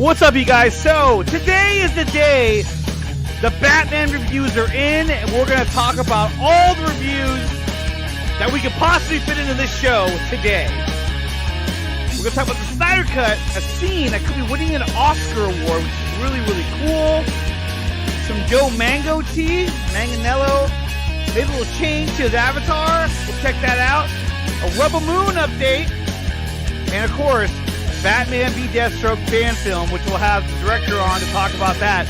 What's up, you guys? So, today is the day the Batman reviews are in, and we're going to talk about all the reviews that we could possibly fit into this show today. We're going to talk about the Snyder Cut, a scene that could be winning an Oscar award, which is really, really cool. Some Joe Mango tea, Manganello, made a little change to his avatar. We'll check that out. A Rebel Moon update, and of course, Batman V Deathstroke Fan Film, which we'll have the director on to talk about that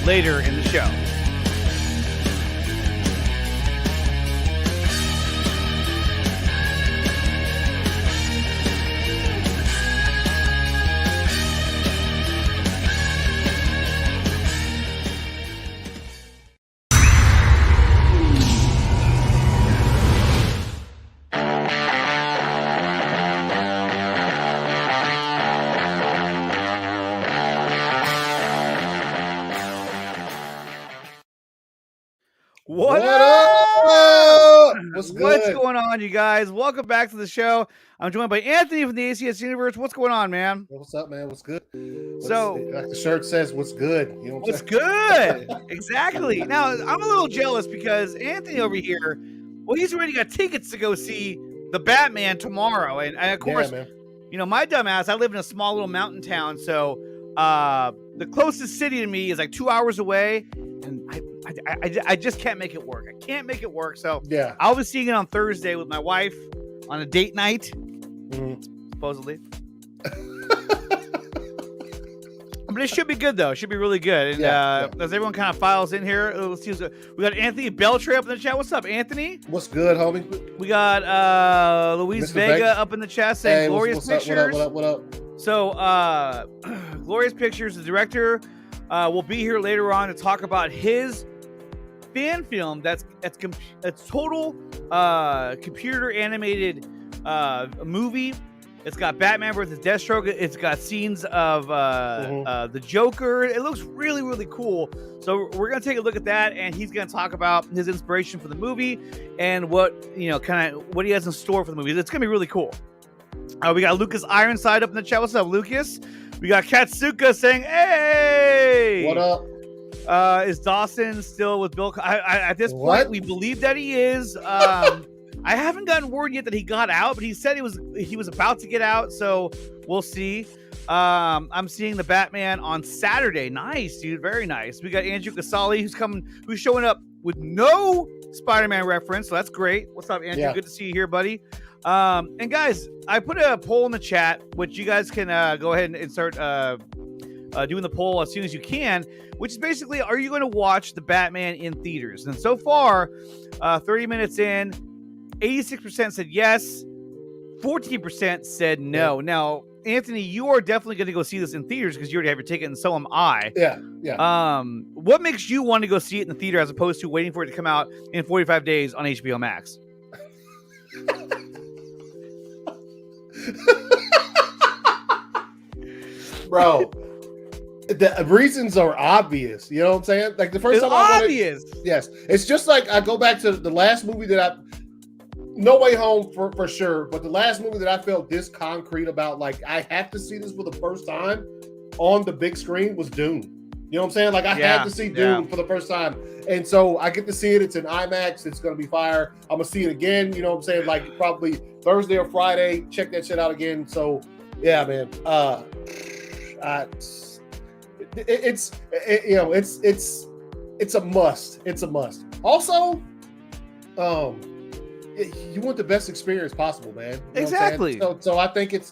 later in the show. What up? What's good? What's going on, you guys? Welcome back to the show. I'm joined by Anthony from the ACS Universe. What's going on, man? What's up, man? What's good? Like the shirt says, what's good? You know what's good? Exactly. Now, I'm a little jealous because Anthony over here, well, he's already got tickets to go see the Batman tomorrow. And of course, you know, my dumb ass, I live in a small little mountain town. So the closest city to me is like 2 hours away. And I just can't make it work. I can't make it work. So yeah, I'll be seeing it on Thursday with my wife on a date night, supposedly. But it should be good, though. It should be really good. And as everyone kind of files in here, let's see. We got Anthony Beltray up in the chat. What's up, Anthony? What's good, homie? We got Luis Vega up in the chat saying, hey, Glorious what's Pictures. Up? What up? So, Glorious Pictures, the director, will be here later on to talk about his fan film that's total computer animated movie. It's got Batman versus Deathstroke. It's got scenes of the Joker. It looks really, really cool. So we're gonna take a look at that, and he's gonna talk about his inspiration for the movie and what he has in store for the movie. It's gonna be really cool. We got Lucas Ironside up in the chat. What's up, Lucas? We got Katsuka saying, "Hey, what up?" Is Dawson still with Bill? At this point, we believe that he is. I haven't gotten word yet that he got out, but he said he was about to get out, so we'll see. I'm seeing the Batman on Saturday. Nice, dude, very nice. We got Andrew Casali who's showing up with no Spider-Man reference, so that's great. What's up, Andrew? Yeah. Good to see you here, buddy. And guys, I put a poll in the chat, which you guys can go ahead and start doing the poll as soon as you can, which is basically, are you going to watch the Batman in theaters? And so far, 30 minutes in, 86% said yes, 14% said no. Now, Anthony, you are definitely going to go see this in theaters because you already have your ticket, and so am I. Yeah. What makes you want to go see it in the theater as opposed to waiting for it to come out in 45 days on HBO Max? Bro, the reasons are obvious. You know what I'm saying? Like the first time obvious. Yes, it's just like I go back to the last movie that No Way Home for sure, but the last movie that I felt this concrete about, like I have to see this for the first time on the big screen, was Dune. You know what I'm saying? Like I had to see Dune for the first time, and so I get to see it. It's in IMAX. It's gonna be fire. I'm gonna see it again. You know what I'm saying? Like probably Thursday or Friday. Check that shit out again. So yeah, man. It's a must. It's a must. Also, you want the best experience possible, man. You know exactly. So I think it's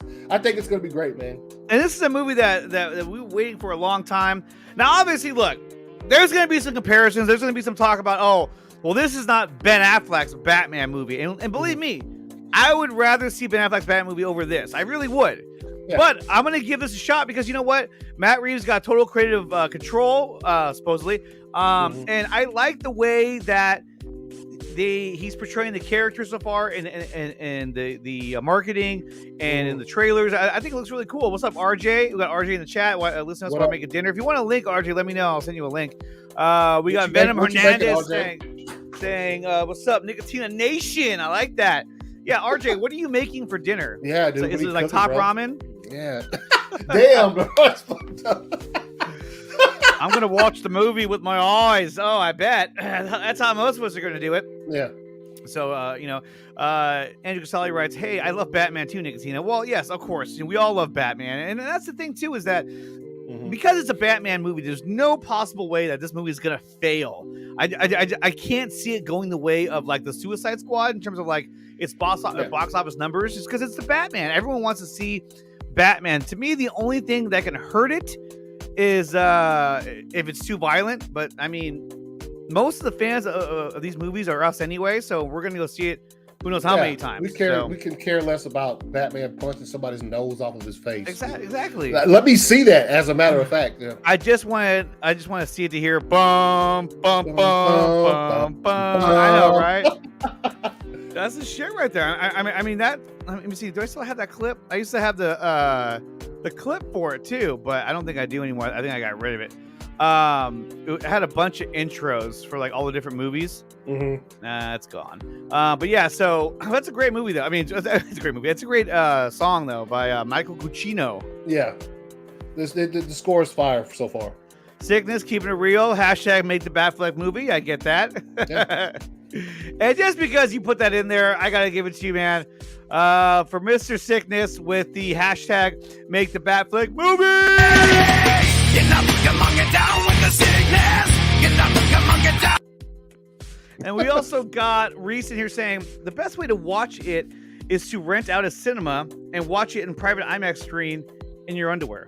gonna be great, man. And this is a movie that we were waiting for a long time. Now, obviously, look, there's gonna be some comparisons. There's gonna be some talk about, oh, well, this is not Ben Affleck's Batman movie, and believe me, I would rather see Ben Affleck's Batman movie over this. I really would. Yeah. But I'm going to give this a shot because you know what? Matt Reeves got total creative control, supposedly. And I like the way that he's portraying the characters so far in the marketing and in the trailers. I think it looks really cool. What's up, RJ? We got RJ in the chat. Listen to us while making dinner. If you want a link, RJ, let me know. I'll send you a link. We got Venom Hernandez saying, what's up, Nickatina Nation? I like that. Yeah, RJ, what are you making for dinner? Yeah, dude. Is it like top ramen? Yeah. Damn, bro. That's fucked up. I'm gonna watch the movie with my eyes. Oh, I bet. That's how most of us are gonna do it. Yeah. So, Andrew Casali writes, "Hey, I love Batman too, Nickatina." Well, yes, of course. We all love Batman. And that's the thing, too, is that because it's a Batman movie, there's no possible way that this movie is going to fail. I can't see it going the way of, like, the Suicide Squad in terms of, like, its box office numbers, just because it's the Batman. Everyone wants to see Batman. To me, the only thing that can hurt it is if it's too violent. But, I mean, most of the fans of these movies are us anyway, so we're going to go see it who knows how many times. We can care less about Batman punching somebody's nose off of his face. Exactly. Let me see that, as a matter of fact. Yeah. I just want to see it to hear bum, bum, bum, bum, bum. I know, right? That's the shit right there. I mean that. Let me see. Do I still have that clip? I used to have the clip for it too, but I don't think I do anymore. I think I got rid of it. It had a bunch of intros for like all the different movies. It's gone. But yeah, so that's a great movie though. I mean, it's a great movie. It's a great song though by Michael Giacchino. Yeah, the score is fire so far. Sickness, keeping it real. # make the Batfleck movie. I get that. Yeah. And just because you put that in there, I gotta give it to you, man. For Mr. Sickness with the # make the Batfleck movie. Down with the sickness. Get down. And we also got Reese in here saying the best way to watch it is to rent out a cinema and watch it in private IMAX screen in your underwear.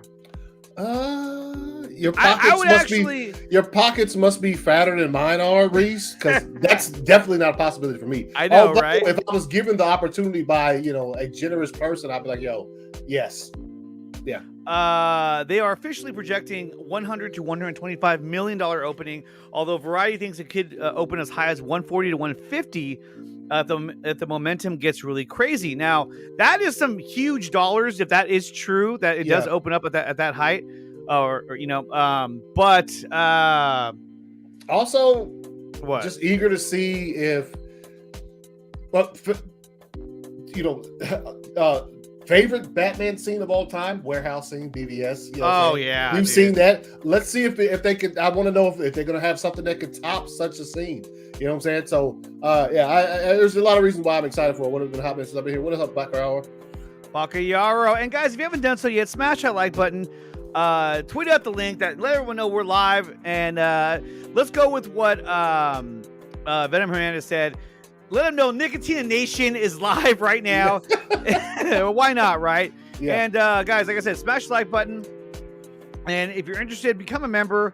Your pockets must be fatter than mine are, Reese, because that's definitely not a possibility for me. I know, right? If I was given the opportunity by a generous person, I'd be like, yo, yes. Yeah. They are officially projecting $100 to $125 million opening, although Variety thinks it could open as high as $140 to $150 if the momentum gets really crazy. Now, that is some huge dollars if that is true, that it does open up at that height. But also, what? Just eager to see if, favorite Batman scene of all time, warehouse scene, BVS. Yeah, we've seen that. Let's see if they could. I want to know if they're going to have something that could top such a scene. You know what I'm saying? So, there's a lot of reasons why I'm excited for it. What has been happening since I've been here? What is up, Bakayaro? And guys, if you haven't done so yet, smash that like button. Tweet out the link that let everyone know we're live, and let's go with what Venom Hernandez said. Let them know Nickatina Nation is live right now. Why not, right? Yeah. And guys, like I said, smash the like button. And if you're interested, become a member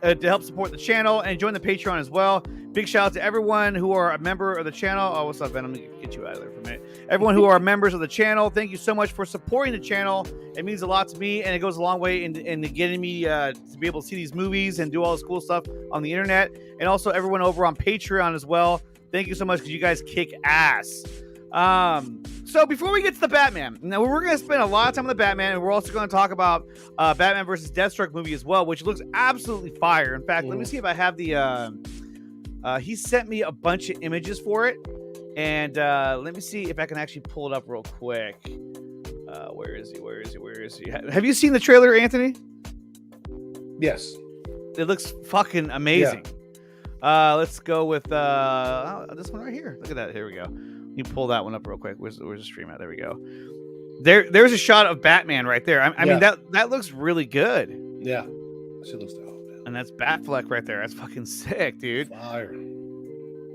to help support the channel and join the Patreon as well. Big shout out to everyone who are a member of the channel. Oh, what's up, Venom? Let me get you out of there for a minute. Everyone who are members of the channel, thank you so much for supporting the channel. It means a lot to me, and it goes a long way in getting me to be able to see these movies and do all this cool stuff on the internet. And also everyone over on Patreon as well. Thank you so much because you guys kick ass. So before we get to the Batman, now we're going to spend a lot of time on the Batman, and we're also going to talk about Batman versus Deathstroke movie as well, which looks absolutely fire. In fact, let me see if I have the. He sent me a bunch of images for it, and let me see if I can actually pull it up real quick. Where is he? Have you seen the trailer, Anthony? Yes. It looks fucking amazing. Yeah. Let's go with this one right here. Look at that. Here we go. You pull that one up real quick. Where's the stream at? There we go. There's a shot of Batman right there. I mean, that looks really good. Yeah. She looks dope. And that's Batfleck right there. That's fucking sick, dude. Fire.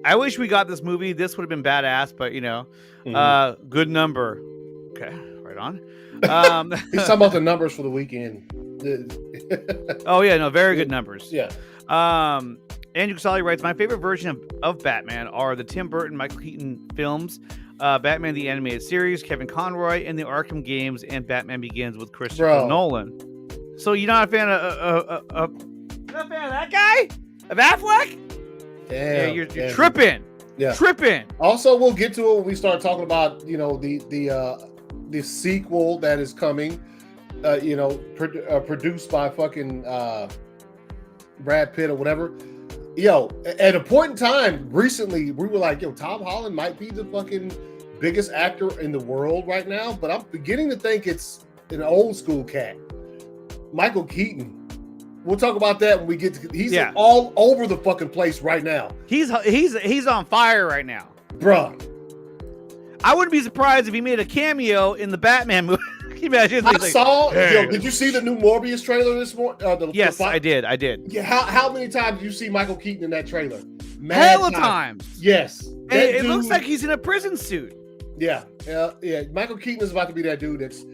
I wish we got this movie. This would have been badass, but good number. Okay, right on. He's talking about the numbers for the weekend. Oh yeah, no, very good numbers. Yeah. Andrew Casali writes, my favorite version of Batman are the Tim Burton, Michael Keaton films, Batman the Animated Series, Kevin Conroy, and the Arkham games, and Batman Begins with Christopher Nolan. So you're not a fan of that guy? Of Affleck? Damn. Yeah, you're tripping. Yeah. Tripping. Also, we'll get to it when we start talking about, the sequel that is coming, produced by fucking Brad Pitt or whatever. Yo, at a point in time recently, we were like, Tom Holland might be the fucking biggest actor in the world right now, but I'm beginning to think it's an old school cat. Michael Keaton. We'll talk about that when we get to. He's all over the fucking place right now. He's on fire right now, bruh. I wouldn't be surprised if he made a cameo in the Batman movie. Can you imagine? I saw. Yo, did you see the new Morbius trailer this morning? Yes, I did. Yeah. How many times did you see Michael Keaton in that trailer? Hell of times. Yes. It looks like he's in a prison suit. Yeah. Yeah. Michael Keaton is about to be that dude that's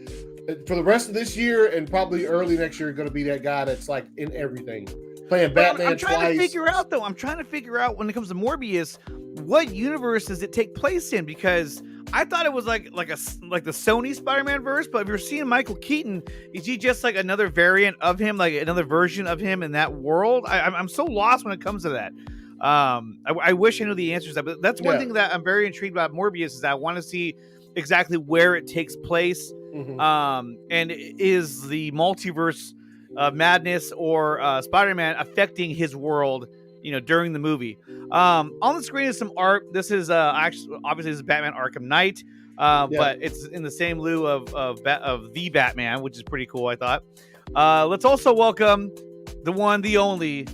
for the rest of this year and probably early next year going to be that guy that's like in everything, playing Batman. I'm trying to figure out though. I'm trying to figure out when it comes to Morbius, what universe does it take place in? Because I thought it was like the Sony Spider-Man verse, but if you're seeing Michael Keaton, is he just like another variant of him, like another version of him in that world? I'm so lost when it comes to that. I wish I knew the answers to that, but that's one thing that I'm very intrigued about Morbius is that I want to see exactly where it takes place. And is the multiverse madness or Spider-Man affecting his world, during the movie? On the screen is some art. This is actually obviously this is Batman Arkham Knight, but it's in the same lieu of the Batman, which is pretty cool, I thought. Let's also welcome the one, the only,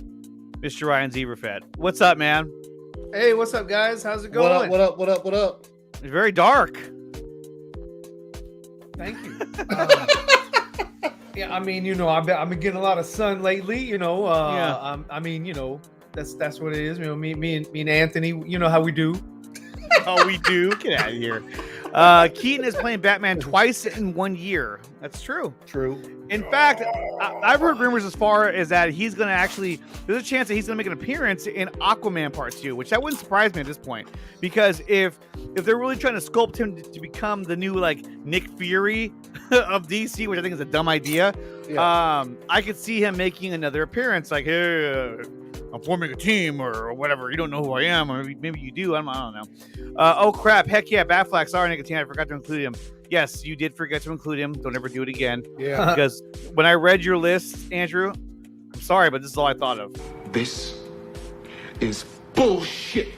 Mr. Ryan Zebrafed. What's up, man? Hey, what's up, guys? How's it going? What up? It's very dark. Thank you. Yeah, I mean, I've been getting a lot of sun lately. I mean, that's what it is. Me and Anthony. You know how we do. Oh, we do. Get out of here. Keaton is playing Batman twice in 1 year. That's true. True. In fact, I've heard rumors as far as that he's going to actually, there's a chance that he's going to make an appearance in Aquaman Part 2, which that wouldn't surprise me at this point. Because if they're really trying to sculpt him to become the new, like, Nick Fury of DC, which I think is a dumb idea, I could see him making another appearance. Like, hey, I'm forming a team or whatever. You don't know who I am, or maybe you do. I don't know. Oh, crap. Heck yeah, Batfleck. Sorry, Nickatina. I forgot to include him. Yes, you did forget to include him. Don't ever do it again. Yeah. Because when I read your list, Andrew, I'm sorry, but this is all I thought of. This is bullshit.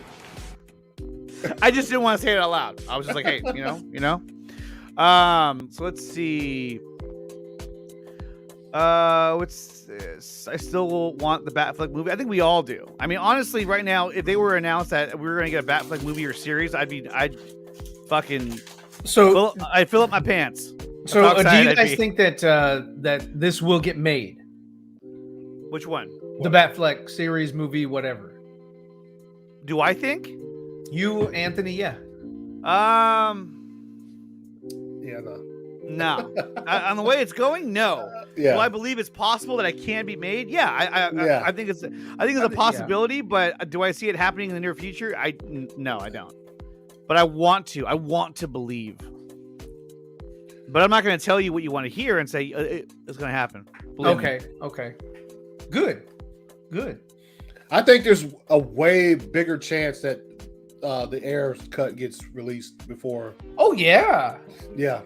I just didn't want to say it out loud. I was just like, hey, So let's see. What's this? I still want the Batfleck movie. I think we all do. I mean, honestly, right now, if they were announced that we were going to get a Batfleck movie or series, I'd fucking. So I fill up my pants. So do you guys think that that this will get made? Which one? The Batfleck series, movie, whatever. Do I think? You, Anthony, yeah. Yeah, no. No. On the way it's going, no. Yeah. Do I believe it's possible that it can be made? Yeah. I think it's a possibility, but do I see it happening in the near future? No, I don't. But I want to. I want to believe. But I'm not going to tell you what you want to hear and say it's going to happen. Okay. Good. I think there's a way bigger chance that the air cut gets released before. Oh yeah.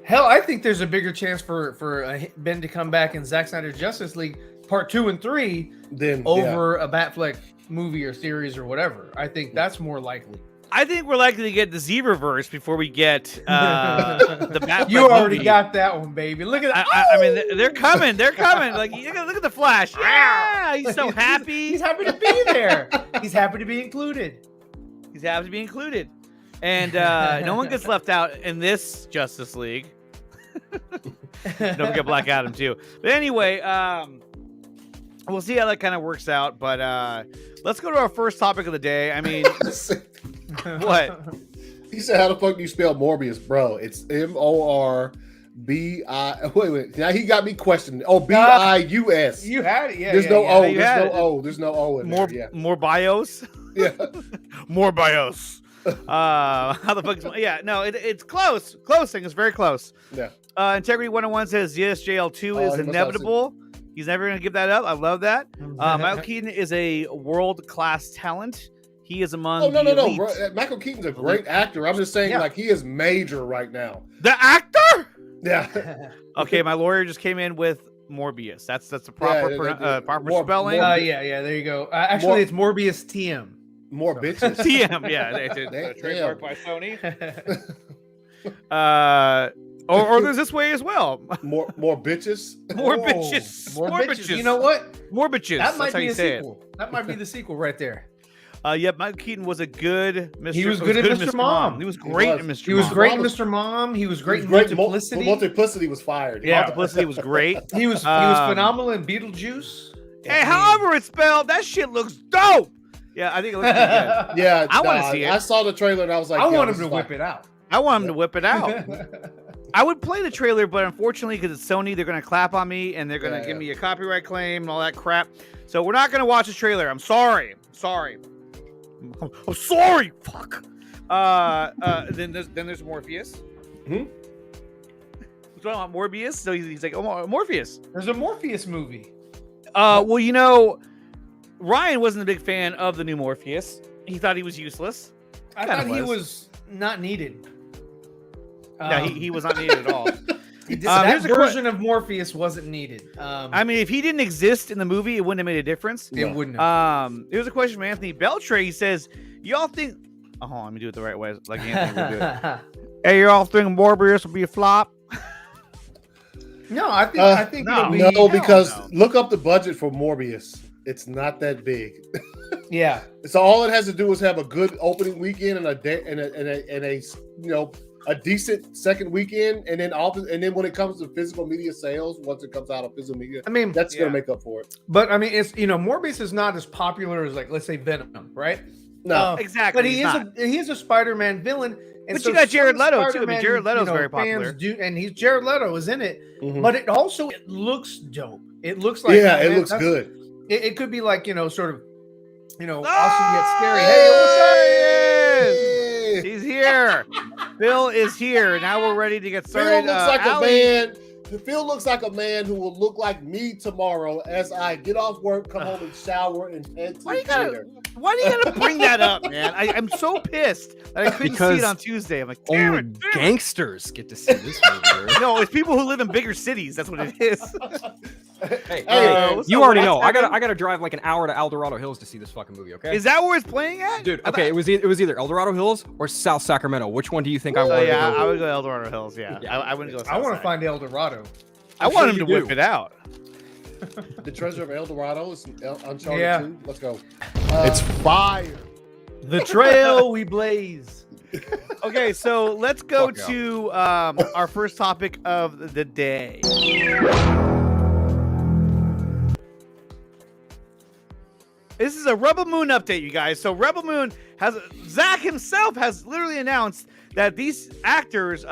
Hell, I think there's a bigger chance for Ben to come back in Zack Snyder's Justice League Part 2 and 3 than over a Batfleck movie or series or whatever. I think that's more likely. I think we're likely to get the Zebraverse before we get the Batfleck You already movie. Got that one, baby. Look at that. I mean, they're coming. Like, look at the Flash. Yeah, he's so happy. He's happy to be there. He's happy to be included. And no one gets left out in this Justice League. Don't forget Black Adam too. But anyway, we'll see how that kind of works out. But let's go to our first topic of the day. I mean, what? He said, "How the fuck do you spell Morbius, bro? It's Morbi. Wait. Now he got me questioning. Oh, Bius. You had it. Yeah. There's no O. There's no it. O. There's no O in more, there. Yeah. More bios. Yeah. More bios. How the fuck? Yeah. No, it's close. Close thing. It's very close. Yeah. Integrity 101 says yes. JL2 is inevitable. He's never going to give that up. I love that. Michael Keaton is a world-class talent. He is among no. elite. Michael Keaton's a great actor. I'm just saying, like, he is major right now. The actor? Yeah. Okay, my lawyer just came in with Morbius. That's the proper proper spelling. Yeah. There you go. Actually, it's Morbius TM. More bitches. TM. Yeah, they did. Trademarked by Sony. Or there's this way as well. More bitches. More Whoa, bitches. More bitches. You know what? More bitches. That might That's how be you a say sequel. That might be the sequel right there. Yep, Michael Keaton was a good Mr. He was good at Mr. Mom. He was great in Mr. He was Mom. great in Mr. Mom. He was great in Multiplicity. Multiplicity was fired. Yeah, Multiplicity was great. He was phenomenal in Beetlejuice. Hey, however it's spelled, that shit looks dope. Yeah, I think it looks pretty good. Yeah, I want to see it. I saw the trailer and I was like, I want him to whip it out. I want him to whip it out. I would play the trailer, but unfortunately, because it's Sony, they're going to clap on me and they're going to give me a copyright claim and all that crap. So we're not going to watch the trailer. I'm sorry. I'm sorry. Fuck. Then there's Morpheus. Hmm? We're talking about Morbius. So he's like, oh, Morpheus. There's a Morpheus movie. Well, you know, Ryan wasn't a big fan of the new Morpheus. He thought he was useless. I thought he was not needed. Yeah, he was not needed at all. That version of Morpheus wasn't needed. I mean, if he didn't exist in the movie, it wouldn't have made a difference. It wouldn't have. Here's a question from Anthony Beltray. He says, y'all think... Oh, hold on, let me do it the right way, like Anthony would do it. Hey, y'all think Morbius will be a flop? No, I think it'll be... No, because look up the budget for Morbius. It's not that big. Yeah. So all it has to do is have a good opening weekend and a decent second weekend, and then when it comes to physical media sales, once it comes out of physical media, I mean, that's gonna make up for it. But I mean, it's Morbius is not as popular as, like, let's say Venom, right? No, exactly. But he is a Spider-Man villain. And but so you got Jared Leto Spider-Man, too. I mean, Jared Leto's very popular. Jared Leto is in it, but it looks dope. It looks like it looks good. It could be like sort of awesome yet scary. Hey, he's here. Phil is here. Now we're ready to get started. Phil looks like a man who will look like me tomorrow as I get off work, come home and shower and head to the theater. Why do you gotta bring that up, man? I'm so pissed that I couldn't see it on Tuesday. I'm like, damn it. Gangsters get to see this movie. No, it's people who live in bigger cities. That's what it is. Hey, you already know. I gotta drive like an hour to El Dorado Hills to see this fucking movie. Okay? Is that where it's playing at, dude? Okay, it was either El Dorado Hills or South Sacramento. Which one do you think I want? Yeah, I would go El Dorado Hills. Yeah, I wouldn't go. I want to find El Dorado. I want him to whip it out. The Treasure of El Dorado is Uncharted 2. Let's go. It's fire. The trail we blaze. Okay, so let's go to our first topic of the day. This is a Rebel Moon update, you guys. So Rebel Moon Zach himself has literally announced that these actors,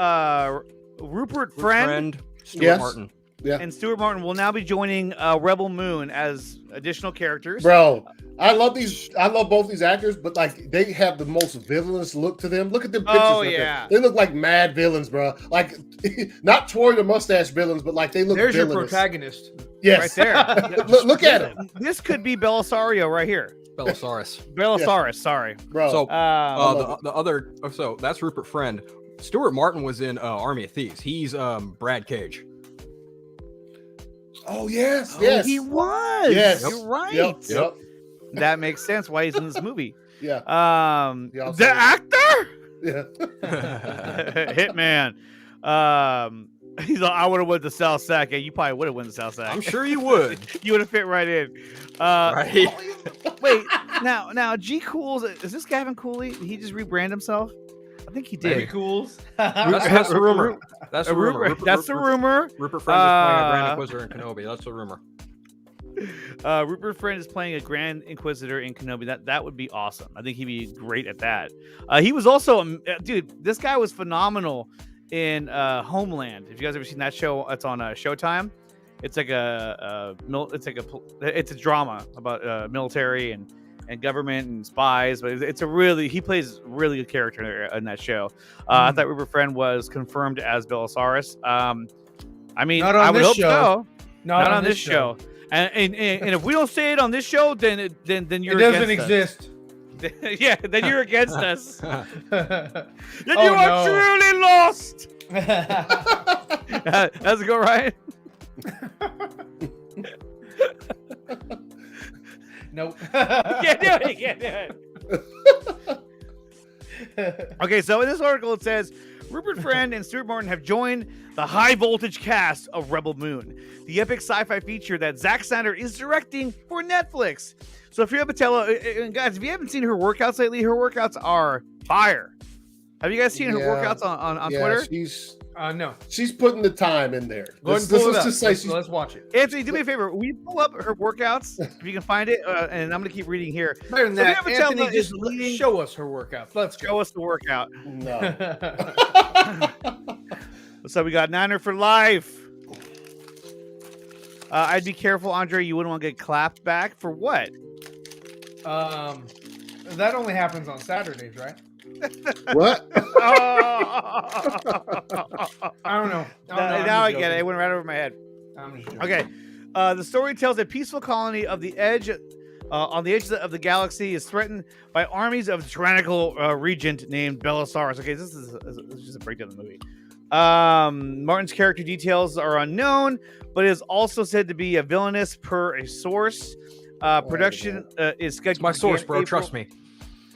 Rupert Friend, Stuart Martin. Yeah. And Stuart Martin will now be joining Rebel Moon as additional characters. Bro, I love both these actors, but like they have the most villainous look to them. Look at them pictures. Oh yeah, they look like mad villains, bro. Like not Troy the mustache villains, but like they look. There's villainous. Your protagonist. Yes, right there. look at him. This could be Belisario right here. Bellasaurus. Sorry, bro. So so that's Rupert Friend. Stuart Martin was in Army of Thieves. He's Brad Cage. Oh yes, he was. Yes, you're right. Yep. That makes sense why he's in this movie. Yeah. The actor. Yeah. Hitman. He's like, I would have went to South Sac. Yeah, you probably would have went to South Sac. I'm sure you would. You would have fit right in. Right. Wait. Now, G Cools. Is this Gavin Cooley? Did he just rebrand himself? I think he did. Maybe Cools. That's the rumor. That's the rumor. That's the rumor. Rupert Friend is playing a Grand Inquisitor in Kenobi. That's the rumor. Rupert Friend is playing a Grand Inquisitor in Kenobi. That would be awesome. I think he'd be great at that. He was also, dude. This guy was phenomenal in Homeland. If you guys ever seen that show, it's on Showtime. It's like it's a drama about military and government and spies, but he plays a really good character in that show. I thought Rupert Friend was confirmed as Bellasaurus. I mean, I would hope so. Not on this show. And if we don't say it on this show, then you're it doesn't exist. Yeah, then you're against us. Then you are truly lost. How's it go, Ryan? Nope. You can't do it. Okay, so in this article it says Rupert Friend and Stuart Martin have joined the high voltage cast of Rebel Moon, the epic sci-fi feature that Zack Snyder is directing for Netflix. So Sophia Boutella, and guys, if you haven't seen her workouts lately, her workouts are fire. Have you guys seen her workouts on Twitter? No. She's putting the time in there. Let's watch it. Anthony, do me a favor. Will you pull up her workouts if you can find it? And I'm going to keep reading here. Better than that, Sophia Anthony, Boutella just leading. show us her workouts. Let's go. Show us the workout. No. So we got Niner for life. I'd be careful, Andre. You wouldn't want to get clapped back for what? That only happens on Saturdays, right? What? I don't know. Now I get it. It went right over my head. I'm just joking. Okay. The story tells a peaceful colony of the edge, on the edge of the galaxy, is threatened by armies of tyrannical regent named Belisarius. Okay, this is just a breakdown of the movie. Martin's character details are unknown, but is also said to be a villainous per a source. Production is scheduled. It's my source, bro. Trust me.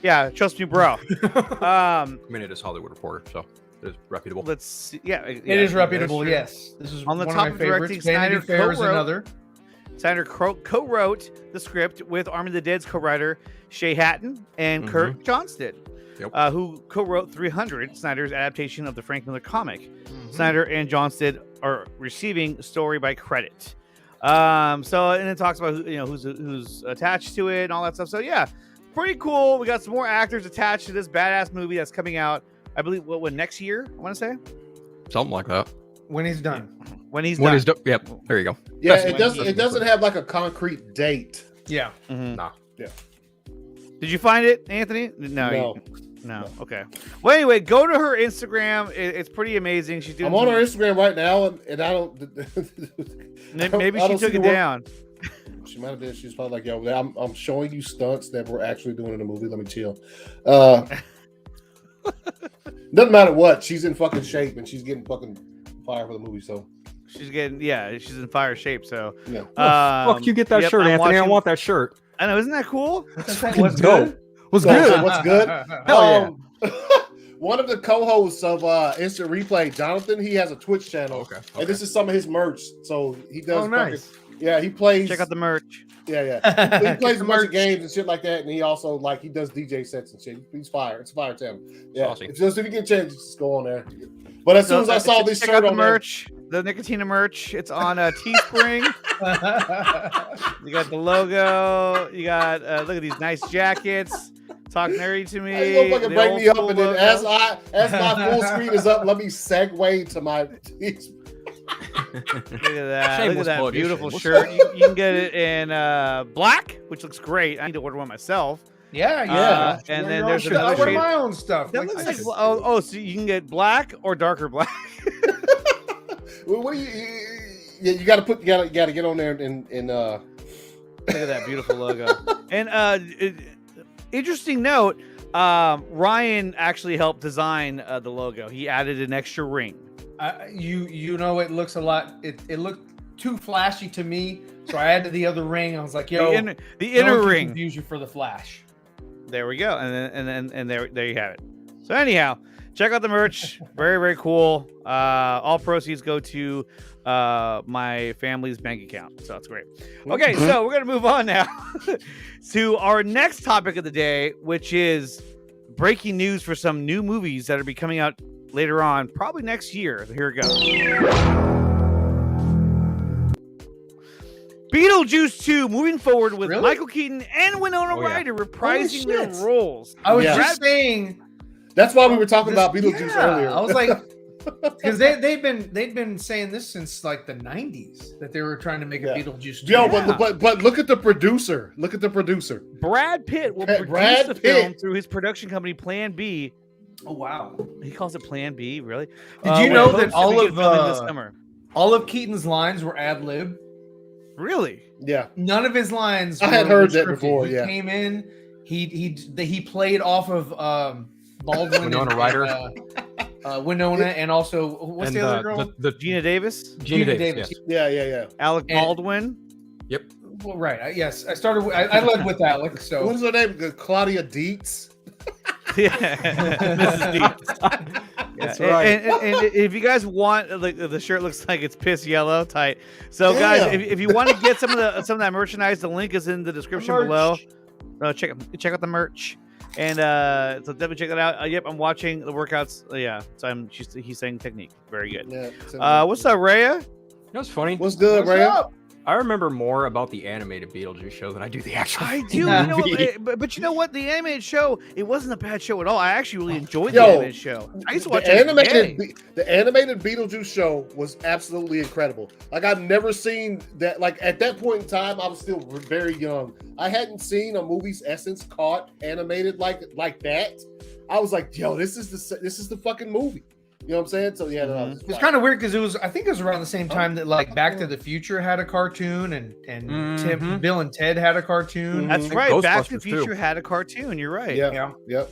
Yeah, trust me, bro. I mean, it is Hollywood Reporter, so it is reputable. Let's see. Yeah, it is reputable. Yes, this is on the one top of of my directing. favorites. Vanity Fair is another. Snyder co-wrote the script with Army of the Dead's co-writer Shay Hatton and Kurt Johnston, who co-wrote 300, Snyder's adaptation of the Frank Miller comic. Snyder and Johnston are receiving story by credit. So and it talks about who's attached to it and all that stuff. So yeah, pretty cool. We got some more actors attached to this badass movie that's coming out. I believe what next year? I want to say something like that. When he's done. When he's done. Yep. There you go. Yeah, it doesn't have like a concrete date. Yeah. Nah. Yeah. Did you find it, Anthony? No. Okay. Well, anyway, go to her Instagram. It's pretty amazing. She's doing. I'm on her Instagram right now, and I don't. Maybe she took it down. She might have been. She's probably like, "Yo, I'm showing you stunts that we're actually doing in the movie. Let me chill." Doesn't matter what. She's in fucking shape, and she's getting fucking fire for the movie. So she's she's in fire shape. So yeah. Fuck you, get that shirt, Anthony. I want that shirt. I know, isn't that cool? What's good? What's good? Hell yeah. One of the co-hosts of Instant Replay, Jonathan, he has a Twitch channel. Okay. And this is some of his merch. So he does. Oh, nice. Yeah, he plays. Check out the merch. Yeah. He plays a bunch of games and shit like that, and he also he does DJ sets and shit. He's fire. It's fire to him. Yeah. Awesome. Just if you get a chance, just go on there. But as soon as I saw this check shirt out on the merch, the Nickatina merch. It's on Teespring. You got the logo. You got look at these nice jackets. Talk nerdy to me. You fucking break me up, and then as my full screen is up, let me segue to my. Look at that! Shameless Look at that plug, beautiful shameless. shirt. You can get it in black, which looks great. I need to order one myself. Yeah. And then there's I another wear shade. my own stuff. That looks like so you can get black or darker black. Well, what do you got to put? You got to get on there and Look at that beautiful logo. And interesting note, Ryan actually helped design the logo. He added an extra ring. It looks a lot. It looked too flashy to me, so I added the other ring. I was like, "Yo, the inner ring." Confuse you for the flash. There we go, and there you have it. So anyhow, check out the merch. Very, very cool. All proceeds go to my family's bank account, so that's great. Okay, so we're gonna move on now to our next topic of the day, which is breaking news for some new movies that are be coming out later on, probably next year. Here we go. Beetlejuice 2 moving forward with Michael Keaton and Winona Ryder reprising their roles. I was just saying. That's why we were talking about Beetlejuice earlier. I was like, because they'd been saying this since like the 90s that they were trying to make a Beetlejuice 2. Yo, but look at the producer. Look at the producer. Brad Pitt will produce the film through his production company Plan B. Oh wow, he calls it Plan B. Really? Did you know that all of Keaton's lines were ad lib? Really? Yeah. None of his lines. I had heard that before. He Yeah. came in. He played off of Baldwin, Winona Ryder, Winona, and also what's the other girl? The Gina Davis. Gina Davis. Yes. Yeah. Alec Baldwin. Yep. Well, right. Yes, I started. I led with Alec. So what's her name? Claudia Dietz. Yeah, Mrs. Dietz. That's Yeah, right. And if you guys want, like the shirt looks like it's piss yellow, tight. So guys, if you want to get some of that merchandise, the link is in the description below. Check out the merch, and so definitely check that out. Yep, I'm watching the workouts. Yeah, so he's saying technique. Very good. Yeah, what's up, Raya? You know what's funny? What's good, Ray? I remember more about the animated Beetlejuice show than I do the actual. I do, but you know what? The animated show, it wasn't a bad show at all. I actually really enjoyed the Yo, animated show. I used to watch the it. animated Beetlejuice show was absolutely incredible. Like I've never seen that. Like at that point in time, I was still very young. I hadn't seen a movie's essence caught animated like that. I was like, yo, this is the fucking movie. You know what I'm saying? So yeah, it's kind of weird because I think it was around the same time that like Back to the Future had a cartoon and Bill and Ted had a cartoon. That's right. Back to the Future had a cartoon. You're right. Yeah. Yep.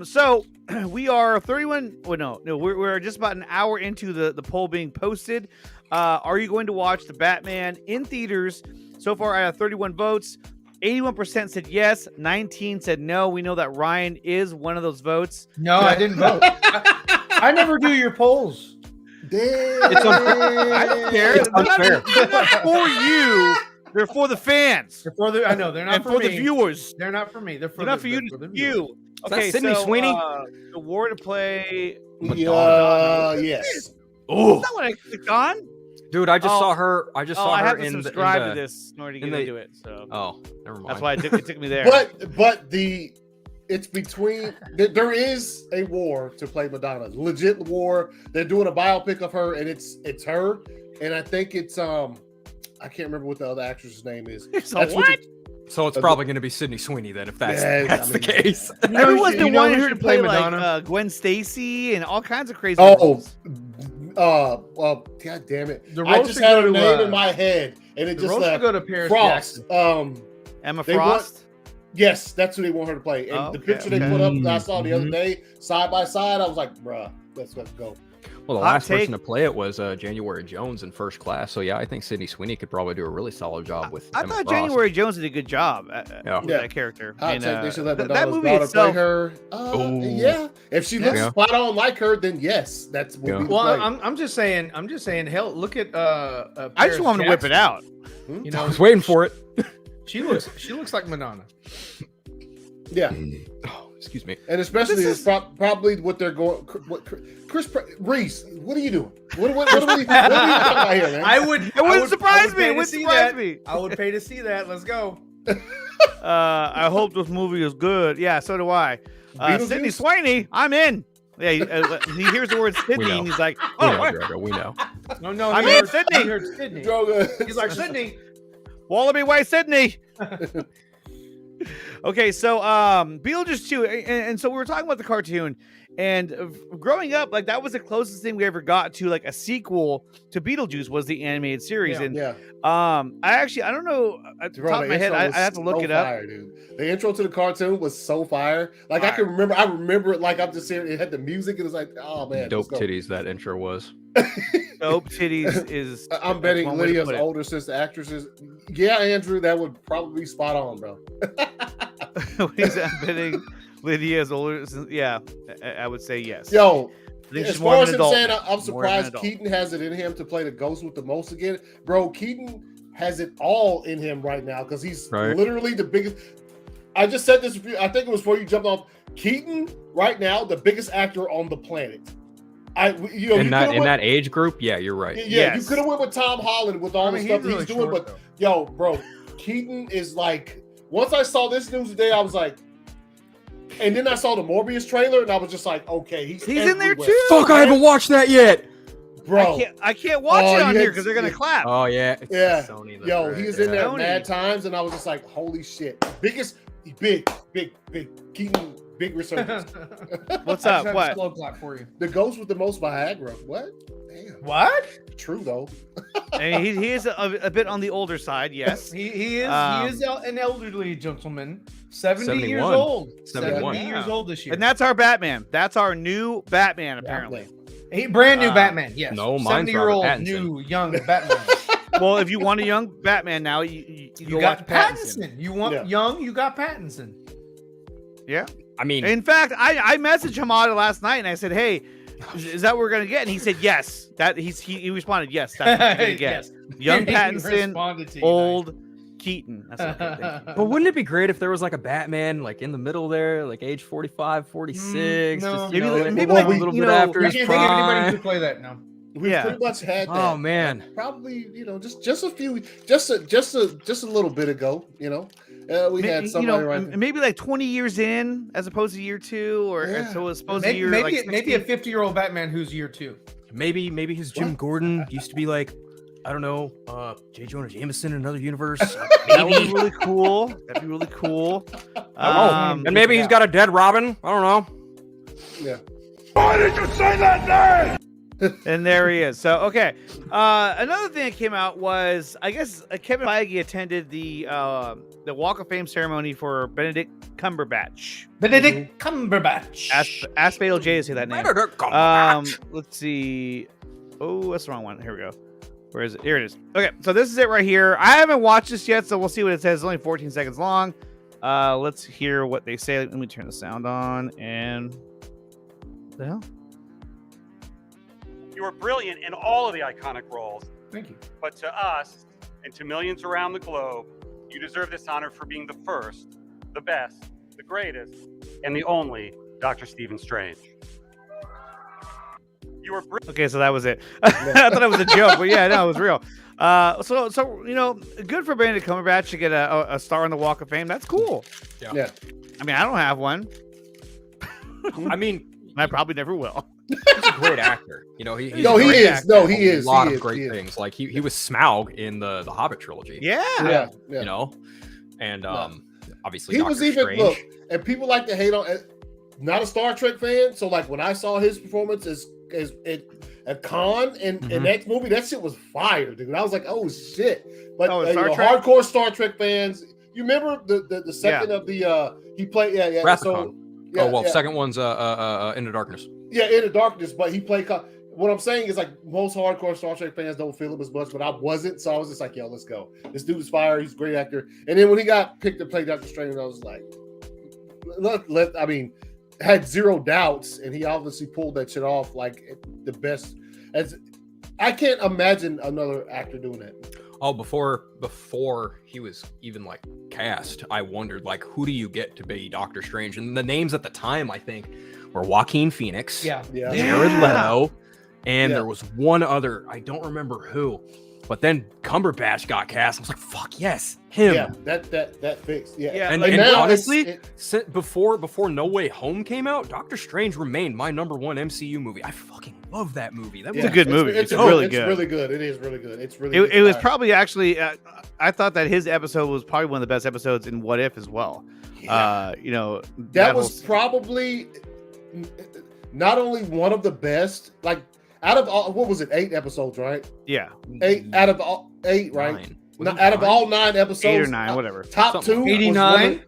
So we are 31. Well, no, we're just about an hour into the poll being posted. Are you going to watch the Batman in theaters? So far, I have 31 votes. 81% said yes. 19 said no. We know that Ryan is one of those votes. No, I didn't vote. I never do your polls. Damn. I don't care. They're not for you. They're for the fans. They're for the. I know they're not and for me. the viewers. They're not for me. They're not for you. You. Okay, Sydney Sweeney. The war to play. Yes. Oh, that's not what I clicked on. Dude, I just saw her. I saw I her have to in subscribe the, to this in order to get into it. So. Oh, never mind. That's why it took me there. But it's between there is a war to play Madonna, legit war. They're doing a biopic of her, and it's her, and I think it's I can't remember what the other actress's name is. So it's probably going to be Sydney Sweeney then, if that's the case. Who was the one who should play Madonna? Like Gwen Stacy and all kinds of crazy. Well, god damn it! The I just had her name in my head, and it just left. Go to Paris Frost. Emma Frost. Yes, that's who they want her to play. And the picture they put up that I saw the other day, side by side, I was like, bruh, let's go. Well, the last person to play it was January Jones in First Class. So yeah, I think Sydney Sweeney could probably do a really solid job with. I thought January Jones did a good job with that character. They should let that movie itself. Play her. Yeah, if she looks spot on like her, then yes, that's what we Well, I'm just saying. Hell, look at. I just want him to whip it out. You know, I was waiting for it. She looks like Madonna. Yeah. Oh, excuse me. And especially it's probably what they're going. Chris Reese, what are you doing? What are we talking about here, man? It wouldn't surprise me. It wouldn't surprise me. I would pay to see that. Let's go. I hope this movie is good. Yeah, so do I. Sydney Sweeney, I'm in. Yeah, he hears the word Sydney and he's like, we know. No, I'm in Sydney. He heard Sydney. He's like Sydney. Wallaby Way, Sydney. Okay, so Beetlejuice 2, and so we were talking about the cartoon, and growing up, like that was the closest thing we ever got to like a sequel to Beetlejuice was the animated series. I don't know at the top of my head, I have to look it up. Fire, dude. The intro to the cartoon was so fire. Like I remember it like I'm just saying, it had the music, and it was like, oh man, dope titties that intro was. Dope titties is. I'm betting Lydia's older sister actresses. Yeah, Andrew, that would probably be spot on, bro. I'm betting Lydia's older. Yeah, I would say yes. Yo, as far as him saying, I'm surprised Keaton has it in him to play the ghost with the most again, bro. Keaton has it all in him right now because he's literally the biggest. I just said this. I think it was before you jumped off. Keaton right now, the biggest actor on the planet. In that age group, yeah, you're right. Yeah, you could have went with Tom Holland with all the stuff he's doing, but yo, bro, Keaton is like. Once I saw this news today, I was like, and then I saw the Morbius trailer, and I was just like, okay, he's in there too. Fuck, I haven't watched that yet, bro. I can't watch it on here because they're gonna clap. Oh yeah, Sony. Yo, he is in there mad times, and I was just like, holy shit, big Keaton. Big resurgence. What's up? What? Slow clap for you. The ghost with the most Viagra. What? Damn. What? True though. And he is a bit on the older side. Yes, he is. He is an elderly gentleman. 70 years old. 70 years old this year. And that's our Batman. That's our new Batman. Apparently, brand new Batman. Yes. No, mine's 70-year-old new young Batman. Well, if you want a young Batman now, you got Pattinson. You want young, you got Pattinson. Yeah. I mean, In fact, I messaged Hamada last night and I said, "Hey, is that what we're gonna get?" And he said, "Yes." He responded, "Yes, that's what you're gonna get." Yes. Young He Pattinson, responded to you, old Keaton. I said, "Okay, thank you." but wouldn't it be great if there was like a Batman like in the middle there, like age 45, 46? no. just, Maybe you know, like- maybe a like, little you bit know, after I his can't think of anybody who prime. could play that now. We Yeah. pretty much had that. Oh man, Probably, just a few, just a little bit ago. We had somebody right there. maybe like 20 years in, as opposed to year 2, or Yeah. so it's supposed to Maybe, year maybe, like maybe a 60. 50-year-old Batman who's year 2. maybe his Jim Gordon used to be like, I don't know, J. Jonah Jameson in another universe. That would be really cool. That'd be really cool. And maybe he's got a dead Robin. I don't know. Yeah. Why did you say that name? And there he is. So, okay. Another thing that came out was, I guess, Kevin Feige attended the Walk of Fame ceremony for Benedict Cumberbatch. Benedict Cumberbatch. Ask Fatal J to say that name. Benedict Cumberbatch. Let's see. Oh, that's the wrong one. Here we go. Where is it? Here it is. Okay, so this is it right here. I haven't watched this yet, so we'll see what it says. It's only 14 seconds long. Let's hear what they say. Let me turn the sound on. And what the hell? You were brilliant in all of the iconic roles, Thank you. but to us and to millions around the globe, you deserve this honor for being the first, the best, the greatest, and the only Dr. Stephen Strange. You were Okay, so that was it. I thought it was a joke, but yeah, no, it was real. So good for Benedict Cumberbatch to get a star on the Walk of Fame. That's cool. Yeah. I mean, I don't have one. I mean, And I probably never will. he's a great actor. He's No, a he great is. actor. No, he A is. lot He of is. great He is. things. Like he was Smaug in the Hobbit trilogy. Yeah. Yeah. You know, and obviously He Doctor was even Strange. look, and people like to hate on. Not a Star Trek fan, so like when I saw his performance as at Khan in that movie, that shit was fire, dude. I was like, oh shit! But Star Trek? hardcore Star Trek fans, you remember the second of the he played Wrath of so Khan. yeah, Second one's Into Darkness. In the Darkness, but he played Khan. What I'm saying is like most hardcore Star Trek fans don't feel him as much, but I wasn't, so I was just like, yo, let's go. This dude is fire. He's a great actor. And then when he got picked to play Doctor Strange, I was like, I mean, had zero doubts, and he obviously pulled that shit off like the best. As I can't imagine another actor doing that. Oh, before he was even like cast, I wondered like, who do you get to be Doctor Strange? And the names at the time, I think, were Joaquin Phoenix, Yeah. Jared Leto, and Yeah. there was one other. I don't remember who, but then Cumberbatch got cast. I was like, fuck yes, him. Yeah, that fixed. Yeah, Yeah, And, like, and now honestly, before No Way Home came out, Doctor Strange remained my number one MCU movie. I fucking love that movie. That was a good movie. It's It's really it's good. really good. It is really good. It's really. It was fire. probably actually. I thought that his episode was probably one of the best episodes in What If as well. Yeah. That was probably not only one of the best, like out of all, what was it, 8 episodes, right? Yeah, 8 out of all 8, right? 9. Not, out of all 9 episodes, 8 or 9, whatever. top Something. 2, was 89?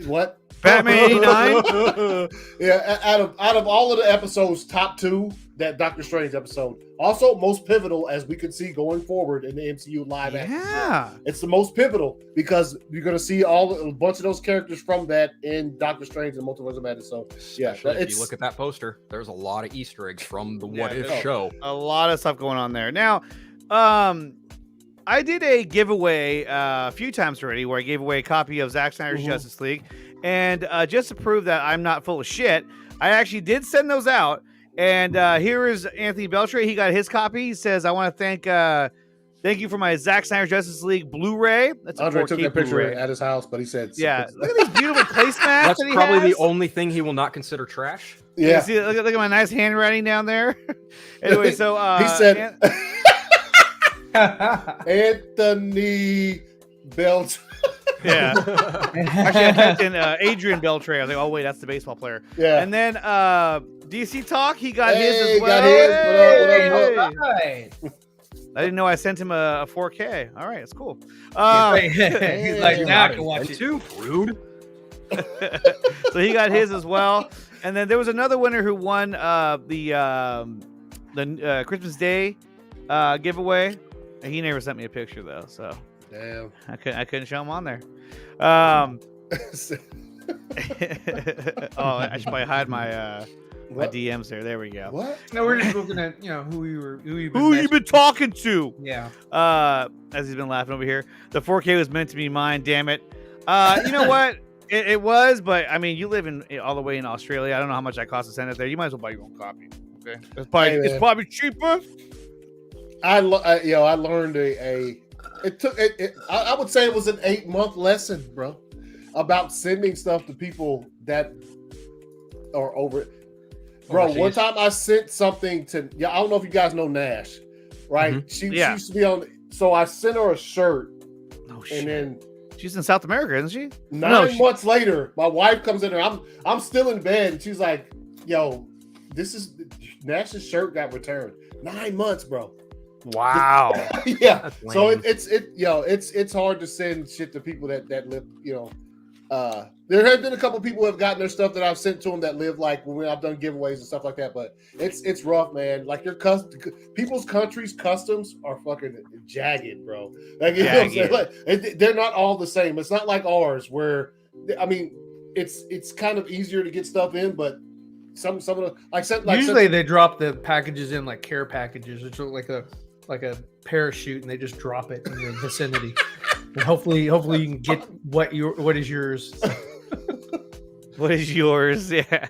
what? Batman 89. Yeah, out of all of the episodes, top 2, that Doctor Strange episode. Also, most pivotal as we could see going forward in the MCU live action. Yeah. It's the most pivotal because you're going to see a bunch of those characters from that in Doctor Strange and Multiverse of Madness. So, yeah, Especially if you look at that poster, there's a lot of Easter eggs from the What If no. show. A lot of stuff going on there. Now, I did a giveaway a few times already where I gave away a copy of Zack Snyder's Justice League. And just to prove that I'm not full of shit, I actually did send those out. And here is Anthony Beltre. He got his copy. He says, I want to thank you for my Zack Snyder Justice League Blu-ray. That's a Andre 4K took that picture Blu-ray. at his house, but he said, Yeah, look at these beautiful placemats. That's that he probably has. the only thing he will not consider trash. yeah. See, look at my nice handwriting down there. Anyway, so he said, Anthony Belt. yeah. Actually, I typed in Adrian Beltre. I was like, oh wait, that's the baseball player. Yeah. And then DC Talk, he got his Hey, as well. got his. What up, what up, Hey. Right. I didn't know I sent him a 4K. All right, it's cool. He's like, now I can watch it. Too rude. So he got his as well. And then there was another winner who won the Christmas Day giveaway. And he never sent me a picture though, so Damn. I couldn't show him on there. Oh, I should probably hide my my DMs there. There we go. What? No, we're just looking at who you been talking to? Yeah. As he's been laughing over here. The 4K was meant to be mine. Damn it. You know what? It was, but I mean, you live in all the way in Australia. I don't know how much that costs to send it there. You might as well buy your own copy. Okay, it's probably cheaper. I learned I would say it was an 8-month lesson, bro, about sending stuff to people that are over it. Bro, Overseas. one time I sent something to, I don't know if you guys know Nash, right? Mm-hmm. She used to be on, so I sent her a shirt. Oh shit. And then she's in South America, isn't she? 9 months later, my wife comes in there. I'm still in bed, and she's like, "Yo, this is Nash's shirt got returned. 9 months, bro." Wow. Yeah. That's So lame. it's hard to send shit to people that live, there have been a couple people who have gotten their stuff that I've sent to them that live like when I've done giveaways and stuff like that. But it's rough, man. Like people's countries' customs are fucking jagged, bro. Like, you know what I'm saying? Like, they're not all the same. It's not like ours where, I mean, it's kind of easier to get stuff in, but some of the Usually they drop the packages in like care packages, which look like a parachute, and they just drop it in your vicinity. And hopefully you can get what is yours. What is yours? Yeah.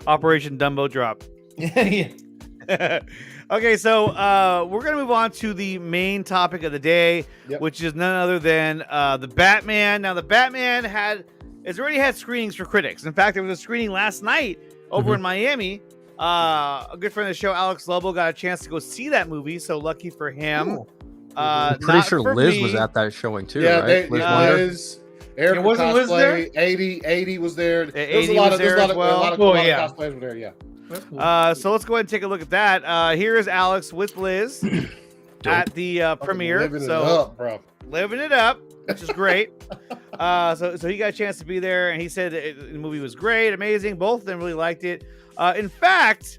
Operation Dumbo Drop. Yeah. Okay, so we're gonna move on to the main topic of the day, which is none other than the Batman. Now, the Batman has already had screenings for critics. In fact, there was a screening last night over in Miami. A good friend of the show, Alex Lobo, got a chance to go see that movie. So lucky for him. Cool. I'm pretty sure Liz was at that showing too, right? Liz, Eric wasn't Liz there? 80 was there. There's a lot of cosplayers were there. Yeah. Cool. So let's go ahead and take a look at that. Here is Alex with Liz at the premiere. Living it up, bro. Living it up, which is great. So he got a chance to be there, and he said the movie was great, amazing. Both of them really liked it. In fact,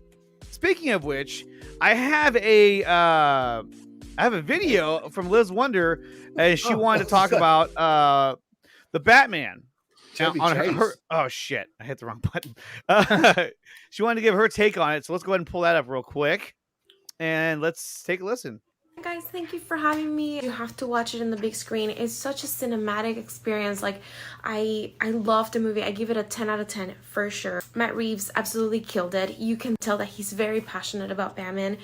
speaking of which, I have a video from Liz Wonder, and she wanted to talk about the Batman. Oh shit! I hit the wrong button. She wanted to give her take on it, so let's go ahead and pull that up real quick, and let's take a listen. Guys, thank you for having me. You have to watch it in the big screen. It's such a cinematic experience. Like, I love the movie. I give it a 10 out of 10 for sure. Matt Reeves absolutely killed it. You can tell that he's very passionate about Batman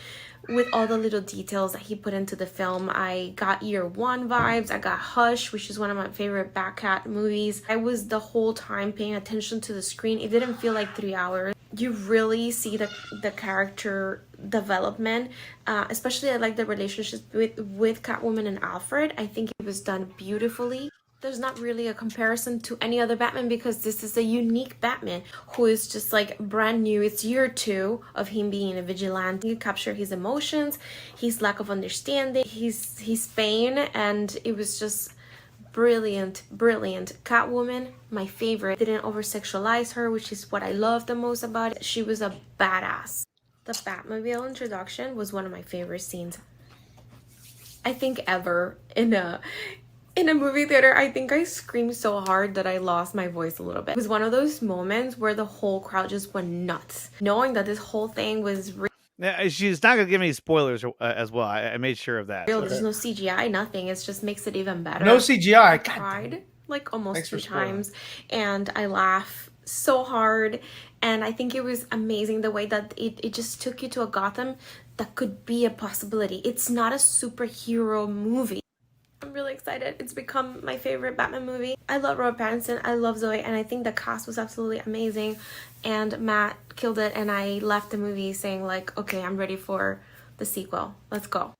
with all the little details that he put into the film. I got Year One vibes. I got Hush, which is one of my favorite Batcat movies. I was the whole time paying attention to the screen. It didn't feel like 3 hours. You really see the character development, especially I like the relationship with Catwoman and Alfred. I think it was done beautifully. There's not really a comparison to any other Batman because this is a unique Batman who is just like brand new. It's year 2 of him being a vigilante. You capture his emotions, his lack of understanding, his pain, and it was just brilliant. Catwoman, my favorite. Didn't over-sexualize her, which is what I love the most about it. She was a badass. The Batmobile introduction was one of my favorite scenes, I think, ever in a movie theater. I think I screamed so hard that I lost my voice a little bit. It was one of those moments where the whole crowd just went nuts, knowing that this whole thing was real. Yeah, she's not gonna give me spoilers as well. I made sure of that. There's no CGI, nothing. It just makes it even better. No CGI. I cried like almost 2 times, and I laughed so hard. And I think it was amazing the way that it just took you to a Gotham that could be a possibility. It's not a superhero movie. I'm really excited. It's become my favorite Batman movie. I love Robert Pattinson. I love Zoe. And I think the cast was absolutely amazing. And Matt killed it. And I left the movie saying like, okay, I'm ready for the sequel. Let's go.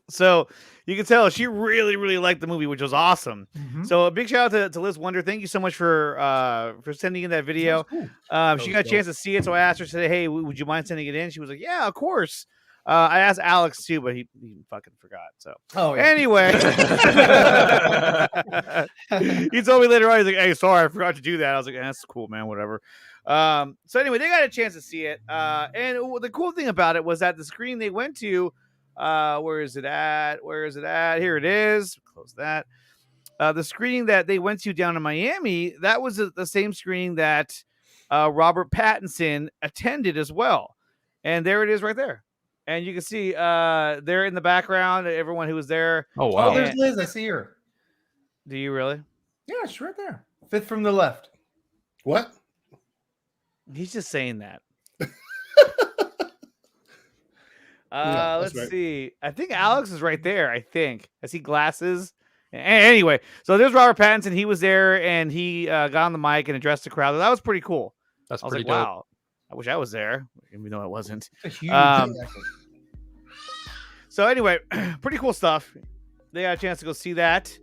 So you can tell she really, really liked the movie, which was awesome. So a big shout out to Liz Wonder. Thank you so much for sending in that video. She got a chance to see it, so I asked her today, "Hey, would you mind sending it in?" She was like, "Yeah, of course." I asked Alex too, but he fucking forgot. So anyway, he told me later on, he's like, "Hey, sorry, I forgot to do that." I was like, "That's cool, man. Whatever." So anyway, they got a chance to see it, and the cool thing about it was that the screen they went to. Where is it at? Here it is. Close that. the screening that they went to down in Miami, that was the same screening that Robert Pattinson attended as well. And there it is right there. And you can see there in the background, everyone who was there. Oh, wow. Oh, there's Liz. I see her. Do you really? Yeah, she's right there. Fifth from the left. What? He's just saying that. That's Let's right. see. I think Alex is right there. I think. I see glasses. Anyway, so there's Robert Pattinson. He was there and he got on the mic and addressed the crowd. That was pretty cool. That's I was pretty like, dope. wow. I wish I was there, even though I wasn't. It's a huge So anyway, pretty cool stuff. They got a chance to go see that.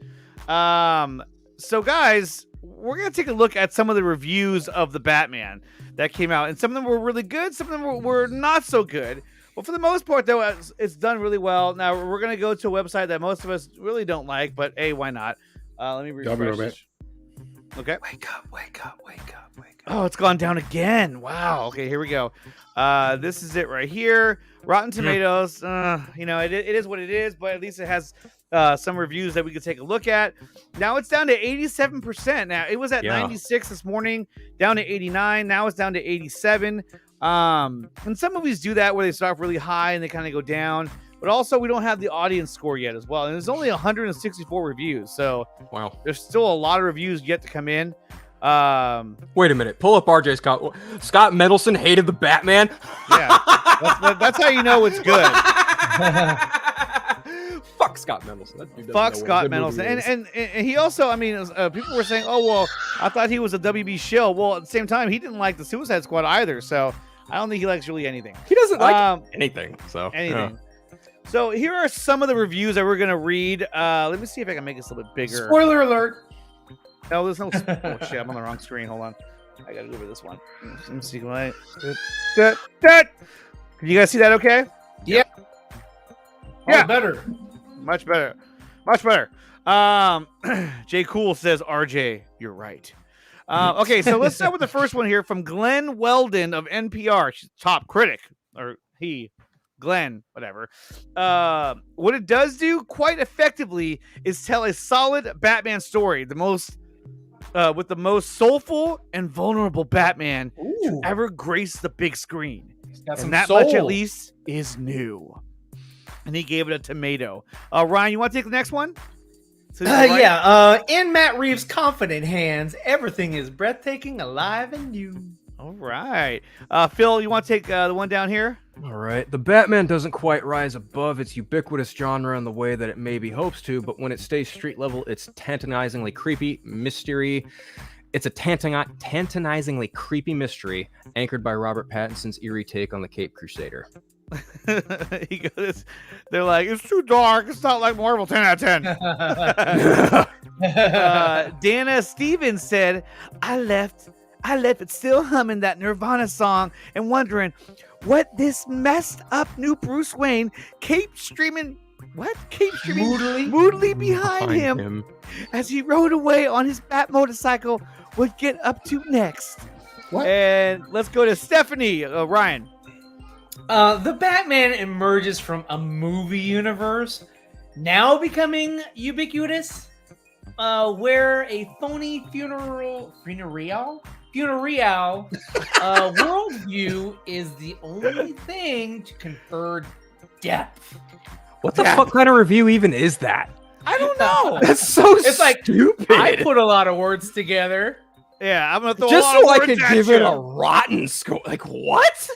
So guys, we're gonna take a look at some of the reviews of the Batman that came out, and some of them were really good. Some of them were not so good. But for the most part, though, it's done really well. Now we're gonna go to a website that most of us really don't like, but hey, why not? Let me refresh this. Okay. Wake up, wake up, wake up, wake up. Oh, it's gone down again. Wow. Okay, here we go. This is it right here. Rotten Tomatoes. It is what it is, but at least it has some reviews that we could take a look at. Now it's down to 87%. Now it was at 96 this morning, down to 89. Now it's down to 87. And some movies do that where they start off really high and they kind of go down. But also, we don't have the audience score yet as well. And there's only 164 reviews. So Wow. there's still a lot of reviews yet to come in. Wait a minute. Pull up RJ Scott. Scott Mendelson hated the Batman. Yeah, that's how you know it's good. Fuck Scott Mendelson. That dude doesn't Fuck know what a Scott good movie Mendelson. is. And he also, I mean, people were saying, oh, well, I thought he was a WB shill. Well, at the same time, he didn't like the Suicide Squad either. So I don't think he likes really anything. He doesn't like anything. So Anything. So here are some of the reviews that we're going to read. Let me see if I can make this a little bit bigger. Spoiler alert. No, there's no. Oh, shit. I'm on the wrong screen. Hold on. I got to go over this one. Let me see. Can you guys see that okay? Yeah. Yeah. Oh, better. Much better. Much better. Jay Cool says, RJ, you're right. Okay, so let's start with the first one here from Glenn Weldon of NPR. She's top critic. Or Glenn, whatever. What it does do quite effectively is tell a solid Batman story. With the most soulful and vulnerable Batman to ever grace the big screen. And that much, at least, is new. And he gave it a tomato. Ryan, you want to take the next one? In Matt Reeves' confident hands, everything is breathtaking, alive, and new. All right. Phil, you want to take the one down here? All right. The Batman doesn't quite rise above its ubiquitous genre in the way that it maybe hopes to, but when it stays street level, it's tantalizingly creepy mystery. It's a tantalizingly creepy mystery anchored by Robert Pattinson's eerie take on the Caped Crusader. They're like, it's too dark. It's not like Marvel. 10 out of 10. Dana Stevens said, I left it still humming that Nirvana song and wondering what this messed up new Bruce Wayne cape streaming moodily behind him as he rode away on his Bat motorcycle would get up to next. What? And let's go to Stephanie. Ryan. The Batman emerges from a movie universe, now becoming ubiquitous, where a phony funereal worldview is the only thing to confer depth. What the fuck kind of review even is that? I don't know. That's so It's like stupid. I put a lot of words together. Yeah, I'm gonna throw just a lot so of I words could at give you. it a rotten score. Like what?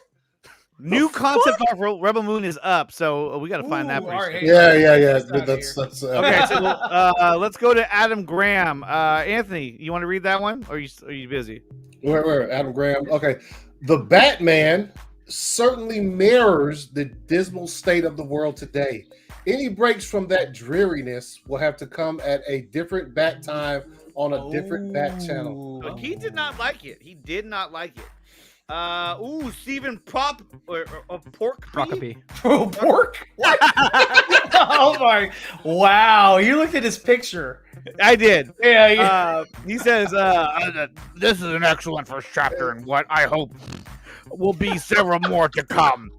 New concept art for Rebel Moon is up, so we got to find that. Yeah. That's Okay. So let's go to Adam Graham. Anthony, you want to read that one, or are you busy? Where Adam Graham? Okay, the Batman certainly mirrors the dismal state of the world today. Any breaks from that dreariness will have to come at a different Bat time on a different Bat channel. But he did not like it. He did not like it. Stephen Pork. Procopy. Pork? Oh my! Wow, you looked at his picture. I did. Yeah. He says, "This is an excellent first chapter, and what I hope will be several more to come."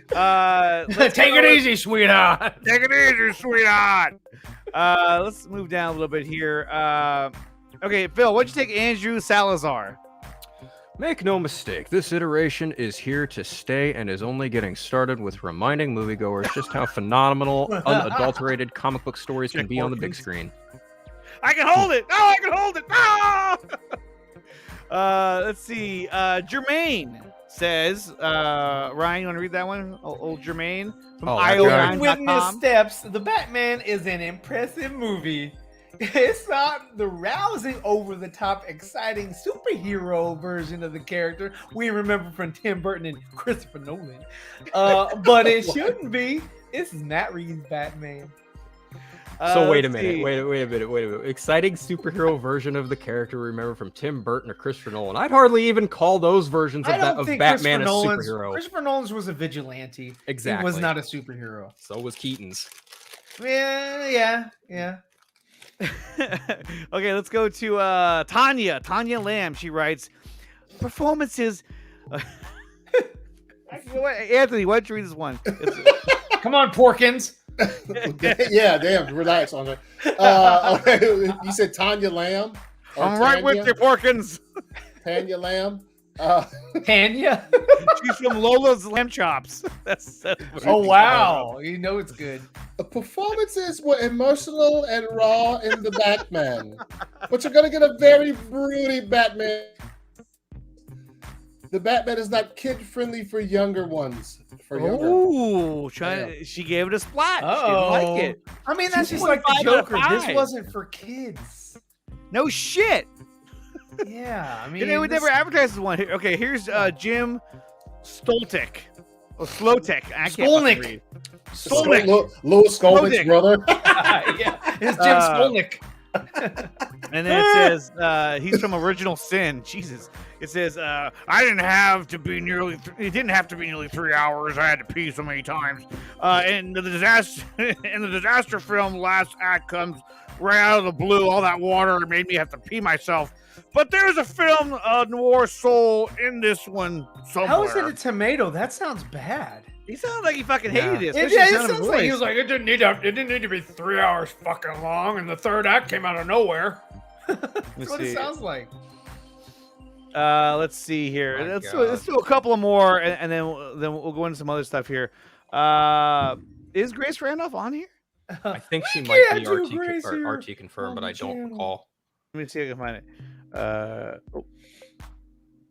Take it easy, sweetheart. Take it easy, sweetheart. Let's move down a little bit here. Okay, Phil, what'd you take Andrew Salazar? Make no mistake, this iteration is here to stay and is only getting started with reminding moviegoers just how phenomenal, unadulterated comic book stories can be on the big screen. I can hold it! Oh, I can hold it! Ah! Let's see. Jermaine says, Ryan, you want to read that one? Old Jermaine from Witness IO9.com. Steps. The Batman is an impressive movie. It's not the rousing, over-the-top, exciting superhero version of the character we remember from Tim Burton and Christopher Nolan. But it shouldn't be. This is Matt Reeves' Batman. So wait a minute. Exciting superhero version of the character we remember from Tim Burton or Christopher Nolan. I'd hardly even call those versions of Batman a superhero. Christopher Nolan's was a vigilante. Exactly. He was not a superhero. So was Keaton's. Yeah. Okay, let's go to Tanya Lamb. She writes, performances. Anthony, why don't you read this one? Come on, Porkins. Yeah, damn, relax on it. Okay, you said Tanya Lamb? I'm right with you, Porkins. Tanya Lamb? Tanya? She's from Lola's Lamb Chops. That's oh, wow. You know it's good. The performances were emotional and raw in the Batman. But you're going to get a very broody Batman. The Batman is not kid-friendly for younger ones. Ooh, she gave it a splat. She didn't like it. I mean, that's just like the Joker. This wasn't for kids. No shit. Yeah, I mean, they would never advertise this one. Okay, here's Jim Stoltek. Oh, Slotek. I can't fucking read. Stolnik. Louis Skolnick's brother. Yeah, it's Jim Skolnick. And then it says he's from Original Sin. Jesus. It says it didn't have to be nearly 3 hours. I had to pee so many times. And the disaster film last act comes right out of the blue. All that water made me have to pee myself. But there's a film noir soul in this one somewhere. How is it a tomato? That sounds bad. He sounded like he fucking hated it. It sounds like he was like, it didn't need to be 3 hours fucking long, and the third act came out of nowhere. That's what it sounds like. Let's see here. Let's do a couple of more, and then we'll go into some other stuff here. Is Grace Randolph on here? I think she might be RT confirmed, but I don't recall. Let me see if I can find it.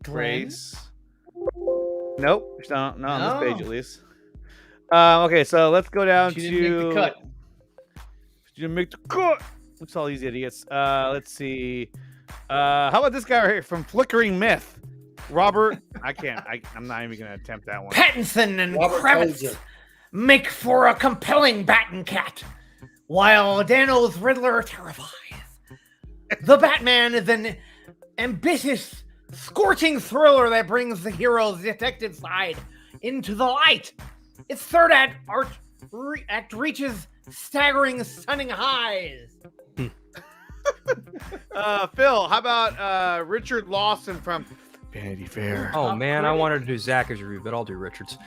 Grace. Nope, she's not on this page at least. Okay, so let's go down She didn't make the cut. She didn't make the cut. What's all these idiots? Let's see. How about this guy right here from Flickering Myth? Robert. I'm not even gonna attempt that one. Pattinson and Kravitz make for a compelling Batten cat, while Dano's Riddler terrifies. The Batman is an ambitious, scorching thriller that brings the hero's detective side into the light. Its third act reaches staggering, stunning highs. Phil, how about Richard Lawson from Vanity Fair? Oh man, I wanted to do Zach's review, but I'll do Richard's.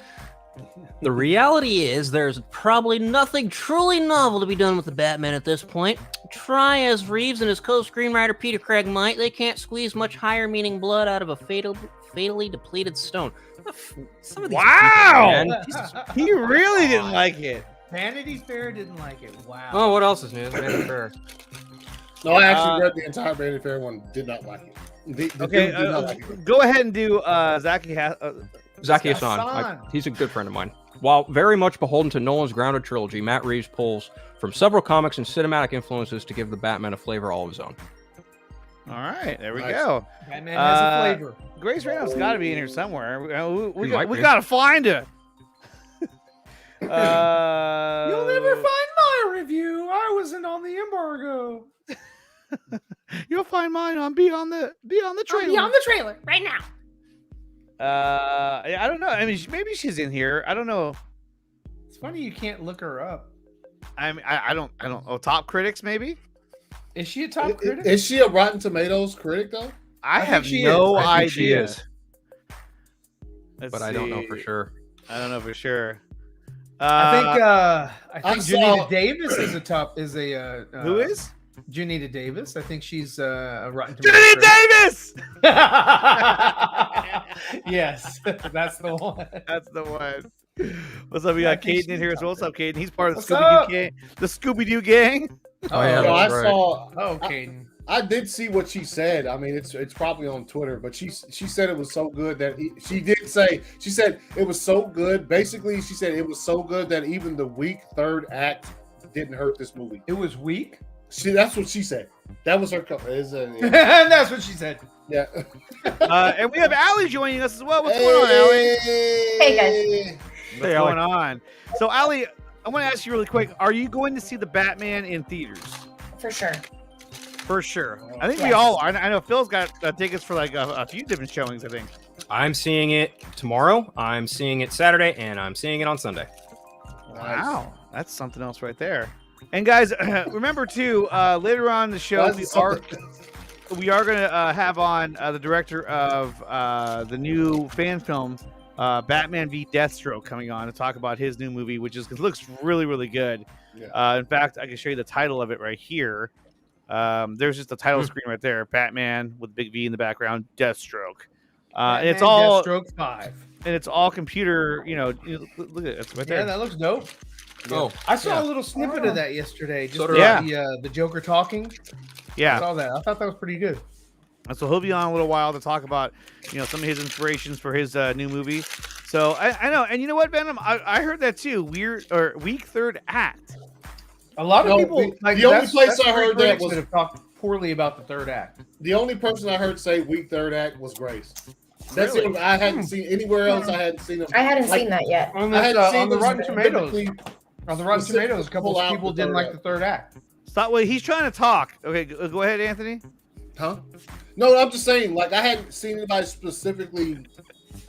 The reality is there's probably nothing truly novel to be done with the Batman at this point. Try as Reeves and his co-screenwriter Peter Craig might, they can't squeeze much higher meaning blood out of a fatally depleted stone. Some of these people, he really didn't like it. Vanity Fair didn't like it. Wow. Oh, what else is new? Vanity Fair. No, I actually read the entire Vanity Fair one. Did not like it. Go ahead and do Zaki Hassan. He's a good friend of mine. While very much beholden to Nolan's grounded trilogy, Matt Reeves pulls from several comics and cinematic influences to give the Batman a flavor all of his own. All right, there we go. Batman has a flavor. Grace Randolph's got to be in here somewhere. We got to find her. You'll never find my review. I wasn't on the embargo. You'll find mine on Beyond the Trailer. Beyond the Trailer right now. I don't know. I mean, maybe she's in here. I don't know. It's funny you can't look her up. I mean, I don't. Oh, Top Critics maybe. Is she a top critic? Is she a Rotten Tomatoes critic though? I have no idea. But I don't know for sure. I don't know for sure. I think Janita saw- Davis is Who is? Janita Davis. I think she's a Rotten Janita Tomatoes. Davis. Yes, that's the one. That's the one. What's up? We got Caden in here as well. What's up, Caden? He's part of the What's up? Scooby-Doo gang. The Scooby-Doo gang. Oh, yeah, Yo, I that's right. saw. Oh, Caden. I did see what she said. I mean, it's probably on Twitter, but she said it was so good that she said it was so good. Basically, she said it was so good that even the weak third act didn't hurt this movie. It was weak. That's what she said. That was her. That's what she said. Yeah. And we have Allie joining us as well. What's going on, Allie? Hey guys. What's going on? So, Allie, I want to ask you really quick: are you going to see the Batman in theaters? For sure. For sure. I think we Yes. all are. I know Phil's got tickets for like a few different showings, I think. I'm seeing it tomorrow. I'm seeing it Saturday, and I'm seeing it on Sunday. Wow. That's something else right there. And guys, remember too, later on in the show, we are going to have on the director of the new fan film, Batman V Deathstroke, coming on to talk about his new movie, which looks really, really good. Yeah. In fact, I can show you the title of it right here. There's just the title screen right there, Batman with a big V in the background, Deathstroke. And it's all Deathstroke 5. and it's all computer. Look at it, it's right there. Yeah, that looks dope. Oh, I saw a little snippet of that yesterday. Just So did I. the Joker talking. I Yeah, saw that. I thought that was pretty good. and so he'll be on a little while to talk about some of his inspirations for his new movie. So I know, and you know what, Venom, I heard that too. Weak third act. A lot of No, people. the only place I heard that was- have talked poorly about the third act. The only person I heard say weak third act was Grace. That's Really? it. I hadn't seen anywhere else. I hadn't seen him. I hadn't Like, seen that yet. On, I this, hadn't seen on the them Rotten Tomatoes. specifically- On the Rotten Tomatoes, a couple pull of out people the didn't third like act. the third act. Stop. Wait, he's trying to talk. Okay, go ahead, Anthony. Huh? No, I'm just saying. Like I hadn't seen anybody specifically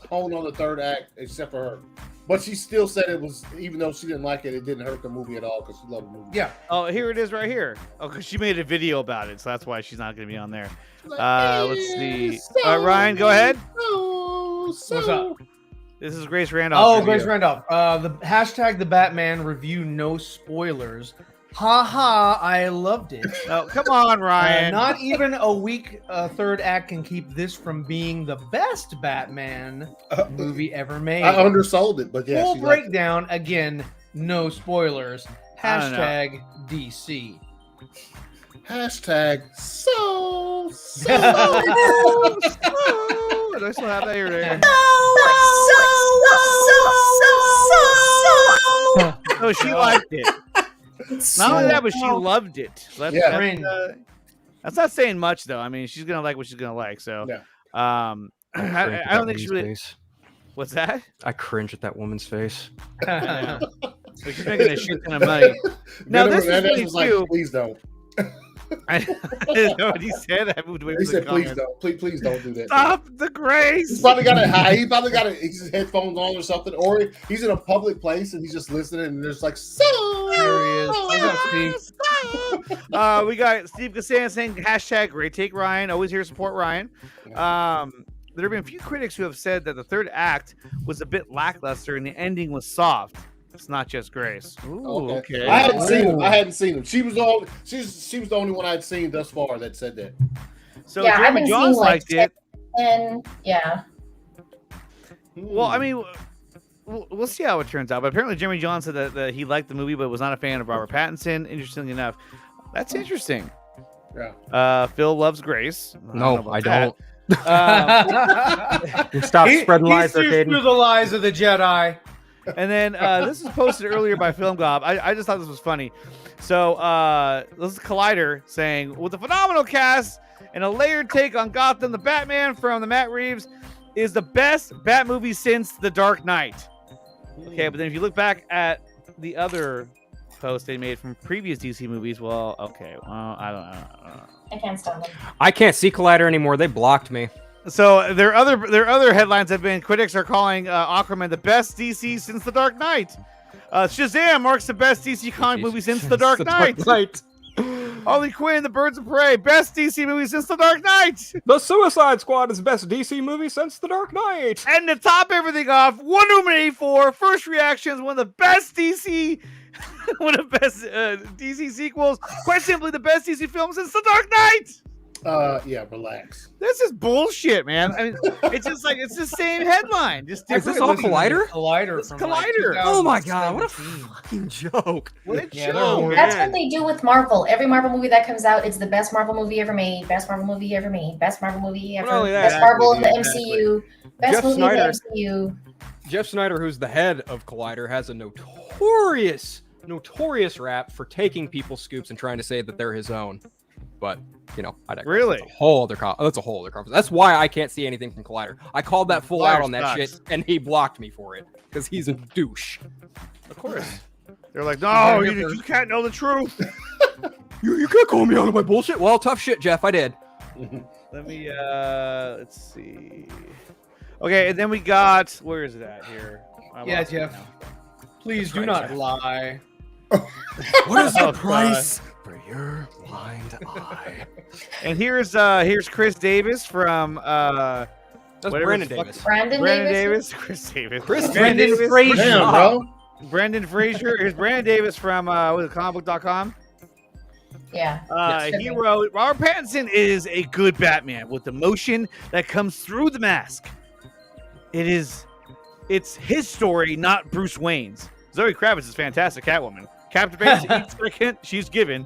hone on the third act except for her. But she still said it was, even though she didn't like it, it didn't hurt the movie at all because she loved the movie. Yeah. Oh, here it is right here. Oh, because she made a video about it, so that's why she's not going to be on there. Let's see. Ryan, go ahead. What's up? This is Grace Randolph. Oh, video. Grace Randolph. The hashtag the Batman review no spoilers. Ha ha! I loved it. Oh, come on, Ryan. Not even a weak third act can keep this from being the best Batman movie ever made. I undersold it, but yeah. Full she liked it. breakdown again. No spoilers. I don't know. Hashtag DC. Hashtag so. Do I still have that here? There? Oh, she liked it. Not only that, but she loved it. So that's, Yeah. that's not saying much, though. I mean, she's gonna like what she's gonna like. So, Yeah. I don't think she really. Face. What's that? I cringe at that women's face. She's making a shit ton of money. No, this is really was like, too. please don't. I didn't know what he said. I moved away He from the said, please comment. don't. Please don't do that. Stop the Grace. He's probably got it high. He probably got his headphones on or something, or he's in a public place and he's just listening, and there's like so. There he is. What's up, Steve? We got Steve Kassan saying hashtag great take Ryan. Always here to support Ryan. There have been a few critics who have said that the third act was a bit lackluster and the ending was soft. It's not just Grace. Ooh, okay. I hadn't seen him. I hadn't seen him. She was the only. She was the only one I'd seen thus far that said that. So Yeah, I've Jeremy been Johns seeing, like, liked it. And yeah, Well, I mean, we'll see how it turns out. But apparently, Jeremy Johns said that he liked the movie, but was not a fan of Robert Pattinson. Interestingly enough, that's interesting. Yeah. Phil loves Grace. No, I don't. Stop spreading lies there, through Caden. the lies of the Jedi. And then this was posted earlier by Film Gob. I just thought this was funny. So this is Collider saying, with a phenomenal cast and a layered take on Gotham, the Batman from the Matt Reeves is the best Bat movie since The Dark Knight. Okay, but then if you look back at the other post they made from previous DC movies, well, okay, well, I don't know. I can't stand them. I can't see Collider anymore. They blocked me. So their other headlines have been critics are calling Aquaman the best DC since The Dark Knight. Shazam marks the best DC comic movie since The Dark Knight. Harley Quinn, The Birds of Prey, best DC movie since The Dark Knight. The Suicide Squad is the best DC movie since The Dark Knight. And to top everything off, Wonder Woman 84, First Reactions, one of the best DC, one of the best DC sequels, quite simply the best DC film since The Dark Knight. Yeah, relax. This is bullshit, man. I mean, it's just like it's the same headline, just different. Is this all Collider? Collider. It's from Collider. Like Oh my god, what a fucking joke. What a Yeah, joke. That's what they do with Marvel. Every Marvel movie that comes out, it's the best Marvel movie ever made. Best Marvel movie ever made. Best Marvel movie ever. Not only that, Best Marvel in the exactly. MCU. Best Jeff movie Snyder. in the MCU. Jeff Snyder, who's the head of Collider, has a notorious rap for taking people's scoops and trying to say that they're his own. But you know, I digress. Really? That's a whole other conversation. That's why I can't see anything from Collider. I called that full out on that sucks. shit, and he blocked me for it because he's a douche. Of course. They're like, no, you can't know the truth. You can't call me out on my bullshit. Well, tough shit, Jeff. I did. Let me let's see. Okay, and then we got where is it at here? I Yeah, lost it Jeff. now. Please do right, not Jeff. lie. What is Oh, the price for your blind eye? And here's Chris Davis from That's whatever Brandon the fuck- Davis. Brandon Davis, Chris Davis, Brandon Davis, Fraser. Damn, bro. Brandon Fraser. Here's Brandon Davis from what is it, comicbook.com. Yeah. He wrote, Robert Pattinson is a good Batman with emotion that comes through the mask. It's his story, not Bruce Wayne's. Zoe Kravitz is fantastic Catwoman. Captivates each second she's given.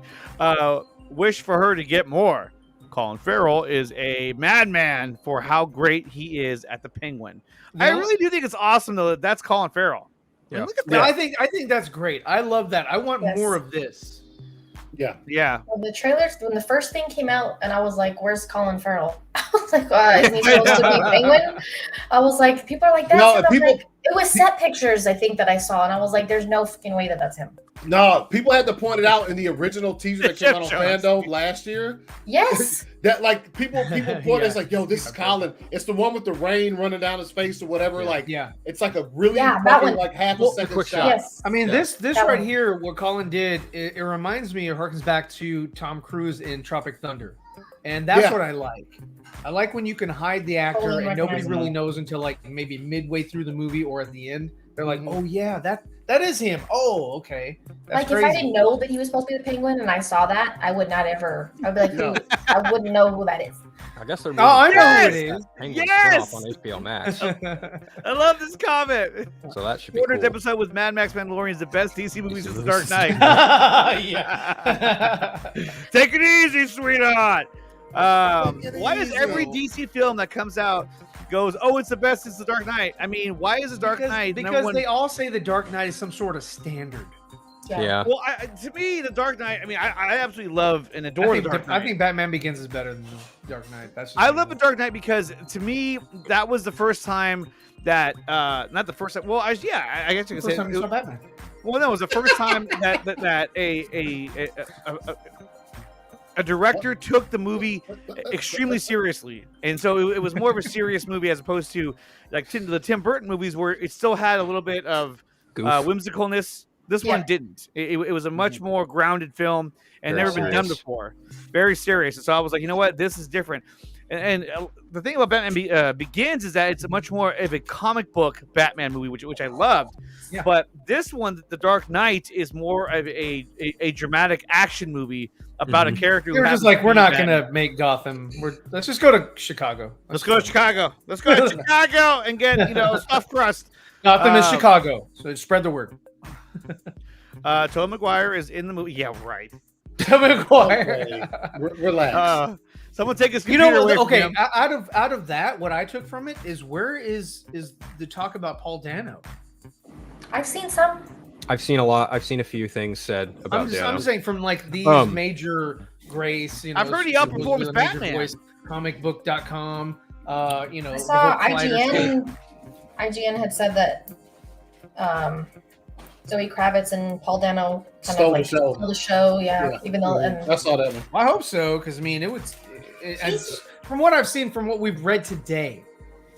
Wish for her to get more. Colin Farrell is a madman for how great he is at the Penguin. I Yeah. really do think it's awesome though that that's Colin Farrell. I mean, Yeah. look at No, that. I think that's great. I love that. I want Yes. more of this. Yeah. Well, the trailers, when the first thing came out, and I was like, "Where's Colin Farrell?" I was like, "Isn't he supposed to be Penguin?" I was like, "People are like that's No, him." I'm people- like, it was set pictures, I think, that I saw, and I was like, "There's no fucking way that that's him." No, people had to point it out in the original teaser that came out on Jeff Fandom last year. Yes. That like people point Yeah. it's like, yo, this is Colin. It's the one with the rain running down his face or whatever. Like, Yeah. it's like a really Yeah, that fucking, one. like half a Well, second quick shot. Yes. I mean, Yeah. this That right one. here, what Colin did, it reminds me, it harkens back to Tom Cruise in Tropic Thunder, and that's Yeah. what I like. I like when you can hide the actor Totally and nobody recognizable. really knows until like maybe midway through the movie or at the end. They're like, "Oh yeah, that is him." Oh, okay. That's Like if I didn't know that he was supposed to be the Penguin and I saw that, I would not ever. I'd be like, No. "Who?" I wouldn't know who that is. I guess they're Oh, I know Yes! who it is. Penguin Yes! spinoff on HBO Max, I love this comment. so that should be Quarter's cool. episode with Mad Max Mandalorian is the best DC movie since The Dark Knight. Yeah. Take it easy, sweetheart. Why does every DC film that comes out goes, oh, it's the best since The Dark Knight? I mean, why is The Dark Knight number because one? they all say the Dark Knight is some sort of standard. Yeah. Well, to me, The Dark Knight. I mean, I absolutely love and adore The Dark Knight. I think Batman Begins is better than The Dark Knight. That's just I me. love The Dark Knight because to me that was the first time that not the first time. Well, I guess you could First say. time you saw Batman. Well, no, it was the first time that a director took the movie extremely seriously, and so it was more of a serious movie as opposed to like the Tim Burton movies where it still had a little bit of Goof. whimsicalness. This one didn't. It was a much more grounded film and Very never been done serious. before. Very serious. And so I was like, you know what, this is different. And the thing about Batman Begins is that it's much more of a comic book Batman movie, which I loved. Yeah. But this one, The Dark Knight, is more of a dramatic action movie about a character. They were who just happens like, to we're be not Batman. gonna make Gotham. Let's just go to Chicago. Let's go to Chicago. Let's go to Chicago and get stuffed crust. Gotham is Chicago, so spread the word. Tobey Maguire is in the movie. Yeah, right. Tobey Okay. Maguire. Relax. Someone take his You computer know, away from okay. him. Out of that, what I took from it is where is the talk about Paul Dano? I've seen some. I've seen a lot. I've seen a few things said about I'm Dano. saying from like these major grace. You know, I've heard he outperforms the major Batman. voice, comicbook.com. You know, I saw the book Collider IGN had said that Zoe Kravitz and Paul Dano kind Stole of like the show. stole the show. Yeah, even though I saw that one. I hope so, because I mean, from what I've seen, from what we've read today,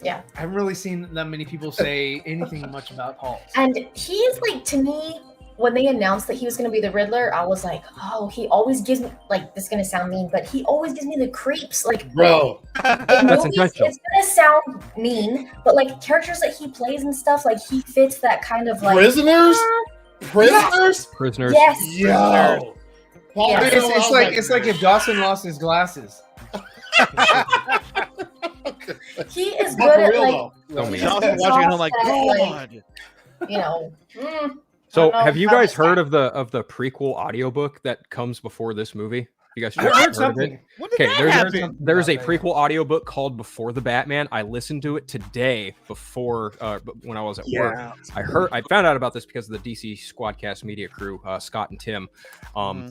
yeah, I haven't really seen that many people say anything much about Paul. and he is like, to me, when they announced that he was going to be the Riddler, I was like, oh, he always gives me, like, this is going to sound mean, but he always gives me the creeps. Like, Bro. in movies, it's going to sound mean, but, like, characters that he plays and stuff, like, he fits that kind of, like... Prisoners? Prisoners? Prisoners. Yes. Yo. Yeah. It's like if Dawson lost his glasses. He is good at, like... Dawson watching him like, God. You know... So, have you guys heard of the prequel audiobook that comes before this movie? You guys heard something? Okay, there's a prequel audiobook called Before the Batman. I listened to it today before when I was at work. I found out about this because of the DC Squadcast media crew, Scott and Tim.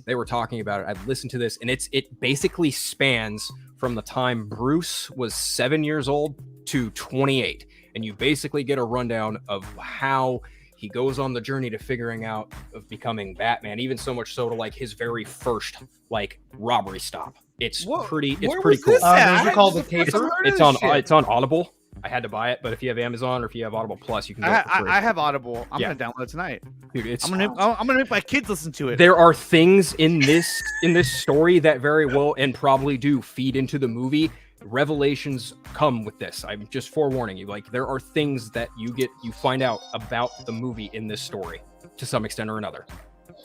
They were talking about it. I listened to this, and it basically spans from the time Bruce was 7 years old to 28, and you basically get a rundown of how he goes on the journey to figuring out of becoming Batman, even so much so to like his very first like robbery stop. It's pretty cool. Those are called the caper. It's on Audible. I had to buy it, but if you have Amazon or if you have Audible Plus, you can get it for free. I have Audible. I'm gonna download it tonight. Dude, I'm gonna make my kids listen to it. There are things in this story that very well and probably do feed into the movie. Revelations come with this. I'm just forewarning you. Like, there are things that you find out about the movie in this story to some extent or another.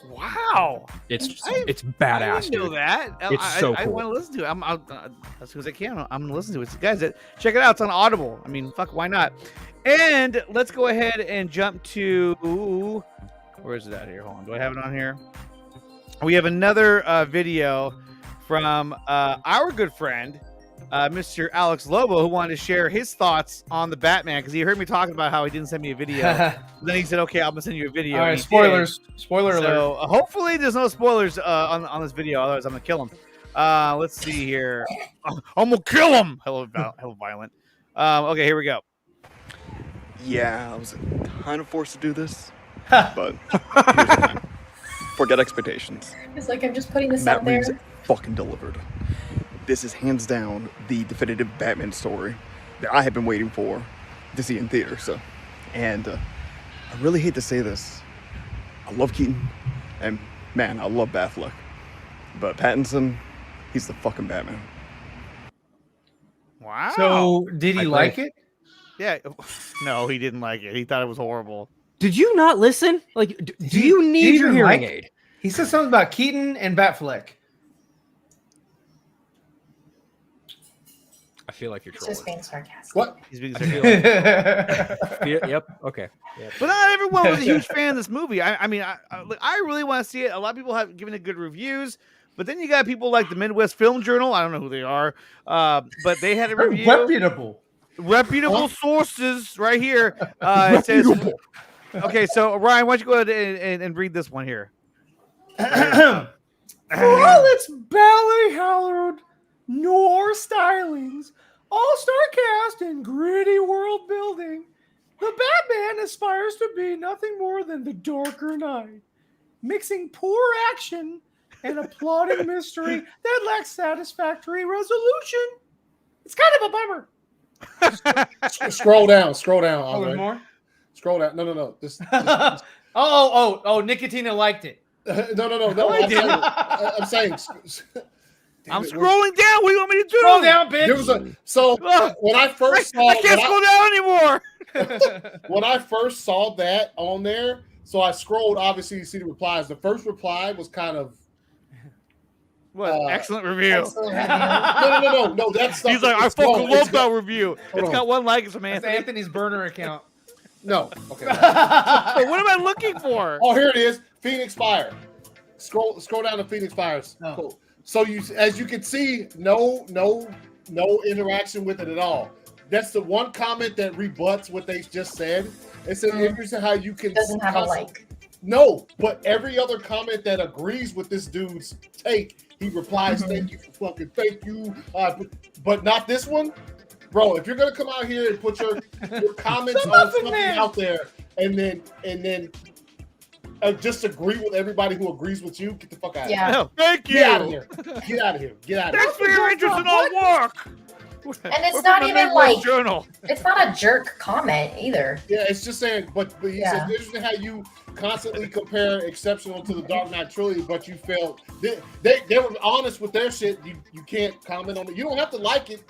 Wow, it's badass. I didn't know that. It's so cool. I want to listen to it. As soon as I can, I'm gonna listen to it. So guys, check it out. It's on Audible. I mean, fuck, why not? And let's go ahead and jump to where is it at here? Hold on. Do I have it on here? We have another video from our good friend, Mr. Alex Lobo, who wanted to share his thoughts on the Batman because he heard me talking about how he didn't send me a video. Then he said, "Okay, I'm gonna send you a video." All right, spoilers. Spoiler alert. So hopefully there's no spoilers on this video. Otherwise, I'm gonna kill him. Let's see here. I'm gonna kill him. Hello, violent. Okay, here we go. Yeah, I was kind of forced to do this, but here's the thing. Forget expectations. It's like I'm just putting this Matt out there. Reeves fucking delivered. This is hands down the definitive Batman story that I have been waiting for to see in theaters. And I really hate to say this. I love Keaton, and man, I love Batfleck. But Pattinson, he's the fucking Batman. Wow. So, did he like it? Yeah. No, he didn't like it. He thought it was horrible. Did you not listen? Like, do you need your hearing aid? He said something about Keaton and Batfleck. I feel like you're trolling. Just being sarcastic. What? He's being sarcastic. Yep. Okay. Yep. But not everyone was a huge fan of this movie. I mean, I really want to see it. A lot of people have given it good reviews, but then you got people like the Midwest Film Journal. I don't know who they are, but they had a review. Reputable sources right here. It says, okay, so Ryan, why don't you go ahead and read this one here? For all its ballyhallowed noir stylings, all-star cast, and gritty world building, the Batman aspires to be nothing more than the darker knight, mixing poor action and a plotting mystery that lacks satisfactory resolution. It's kind of a bummer. Scroll down. Oh, there's more? Scroll down. No. This. Oh, Nickatina liked it. No. I'm saying. I'm scrolling down. What do you want me to do? Scroll down, bitch. When I first saw, I can't scroll down anymore. When I first saw that on there, so I scrolled. Obviously, you see the replies. The first reply was kind of excellent review. No. That's he's like, I fucking love that review. It's got one like. It's from Anthony. That's Anthony's burner account. No. Okay. So what am I looking for? Oh, here it is. Phoenix Fire. Scroll down to Phoenix Fires. Oh. Cool. So as you can see, no interaction with it at all. That's the one comment that rebuts what they just said. It's an interesting how you can Doesn't have a like. No, but every other comment that agrees with this dude's take, he replies, "Thank you for fucking thank you," but not this one, bro. If you're gonna come out here and put your comments on something out there, and then just agree with everybody who agrees with you, get the fuck out of here. No, thank you. Get out of here. Get out of here. Thanks for your interest in our work. And it's not even like Journal. it's not a jerk comment either. Yeah, it's just saying, but he says it's interesting how you constantly compare Exceptional to the Dark Knight trilogy, but you felt they were honest with their shit. You can't comment on it. You don't have to like it,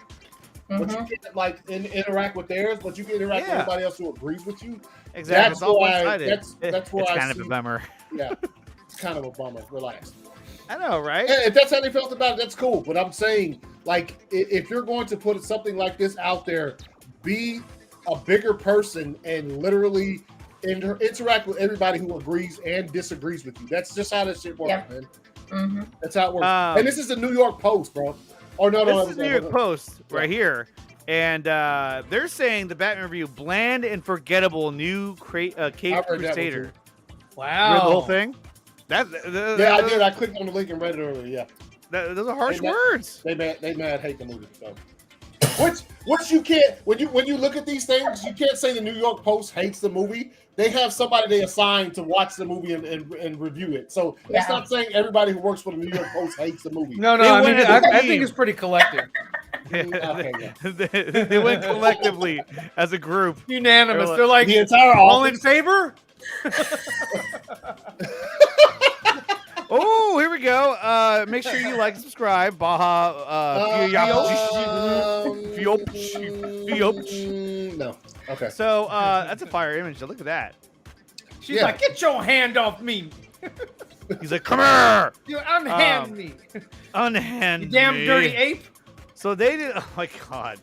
but you can't like interact with theirs, but you can interact with everybody else who agrees with you. Exactly. That's why. That's why it's I kind see, of a bummer. Yeah, it's kind of a bummer. Relax. I know, right? If that's how they felt about it, that's cool. But I'm saying, like, if you're going to put something like this out there, be a bigger person and literally interact with everybody who agrees and disagrees with you. That's just how this shit works, man. That's how it works. And this is the New York Post, bro. Oh no, this is the New York Post right here, and they're saying the Batman review bland and forgettable new Caped Crusader. Wow, you read the whole thing. I did. I clicked on the link and read it earlier. Yeah, those are harsh words. They mad hate the movie. So. Which you can't when you look at these things, you can't say the New York Post hates the movie. They have somebody they assign to watch the movie and review it. So it's not saying everybody who works for the New York Post hates the movie. No, I mean I think it's pretty collective. They went collectively as a group, unanimous. They're like the entire all in favor. Oh, here we go. Make sure you like and subscribe. Baja. No. Okay. So that's a fire image. Look at that. She's like, get your hand off me. He's like, come here. You unhand me. Unhand you damn me. dirty ape. So they did. Oh my god.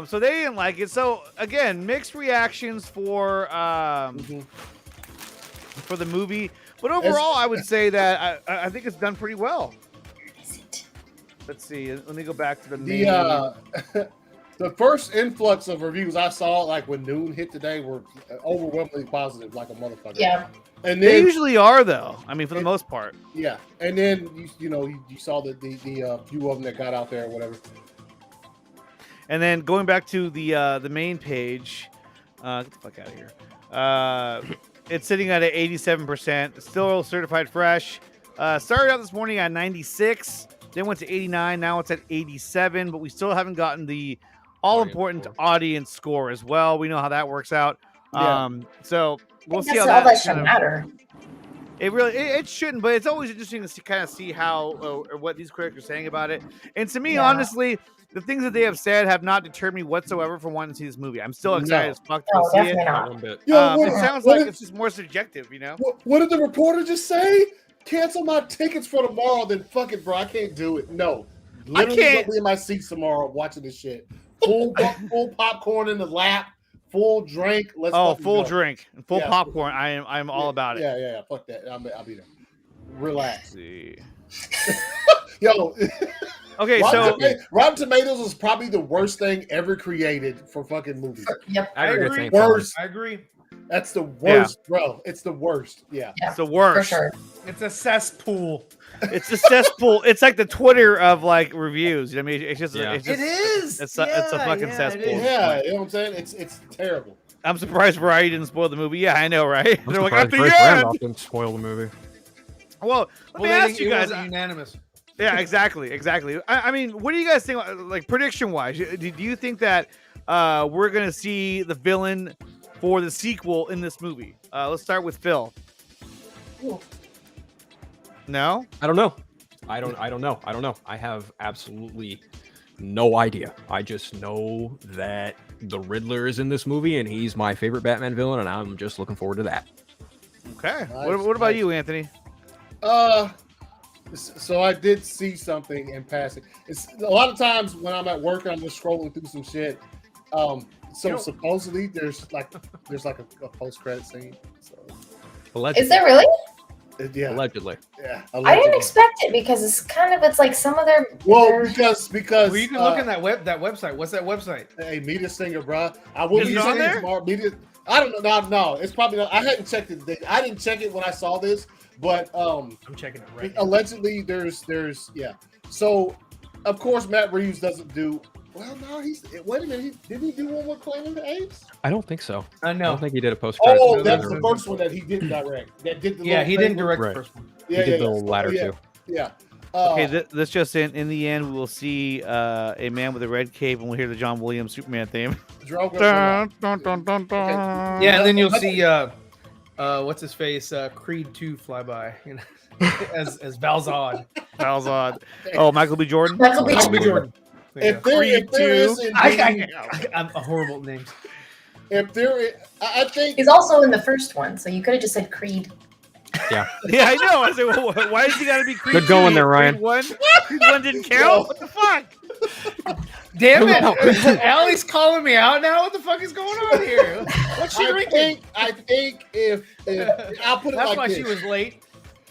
So they didn't like it. So again, mixed reactions for the movie. But overall, I would say that I think it's done pretty well. Let's see. Let me go back to the main. The first influx of reviews I saw, like when noon hit today, were overwhelmingly positive, like a motherfucker. Yeah. And then, they usually are, though. I mean, for the most part. Yeah. And then you saw the few of them that got out there or whatever. And then going back to the main page, get the fuck out of here. It's sitting at an 87%, still certified fresh. Started out this morning at 96, then went to 89. Now it's at 87, but we still haven't gotten the all-important audience score as well. We know how that works out. Yeah. So we'll see how that shouldn't matter. It really it shouldn't, but it's always interesting to kind of see how or what these critics are saying about it. And to me, honestly, the things that they have said have not deterred me whatsoever from wanting to see this movie. I'm still excited as fuck to see it. It sounds like it's just more subjective, you know? What did the reporter just say? Cancel my tickets for tomorrow, then fuck it, bro. I can't do it. No. Literally, I'll be in my seat tomorrow watching this shit. Full popcorn in the lap, full drink. Full drink. Full popcorn. I'm all about it. Yeah. Fuck that. I'll be there. Relax. Let's see. Yo. Okay, Rotten Tomatoes is probably the worst thing ever created for fucking movies. Yep, I agree. Worst. I agree. That's the worst, bro. It's the worst. Yeah, it's the worst. For sure. It's a cesspool. It's a cesspool. It's like the Twitter of like reviews. I mean, it's just. It is. It's a fucking cesspool. Yeah, you know what I'm saying? It's terrible. I'm surprised Variety didn't spoil the movie. Yeah, I know, right? They're like, at the end. Didn't spoil the movie. Well, let me ask you guys. It was unanimous. Yeah, exactly. I mean, what do you guys think, like, prediction-wise? Do you think that we're going to see the villain for the sequel in this movie? Let's start with Phil. Ooh. No? I don't know. I don't know. I have absolutely no idea. I just know that the Riddler is in this movie, and he's my favorite Batman villain, and I'm just looking forward to that. Okay. What about you, Anthony? So I did see something in passing. It's a lot of times when I'm at work, I'm just scrolling through some shit. Supposedly there's like a post-credit scene. So. Allegedly. Is there really? Yeah. Allegedly. Yeah. I didn't expect it because it's like some of their. Well, because well, you can look in that website. What's that website? Hey, Media Singer, bro. I will be on there. Tomorrow. I don't know. No, it's probably not. I hadn't checked it. I didn't check it when I saw this, but I'm checking it right now. Allegedly, there's yeah. So, of course, Matt Reeves doesn't do. Well, no, wait a minute. Didn't he do one with Planet of the Apes? I don't think so. No. I don't think he did a post-credit. Oh, that's the first one that he didn't direct. That did the he didn't direct the first one. Yeah, he did the latter two. Yeah. Okay, this just in the end, we will see a man with a red cape, and we'll hear the John Williams Superman theme. Drogo. Yeah, and then you'll see what's his face, Creed 2 fly by, you know, as Valzad. Valzad. Oh, Michael B. Jordan. Michael B. Jordan. If there is indeed, I'm horrible at names. if there is, I think He's also in the first one, so you could have just said Creed. Yeah, I know. I said, well, why does he got to be Creed? Good going 2? there, Ryan. Creed 1 didn't count. What the fuck? Damn it! Allie's calling me out now. What the fuck is going on here? What's she drinking? I think if I'll put it That's like why this. she was late.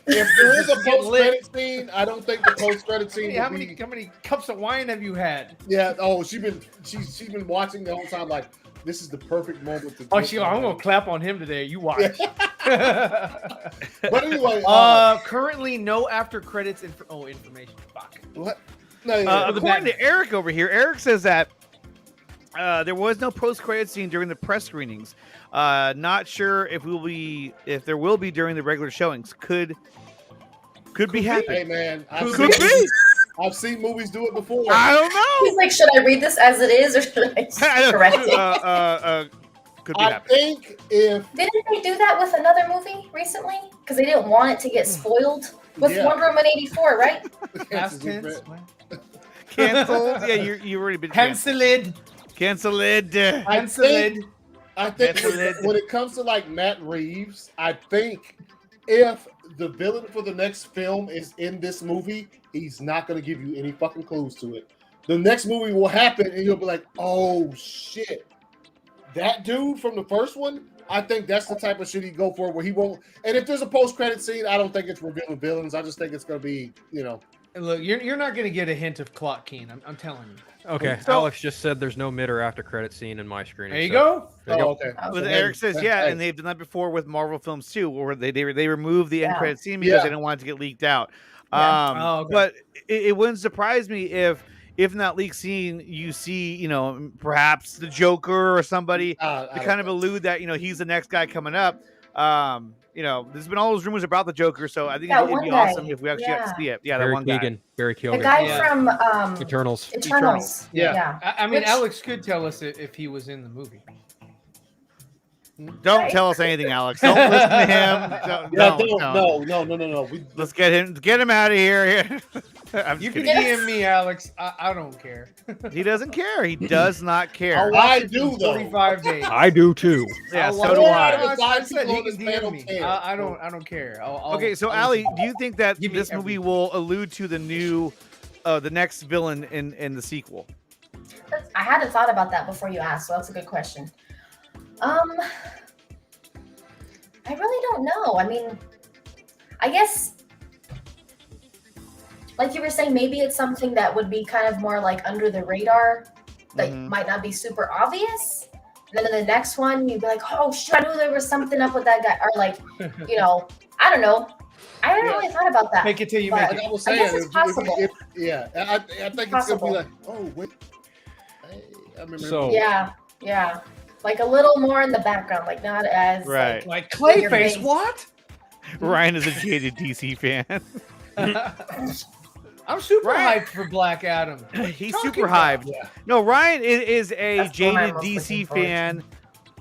If there is a Get lit. post-credit scene, I don't think the post-credit scene. How would be, many cups of wine have you had? Yeah. Oh, she's been watching the whole time. Like, this is the perfect moment to. Oh, get I'm gonna clap on him today. You watch. But anyway, currently no after credits information. Fuck. what? No, yeah, According to Eric over here, Eric says that there was no post-credit scene during the press screenings. Not sure if there will be during the regular showings. Could be happening. Hey man, Could be. I've seen movies do it before. I don't know. He's like, should I read this as it is, or should I correct it? Could be I happening. think if Didn't they do that with another movie recently? Because they didn't want it to get spoiled with Yeah. Wonder Woman 84, right? Past tense. Canceled. Yeah, you already been Canceled. Canceled. I think Canceled. when it comes to like Matt Reeves, I think if the villain for the next film is in this movie, he's not going to give you any fucking clues to it. The next movie will happen, and you'll be like, "Oh shit, that dude from the first one." I think that's the type of shit he'd go for, where he won't. And if there's a post-credit scene, I don't think it's revealing villains. I just think it's going to be, And look, you're not gonna get a hint of Clock Keen. I'm telling you. Okay, So- Alex just said there's no mid or after credit scene in my screening. There you so- go. There you go. okay. But So Eric says, yeah, hey. and they've done that before with Marvel films too, where they removed the end Yeah. credit scene because Yeah. they didn't want it to get leaked out. Yeah. Oh, okay. But it wouldn't surprise me if in that leaked scene you see, perhaps the Joker or somebody to kind of allude that he's the next guy coming up. There's been all those rumors about the Joker, so I think That it'd one be guy. awesome if we actually got to see it. Yeah, that Barry one guy. Keoghan. Barry The Keoghan. guy Yeah. from Eternals. Eternals. Yeah. I mean, Which- Alex could tell us if he was in the movie. Don't Right. tell us anything, Alex. Don't listen to him. No. Let's get him out of here. I'm just You can kidding. DM me, Alex. I don't care. He doesn't care. He does not care. Oh, I do though. 45 days. I do too. Yeah, I'll so watch do it. I. Out of the I five said people he on this can panel DM me. care. I don't care. Okay, so I'll Ali, listen. do you think that Give me this movie everything. will allude to the new, the next villain in the sequel? I hadn't thought about that before you asked, so that's a good question. I really don't know. I mean, I guess, like you were saying, maybe it's something that would be kind of more like under the radar, that Mhm. might not be super obvious. And then in the next one, you'd be like, oh shit, I knew there was something up with that guy. Or like, I don't know. I haven't really thought about that. Make it till you but- make Like it. I was I saying, guess it's possible. I think it's Possible. gonna be like, oh wait, hey, I remember. So- Yeah. Like a little more in the background, like not as Right. Like Clayface, Clayface, what? Ryan is a jaded DC fan. I'm super Right. hyped for Black Adam. He's Talking super about- hyped. No, Ryan is a That's the one I'm jaded most DC looking forward to. fan.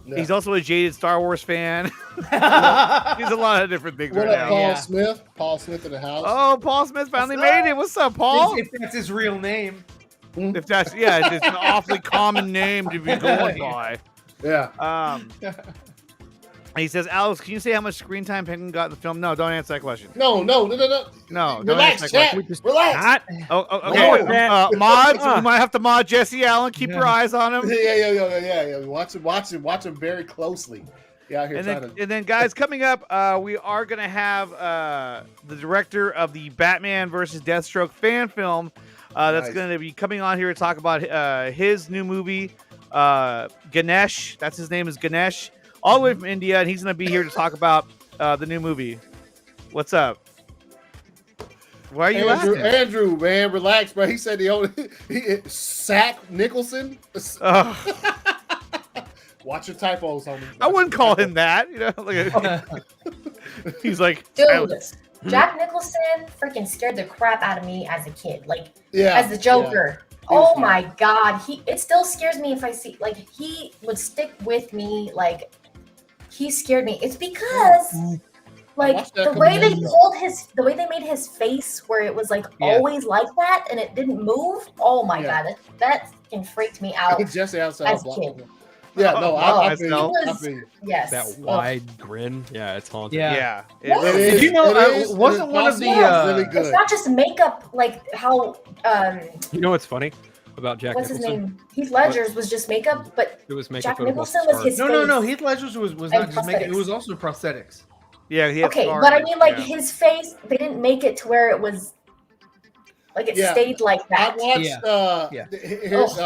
Yeah. He's also a jaded Star Wars fan. He's a lot of different things What right up, now. Paul Yeah. Smith? Paul Smith in the house. Oh, Paul Smith finally What's up? made it. What's up, Paul? If that's his real name. If that's it's an awfully common name to be going by. Yeah. He says, Alex, can you say how much screen time Penguin got in the film? No, don't answer that question. No. No, don't Relax, answer that chat. question. Relax. Okay. Mods, we might have to mod Jesse Allen. Keep your eyes on him. Yeah. Watch him very closely. Yeah, here And then, guys, coming up, we are going to have the director of the Batman versus Deathstroke fan film that's Nice. going to be coming on here to talk about his new movie, Ganesh. That's his name is Ganesh, all the way from India, and he's going to be here to talk about the new movie. What's up? Why are you laughing? Andrew, man, relax, bro. He said Sack Nicholson. Oh, Watch your typos, homie. I wouldn't call him that. He's like, Dude, Jack Nicholson freaking scared the crap out of me as a kid. Like, as the Joker. Oh my God. It still scares me if I see, like, he would stick with me. Like, he scared me. It's because, like, the way they made his face where it was, like, always like that and it didn't move. Oh my God. That fucking freaked me out Jesse outside as a kid. Yeah, no, I feel yes. That wide grin. Yeah, it's haunting. Yeah. Did you know? Wasn't one of the? Really good. It's not just makeup, like how. You know what's funny about Jack What's Nicholson? his name? Heath Ledger's was just makeup, but It was makeup Jack for the most Nicholson was part. his face. No. Heath Ledger's was not just makeup. It prosthetics. was also prosthetics. Yeah, he had Okay, scarring. but I mean, like his face, they didn't make it to where it was, like it stayed like that. I watched.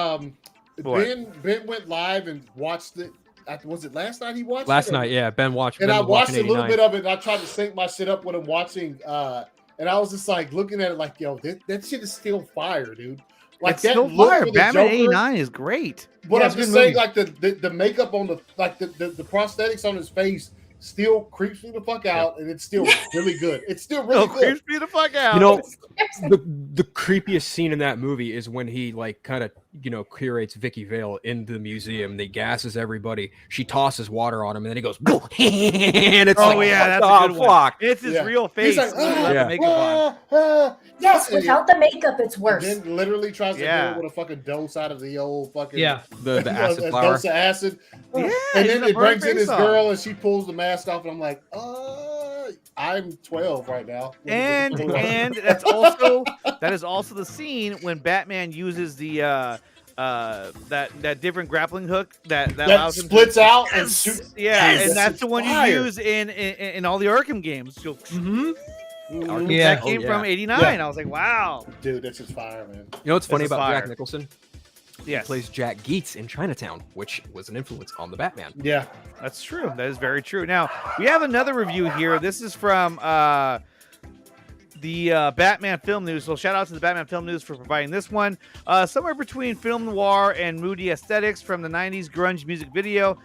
Ben went live and watched it. Was it last night he watched Last it? night, yeah. Ben watched And I watched a little 89. bit of it, and I tried to sync my shit up with him watching, and I was just like looking at it like, yo, that shit is still fire, dude. Like It's that still look fire. for the Batman Joker, 89 is great. But Yeah, I'm it's a just good saying, movie. like the makeup on the prosthetics on his face still creeps me the fuck out, and it's still really good. It's still really good. Creeps me the fuck out. You know, the creepiest scene in that movie is when he like kind of curates Vicky Vale into the museum. They gasses everybody. She tosses water on him, and then he goes, "Go!" And it's that's a good one. It's his real face. He's like, makeup on. Yes, without the makeup, it's worse. Then literally tries to do it with a fucking dose out of the old fucking the acid a flower. dose of acid. Yeah, and then he's it a brings in burnt his face girl, and she pulls the mask off, and I'm like, I'm 12 right now. And that is also the scene when Batman uses the that different grappling hook that allows him splits to, out and shoots. and that's the one you use in all the Arkham games. That came from '89. I was like, wow, dude, that's just fire, man. You know what's funny This is about fire. Jack Nicholson? Yes. He plays Jack Geets in Chinatown, which was an influence on the Batman. Yeah, that's true. That is very true. Now we have another review here. This is from the Batman Film News. So shout out to the Batman Film News for providing this one. Somewhere between film noir and moody aesthetics from the 90s grunge music video,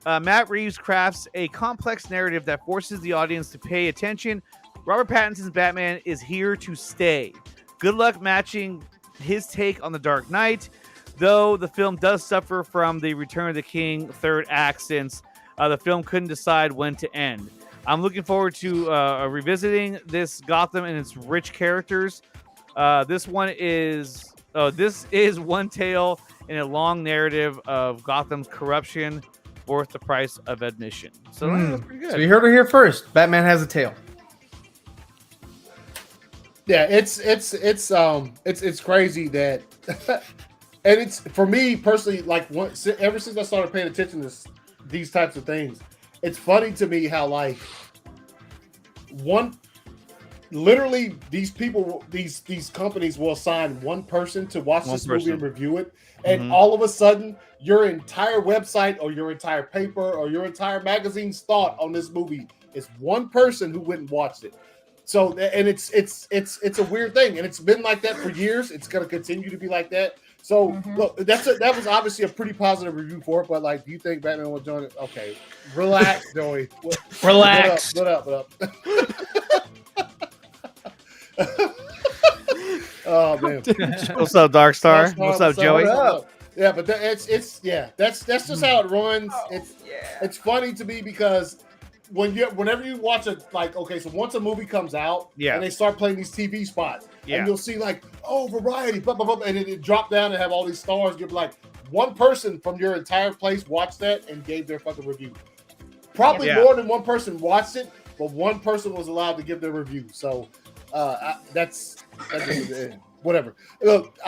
Matt Reeves crafts a complex narrative that forces the audience to pay attention. Robert Pattinson's Batman is here to stay. Good luck matching his take on The Dark Knight, though the film does suffer from the Return of the King third act, since the film couldn't decide when to end. I'm looking forward to revisiting this Gotham and its rich characters. This is one tale in a long narrative of Gotham's corruption, worth the price of admission. So that's pretty good. So you heard it here first. Batman has a tail. Yeah, it's crazy that, and it's for me personally, like ever since I started paying attention to these types of things, it's funny to me how like literally these people, these companies will assign one person to watch this movie and review it, and all of a sudden your entire website or your entire paper or your entire magazine's thought on this movie is one person who went and watched it. So, and it's a weird thing, and it's been like that for years. It's going to continue to be like that. So, look, that was obviously a pretty positive review for it. But like, do you think Batman will join it? Okay, relax, Joey. Relax. What up? Oh man, what's up, Darkstar? What's up, Joey? What's up? Yeah, but that's just how it runs. It's funny to me because whenever you watch so once a movie comes out, and they start playing these TV spots, and you'll see like, variety, blah, blah, blah, and then it drop down and have all these stars. You'll be like, one person from your entire place watched that and gave their fucking review. Probably more than one person watched it, but one person was allowed to give their review. So that's whatever. Look,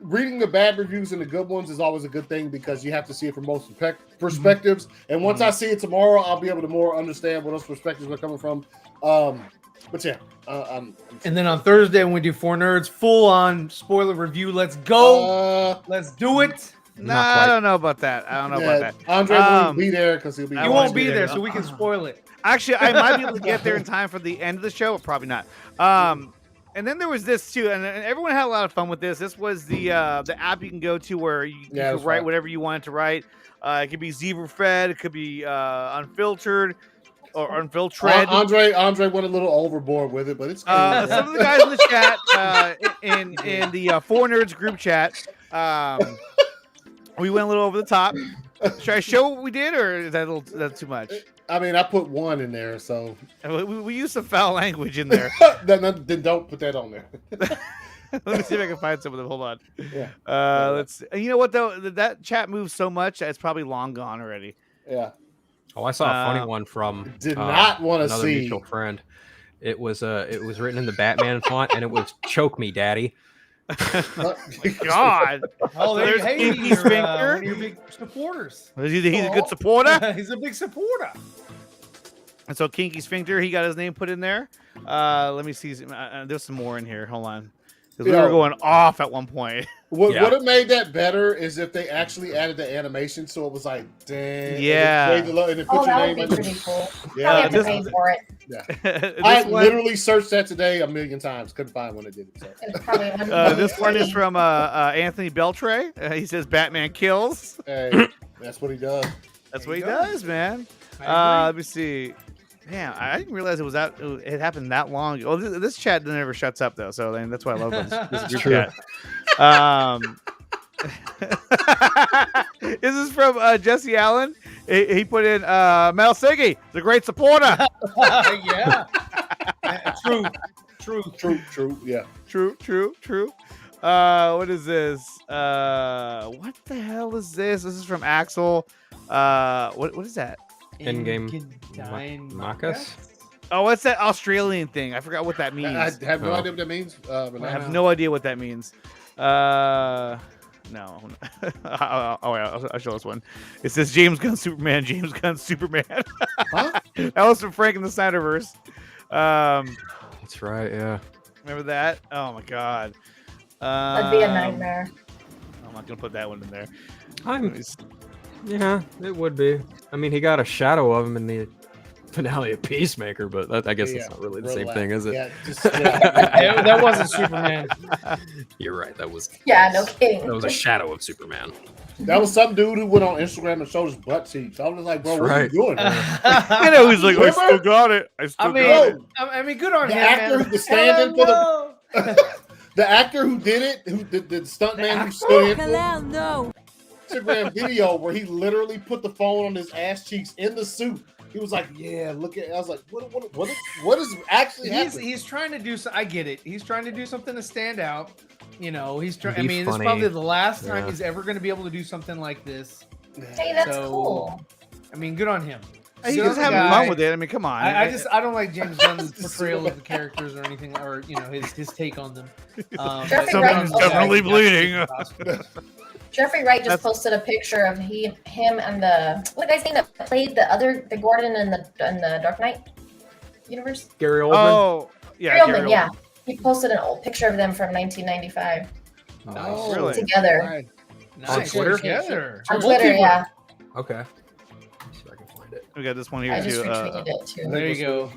reading the bad reviews and the good ones is always a good thing because you have to see it from both perspectives. And once I see it tomorrow, I'll be able to more understand where those perspectives are coming from. But yeah. And then on Thursday, when we do Four Nerds, full on spoiler review. Let's go. Let's do it. I don't know about that. About that. Andre won't be there because he'll be. He won't be there, so we can spoil it. Actually, I might be able to get there in time for the end of the show, but probably not. And then there was this too, and everyone had a lot of fun with this. This was the app you can go to where you can write whatever you wanted to write. It could be zebra fed, it could be unfiltered. or infiltrate. Andre went a little overboard with it, but it's cool. Some of the guys in the chat, in the Four Nerds group chat, we went a little over the top. Should I show what we did, or is that that's too much? I mean, I put one in there, so we used some foul language in there. Then don't put that on there. Let me see if I can find some of them. Hold on. Yeah. Let's. You know what though? That chat moves so much that it's probably long gone already. Yeah. Oh, I saw a funny one from did not want to another see mutual friend. It was written in the Batman font, and it was "Choke me, Daddy." God. Oh, there's Kinky's Sphincter. one of your big supporters. He's a good supporter. He's a big supporter. And so Kinky Sphincter, he got his name put in there. Let me see. There's some more in here. Hold on. Because we were going off at one point. What would have made that better is if they actually added the animation, so it was like, dang. Yeah. And it put your that name would be pretty cool. Yeah. Probably have to pay for it. Yeah. I literally searched that today a million times. Couldn't find when I did it. So. This one is from Anthony Beltray. He says Batman kills. Hey, that's what he does. That's what he does, man. Let me see. Damn, I didn't realize it happened that long ago. Well, this chat never shuts up though, so that's why I love this group chat. This is from Jesse Allen. He put in Mel Siggy, the great supporter. Yeah. True. Yeah. True. What is this? What the hell is this? This is from Axel. What is that? Endgame Marcus. Oh, what's that Australian thing? I forgot what that means. I have no idea what that means. I have no idea what that means. No. I'll show this one. It says James Gunn Superman. James Gunn Superman. Huh? That was from Frank in the Snyderverse. That's right. Yeah. Remember that? Oh my god. That'd be a nightmare. I'm not gonna put that one in there. Yeah, it would be. I mean, he got a shadow of him in the finale of Peacemaker, but I guess that's not really the same thing, is it? Yeah, that wasn't Superman. You're right. That was. Yeah, no kidding. That was a shadow of Superman. That was some dude who went on Instagram and showed his butt cheeks. I was like, bro, what are you doing? You know, he's like, I still got it. I mean, good on the him, actor, man. the stand-in for the actor who did it, the stuntman who stood in for Instagram video where he literally put the phone on his ass cheeks in the suit. He was like, "Yeah, look at." I was like, "What is actually happening?" He's trying to do. I get it. He's trying to do something to stand out. You know, he's trying. I Be mean, this is funny. probably the last time he's ever going to be able to do something like this. Hey, that's cool. I mean, good on him. He's just having fun with it. I mean, come on. I don't like James Gunn's portrayal of the characters or anything, or his take on them. Someone's definitely bleeding. Jeffrey Wright just posted a picture of him and the guy's name that played the Gordon in the Dark Knight universe. Gary Oldman. Oh, yeah, Gary Oldman, yeah. He posted an old picture of them from 1995. Nice. Really? Together. Nice. On Twitter? Together. On Twitter, yeah. Okay. See if I can find it. We got this one here I just too. retweeted it too. There you go.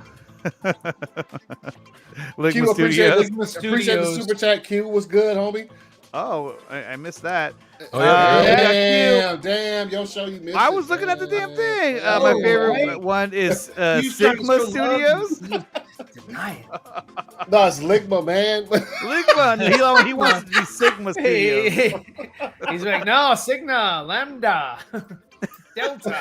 Ligma Studios. Appreciate the super chat. Q was good, homie. Oh, I missed that. Oh, yeah. Damn, yo, show you missed I it, was looking at the damn thing. Oh, my favorite right. one is Sigma Studios. No, it's Ligma, man. Ligma. He wants to be Sigma Studios. He's like, no, Sigma, Lambda, Delta.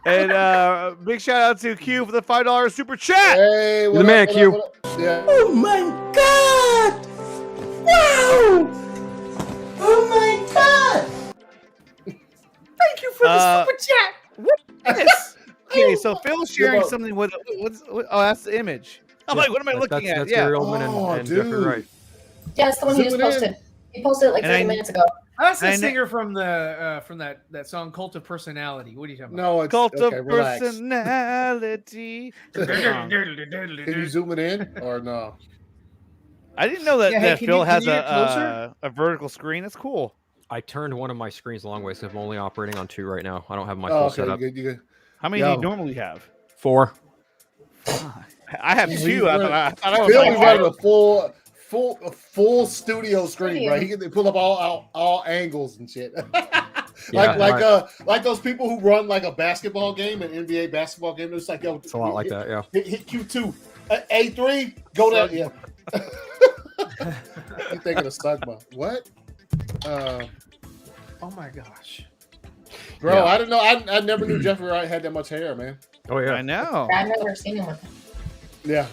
And big shout out to Q for the $5 super chat. Hey, You're the man, Q. Yeah. Oh my god! Wow! Oh my god! Thank you for the super chat. What is this? Okay, so Phil's sharing something with. Oh, that's the image. I'm like, what am I looking at? That's Yeah. Gary Oldman and Jeffrey Wright. Yeah, it's the one he just posted. He posted it like 30 minutes ago. That's the singer from that song "Cult of Personality." What are you talking about? No, it's Cult of relax. Personality. Can you zoom it in or no? I didn't know that, that Phil has a a vertical screen. That's cool. I turned one of my screens the long way, so I'm only operating on 2 right now. I don't have my full setup. You good. How many do you normally have? 4. I have 2. I thought I was Phil like is running a full studio screen, right? He can pull up all angles and shit. Like those people who run like a basketball game, an NBA basketball game. It's like, yo, it's a lot like that. Yeah. Hit Q2, A3, go down. Yeah. You thinking of Sugma? What? Oh my gosh, bro! Yeah. I don't know. I never knew Jeffrey Wright had that much hair, man. Oh yeah, I know. I've never seen him with him. Yeah.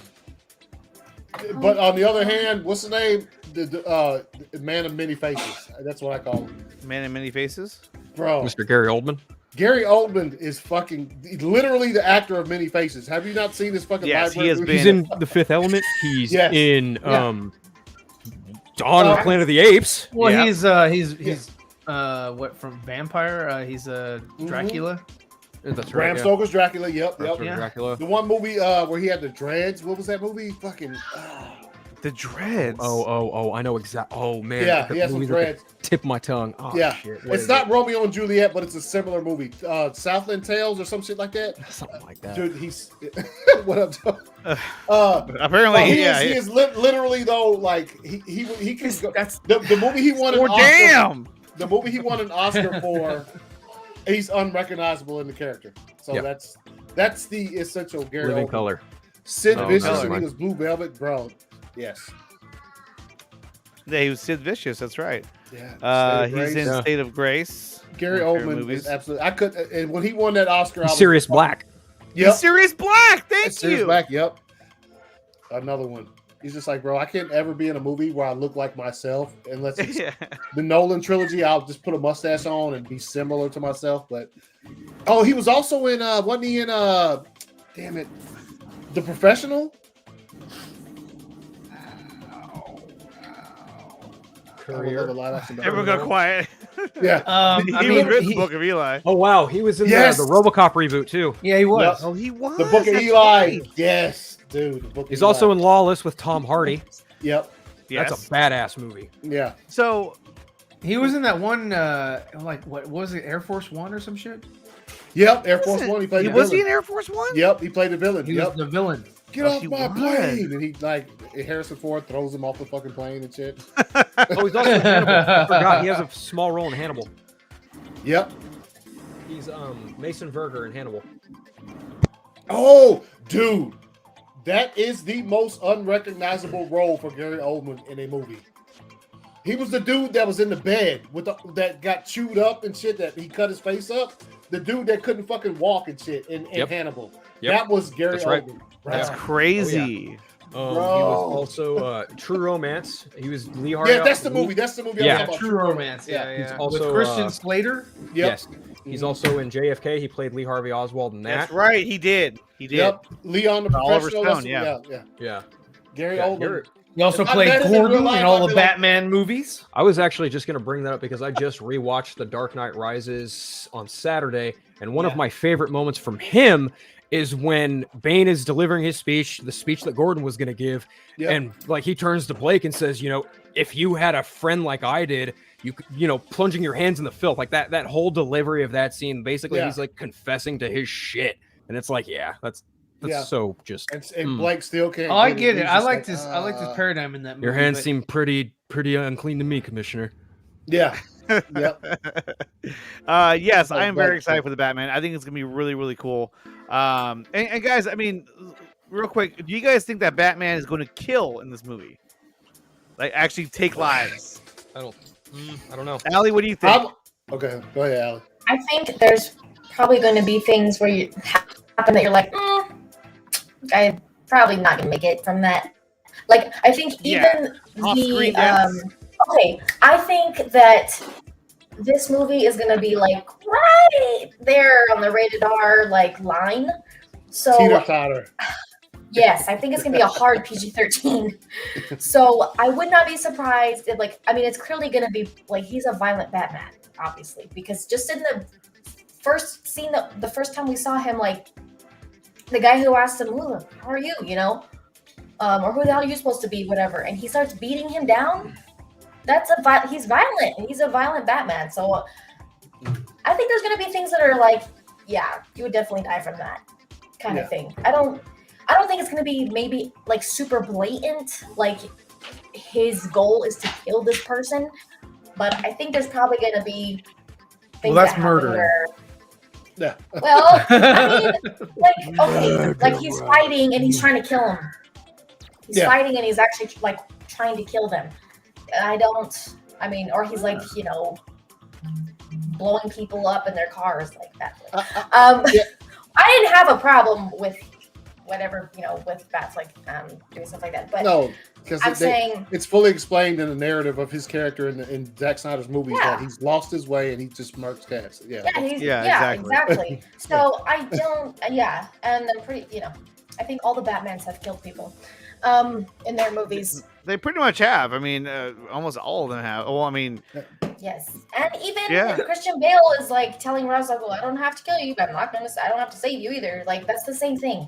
But on the other hand, what's the name? The man of many faces. That's what I call him. Man of many faces, bro. Mr. Gary Oldman. Gary Oldman is fucking literally the actor of many faces. Have you not seen this fucking? Yes, he has been. He's in The Fifth Element. He's in Dawn of the Planet of the Apes. Well, he's what from Vampire? He's Dracula. That's right. Bram Stoker's Dracula. Yep. Dracula. The one movie where he had the dreads. What was that movie? Fucking. The dreads. Oh, I know exactly. Oh man. Yeah, he has some dreads. Tip of my tongue. Oh, yeah. Shit. It's not Romeo and Juliet, but it's a similar movie. Southland Tales or some shit like that. Something like that. Dude, he's what I'm talking. Apparently, he is literally though. Like he can go. That's the movie he won an Oscar. Damn. The movie he won an Oscar for. He's unrecognizable in the character. So that's the essential Gary Living Oldman. color. Sid Vicious and he was Blue Velvet, bro. Yes. Yeah, he was Sid Vicious. That's right. Yeah. He's in State of Grace. Gary Oldman is absolutely. I could. And when he won that Oscar, I was Sirius Black. Yep. Sirius Black. Thank you. Sirius Black. Yep. Another one. He's just like, bro, I can't ever be in a movie where I look like myself unless it's the Nolan trilogy. I'll just put a mustache on and be similar to myself. But he was also in. Wasn't he in? Damn it, The Professional. Everyone got quiet. Yeah. He was written the Book of Eli. Oh wow, he was in the RoboCop reboot too. Yeah, he was. Yep. Oh, he was. The Book of Eli. Right. Yes, dude. The Book He's of also Eli. in Lawless with Tom Hardy. Yep. Yes. That's a badass movie. Yeah. So he was in that one, what was it, Air Force One or some shit? Yep, Air Force One. He played. Was he in Air Force One? Yep, he played the villain. He was the villain. Get off my plane! And he Harrison Ford throws him off the fucking plane and shit. Oh, he's also in Hannibal. I forgot he has a small role in Hannibal. Yep. He's Mason Verger in Hannibal. Oh, dude, that is the most unrecognizable role for Gary Oldman in a movie. He was the dude that was in the bed with that got chewed up and shit. That he cut his face up. The dude that couldn't fucking walk and shit in Hannibal. Yep. That was Gary Oldman. Right. That's crazy. Oh, yeah. He was also True Romance. He was Lee Harvey. Yeah, that's the movie. That's the movie. Yeah, True Romance. Yeah. He's also with Christian Slater. Yep. Yes. He's also in JFK. He played Lee Harvey Oswald in that. That's right. He did. Yep. Leon the Oliver Professional. Stone. Yeah. Gary Oldman. He also played Gordon in all the Batman movies. I was actually just going to bring that up because I just rewatched The Dark Knight Rises on Saturday, and one of my favorite moments from him is when Bane is delivering his speech, the speech that Gordon was going to give, and like he turns to Blake and says, if you had a friend like I did, plunging your hands in the filth, like that whole delivery of that scene, basically he's like confessing to his shit, and it's like, that's so just. And Blake still can't. Oh, I get it. I like this. I like this paradigm in that movie. Your hands seem pretty unclean to me, Commissioner. Yeah. Yep. Yes, I am very excited for the Batman. I think it's gonna be really, really cool. And guys, I mean, real quick, do you guys think that Batman is going to kill in this movie? Like, actually take lives? I don't know. Allie, what do you think? Okay, go ahead, Allie. I think there's probably going to be things where you happen that you're like, I'm probably not going to make it from that. Like, I think even I think that this movie is going to be like right there on the rated R line. So Teeter-totter. Yes, I think it's gonna be a hard PG-13. So I would not be surprised if, it's clearly gonna be he's a violent Batman, obviously, because just in the first scene, the first time we saw him, the guy who asked him, "How are you?" Or who the hell are you supposed to be, whatever, and he starts beating him down. He's violent. He's a violent Batman. So I think there's gonna be things that are you would definitely die from that kind of thing. I don't think it's gonna be maybe super blatant, his goal is to kill this person, but I think there's probably gonna be Well, that's murder. Yeah. Well, I mean, like, okay, like he's fighting and he's trying to kill him. He's fighting and he's actually like trying to kill them. Or he's like, blowing people up in their cars like that. I didn't have a problem with whatever, with bats doing stuff like that. But no, because I'm saying it's fully explained in the narrative of his character in Zack Snyder's movies that he's lost his way and he just murks cats. Exactly. So I don't. And I'm pretty. I think all the Batmans have killed people, in their movies. They pretty much have. I mean, almost all of them have. Well, I mean, yes, and even Christian Bale is like telling Ross, like, "Well, I don't have to kill you. I don't have to save you either." Like that's the same thing.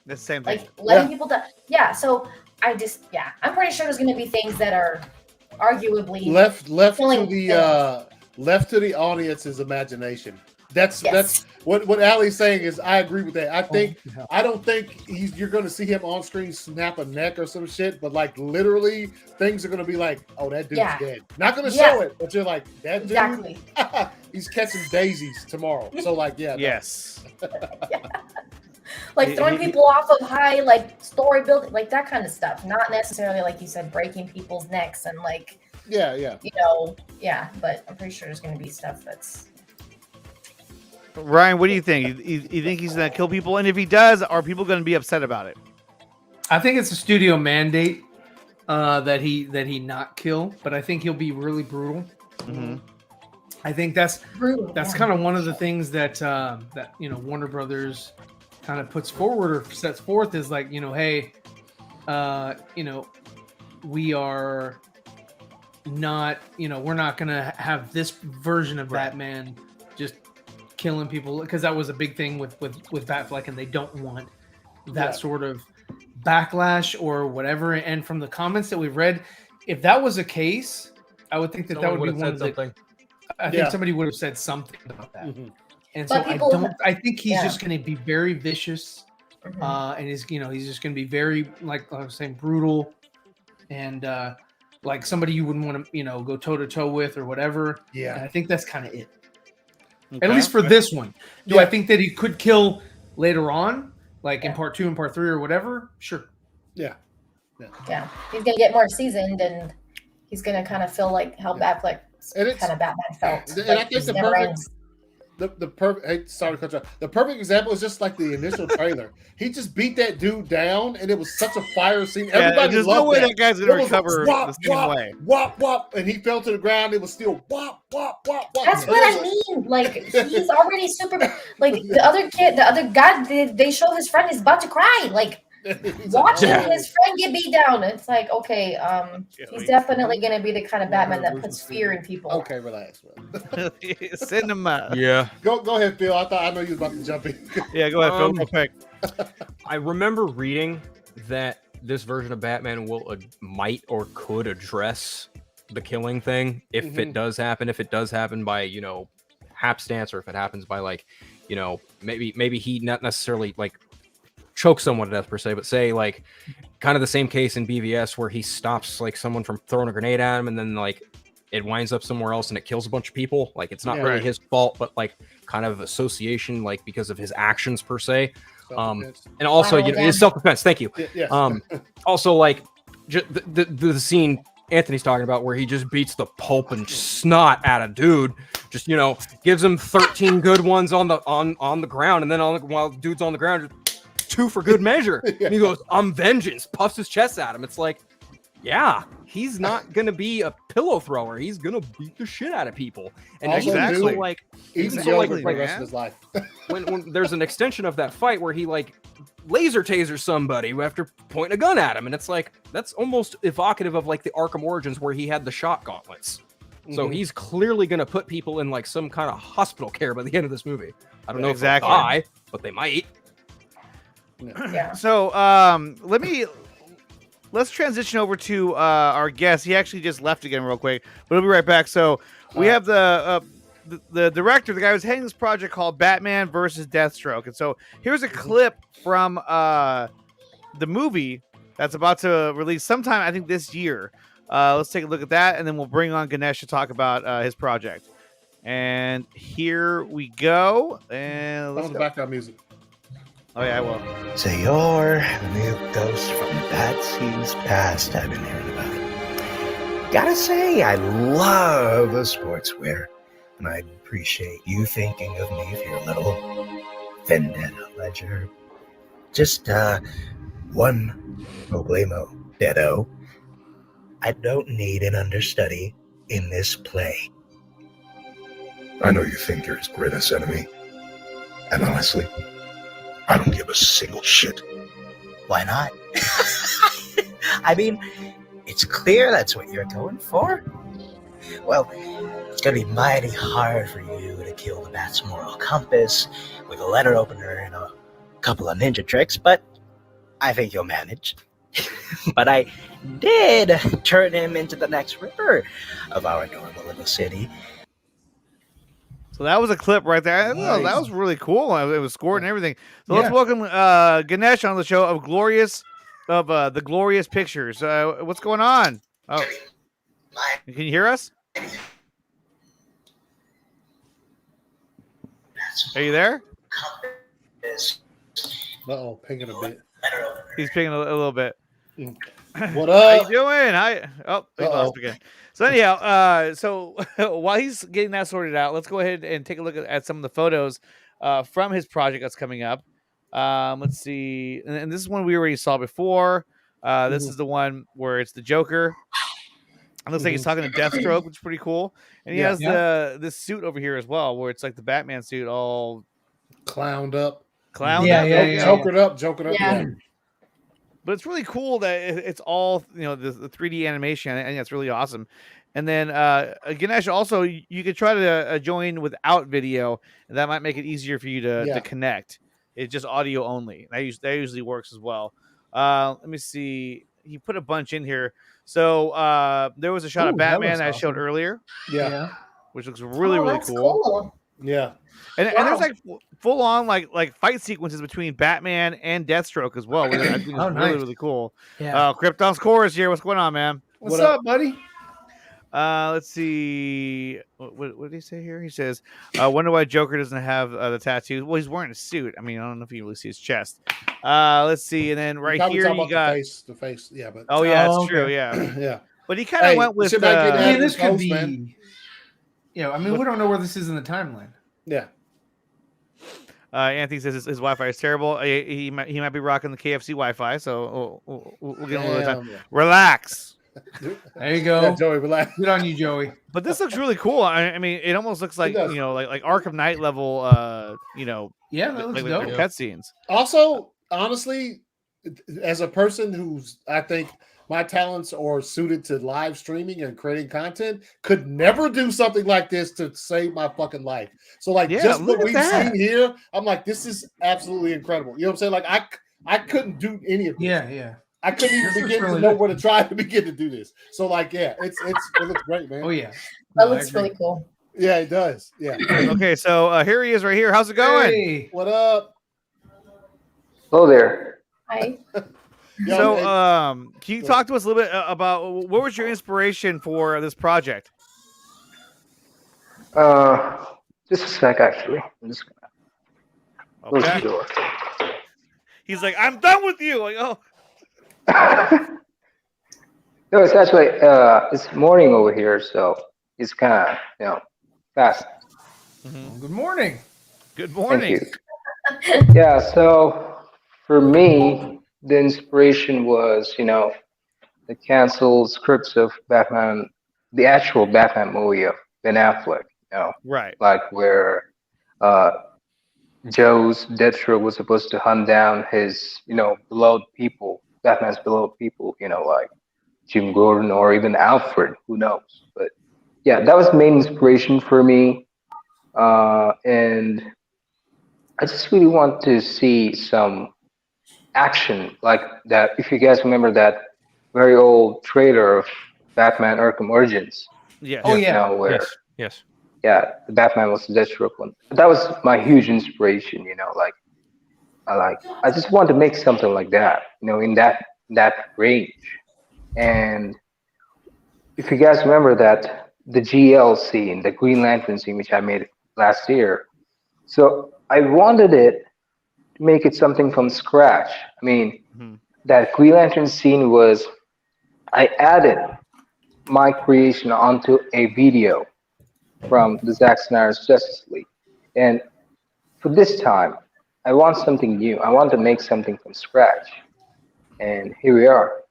That's the same thing. Like letting people die. Yeah. So I'm pretty sure there's going to be things that are arguably left to the audience's imagination. That's what Allie's saying is I agree with that. I don't think you're going to see him on screen snap a neck or some shit, but like literally things are going to be like, oh, that dude's dead. Not going to show it, but you're like, that dude, he's catching daisies tomorrow. So like, yes. Like throwing people off of high, like story building, like that kind of stuff. Not necessarily like you said, breaking people's necks and like, but I'm pretty sure there's going to be stuff that's. Ryan, what do you think? You think he's going to kill people? And if he does, are people going to be upset about it? I think it's a studio mandate that he not kill, but I think he'll be really brutal. Mm-hmm. I think that's kind of one of the things that Warner Brothers kind of puts forward or sets forth is like, hey, we are not, we're not going to have this version of Batman just killing people, because that was a big thing with Batfleck, and they don't want that sort of backlash or whatever. And from the comments that we've read, if that was a case, I would think that would be one of the. I think somebody would have said something about that. Mm-hmm. And so I think he's just going to be very vicious, and he's just going to be very, like I was saying, brutal, and like somebody you wouldn't want to go toe to toe with or whatever. Yeah, and I think that's kind of it. Okay. At least for this one. Do I think that he could kill later on, like in part 2 and part 3 or whatever? Sure. Yeah. He's gonna get more seasoned, and he's gonna kind of feel like how Batfleck's kind of Batman felt. And I think the perfect example is just like the initial trailer. He just beat that dude down, and it was such a fire scene. Everybody there's loved no way that guy's gonna recover the same way. Wop wop, and he fell to the ground. It was still wop wop wop wop. That's what I mean. Like he's already super. Like the other guy, they show his friend is about to cry. Like watching his friend get beat down, it's like, okay, he's definitely going to be the kind of Batman that puts fear in people. Okay, relax, man. Cinema. Yeah. Go ahead, Phil. I know you was about to jump in. Yeah, go ahead, Phil. Go quick. I remember reading that this version of Batman might or could address the killing thing if it does happen. If it does happen by hapstance, or if it happens by like maybe he not necessarily like choke someone to death per se, but say like kind of the same case in BVS where he stops like someone from throwing a grenade at him, and then like it winds up somewhere else and it kills a bunch of people. Like it's not really his fault, but like kind of association, like because of his actions per se. And also it's self-defense. Thank you. Also like the scene Anthony's talking about where he just beats the pulp and snot at a dude, just gives him 13 good ones on the ground, and then while the dude's on the ground, just 2 for good measure. And he goes, I'm vengeance, puffs his chest at him. It's like, he's not gonna be a pillow thrower. He's gonna beat the shit out of people. And also, even so like the rest of his life. when there's an extension of that fight where he like laser tasers somebody after pointing a gun at him, and it's like that's almost evocative of like the Arkham Origins where he had the shot gauntlets. So he's clearly gonna put people in like some kind of hospital care by the end of this movie. I don't know if they'll die, but they might. Yeah. So let's transition over to our guest. He actually just left again real quick, but we'll be right back. So we have the director, the guy who's heading this project called Batman versus Deathstroke. And so here's a clip from the movie that's about to release sometime, I think, this year. Let's take a look at that, and then we'll bring on Ganesh to talk about his project. And here we go. And let's go. Background music. Oh yeah, I will. So you're the new ghost from Patsy's past I've been hearing about. Gotta say, I love the sportswear, and I appreciate you thinking of me for your little vendetta ledger. Just one problemo, Deado. I don't need an understudy in this play. I know you think you're his greatest enemy, and honestly, I don't give a single shit. Why not? I mean, it's clear that's what you're going for. Well, it's gonna be mighty hard for you to kill the Bat's moral compass with a letter opener and a couple of ninja tricks, but I think you'll manage. But I did turn him into the next Ripper of our adorable little city. So that was a clip right there. Nice. That was really cool. It was scored and everything. So let's welcome Ganesh on the show of the Glorious Pictures. What's going on? Oh, can you hear us? Are you there? Uh-oh, pinging a bit. He's pinging a little bit. What up? How you doing? Hi. Oh, he lost again. So anyhow, so while he's getting that sorted out, let's go ahead and take a look at some of the photos from his project that's coming up. Let's see. And this is one we already saw before. This is the one where it's the Joker. It looks like he's talking to Deathstroke, which is pretty cool. And he has this suit over here as well, where it's like the Batman suit all clowned up. Jokered up. Yeah. But it's really cool that it's all, the 3D animation, and that's really awesome. And then Ganesh, also, you could try to join without video, and that might make it easier for you to connect. It's just audio only. That usually works as well. Let me see. He put a bunch in here. So there was a shot of Batman that I showed earlier. Yeah. Which looks really cool. Yeah. And there's like full on like fight sequences between Batman and Deathstroke as well. Which I think is really cool. Yeah. Krypton's Chorus here. What's going on, man? What's up, buddy? Let's see. What did he say here? He says, wonder why Joker doesn't have the tattoos. Well, he's wearing a suit. I mean, I don't know if you really see his chest. Let's see. And then right here you got the face. Yeah, but it's true. Yeah. Yeah. But he kind of went with. This could be. We don't know where this is in the timeline. Yeah. Anthony says his Wi-Fi is terrible. He might be rocking the KFC Wi-Fi, so we'll get a little time. Yeah. Relax. There you go, Joey. Relax. Good on you, Joey. But this looks really cool. I mean, it almost looks like like Arkham Knight level. Yeah, that looks dope. Cutscenes. Also, honestly, as a person who's, I think my talents are suited to live streaming and creating content, could never do something like this to save my fucking life. So just what we've seen here, I'm like, this is absolutely incredible. You know what I'm saying? Like I couldn't do any of this. Yeah. I couldn't even begin to know where to try to begin to do this. So it looks great, man. Oh yeah. That looks really cool. Yeah, it does. Yeah. Okay, so here he is right here. How's it going? Hey. What up? Hello there. Hi. So, can you talk to us a little bit about what was your inspiration for this project? Just a sec, actually. I'm just gonna close the door. He's like, I'm done with you. Like, oh. No, it's actually it's morning over here, so it's kind of fast. Mm-hmm. Good morning. Good morning. Thank you. Yeah, so for me, the inspiration was the canceled scripts of Batman, the actual Batman movie of Ben Affleck. Right. Like where Joe's Deathstroke was supposed to hunt down his beloved people. Batman's beloved people, like Jim Gordon or even Alfred, who knows? But yeah, that was the main inspiration for me. And I just really want to see some action like that. If you guys remember that very old trailer of Batman Arkham Origins. Yeah. Oh, yeah. Yes. Yeah, the Batman was the Deathstroke one. That was my huge inspiration, I just want to make something like that, in that range. And if you guys remember that the GL scene, the Green Lantern scene, which I made last year. So I wanted it to make it something from scratch. I mean, that Green Lantern scene was, I added my creation onto a video from the Zack Snyder's Justice League. And for this time, I want something new. I want to make something from scratch. And here we are.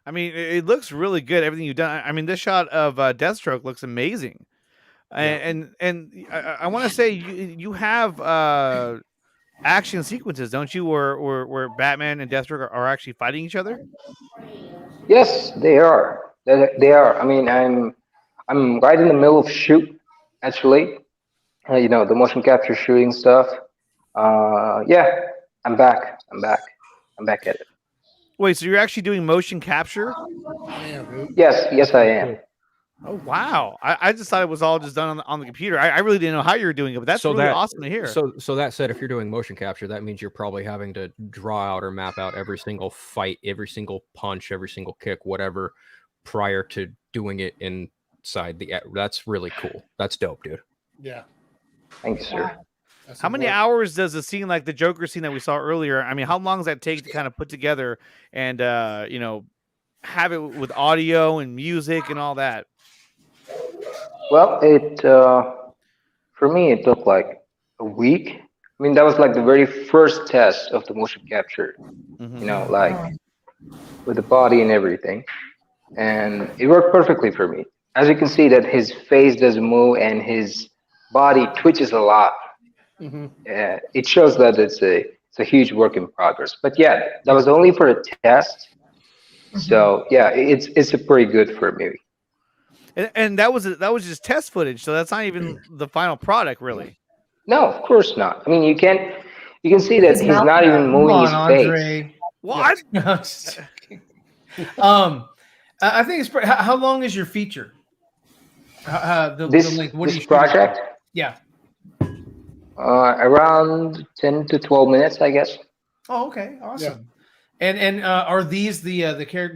I mean, it looks really good. Everything you've done. I mean, this shot of Deathstroke looks amazing. And I want to say you have action sequences, don't you? Where Batman and Deathstroke are actually fighting each other. Yes, they are. They are. I mean, I'm right in the middle of shoot, actually. The motion capture shooting stuff. Yeah, I'm back. I'm back at it. Wait, so you're actually doing motion capture? Yes, I am. Oh wow! I just thought it was all just done on the computer. I really didn't know how you were doing it, but that's really awesome to hear. So that said, if you're doing motion capture, that means you're probably having to draw out or map out every single fight, every single punch, every single kick, whatever, prior to doing it inside the. That's really cool. That's dope, dude. Yeah. Thanks, sir. How many hours does a scene like the Joker scene that we saw earlier? I mean, how long does that take to kind of put together and have it with audio and music and all that? Well, for me, it took like a week. I mean, that was like the very first test of the motion capture, like with the body and everything. And it worked perfectly for me. As you can see that his face doesn't move and his body twitches a lot. It shows that it's a huge work in progress. But yeah, that was only for a test. So yeah, it's a pretty good for a movie. And that was just test footage, so that's not even the final product, really. No, of course not. I mean, you can see that he's not even moving his face. What? I think it's how long is your feature? This project? Yeah. Around 10 to 12 minutes, I guess. Oh, okay, awesome. Yeah. And are these the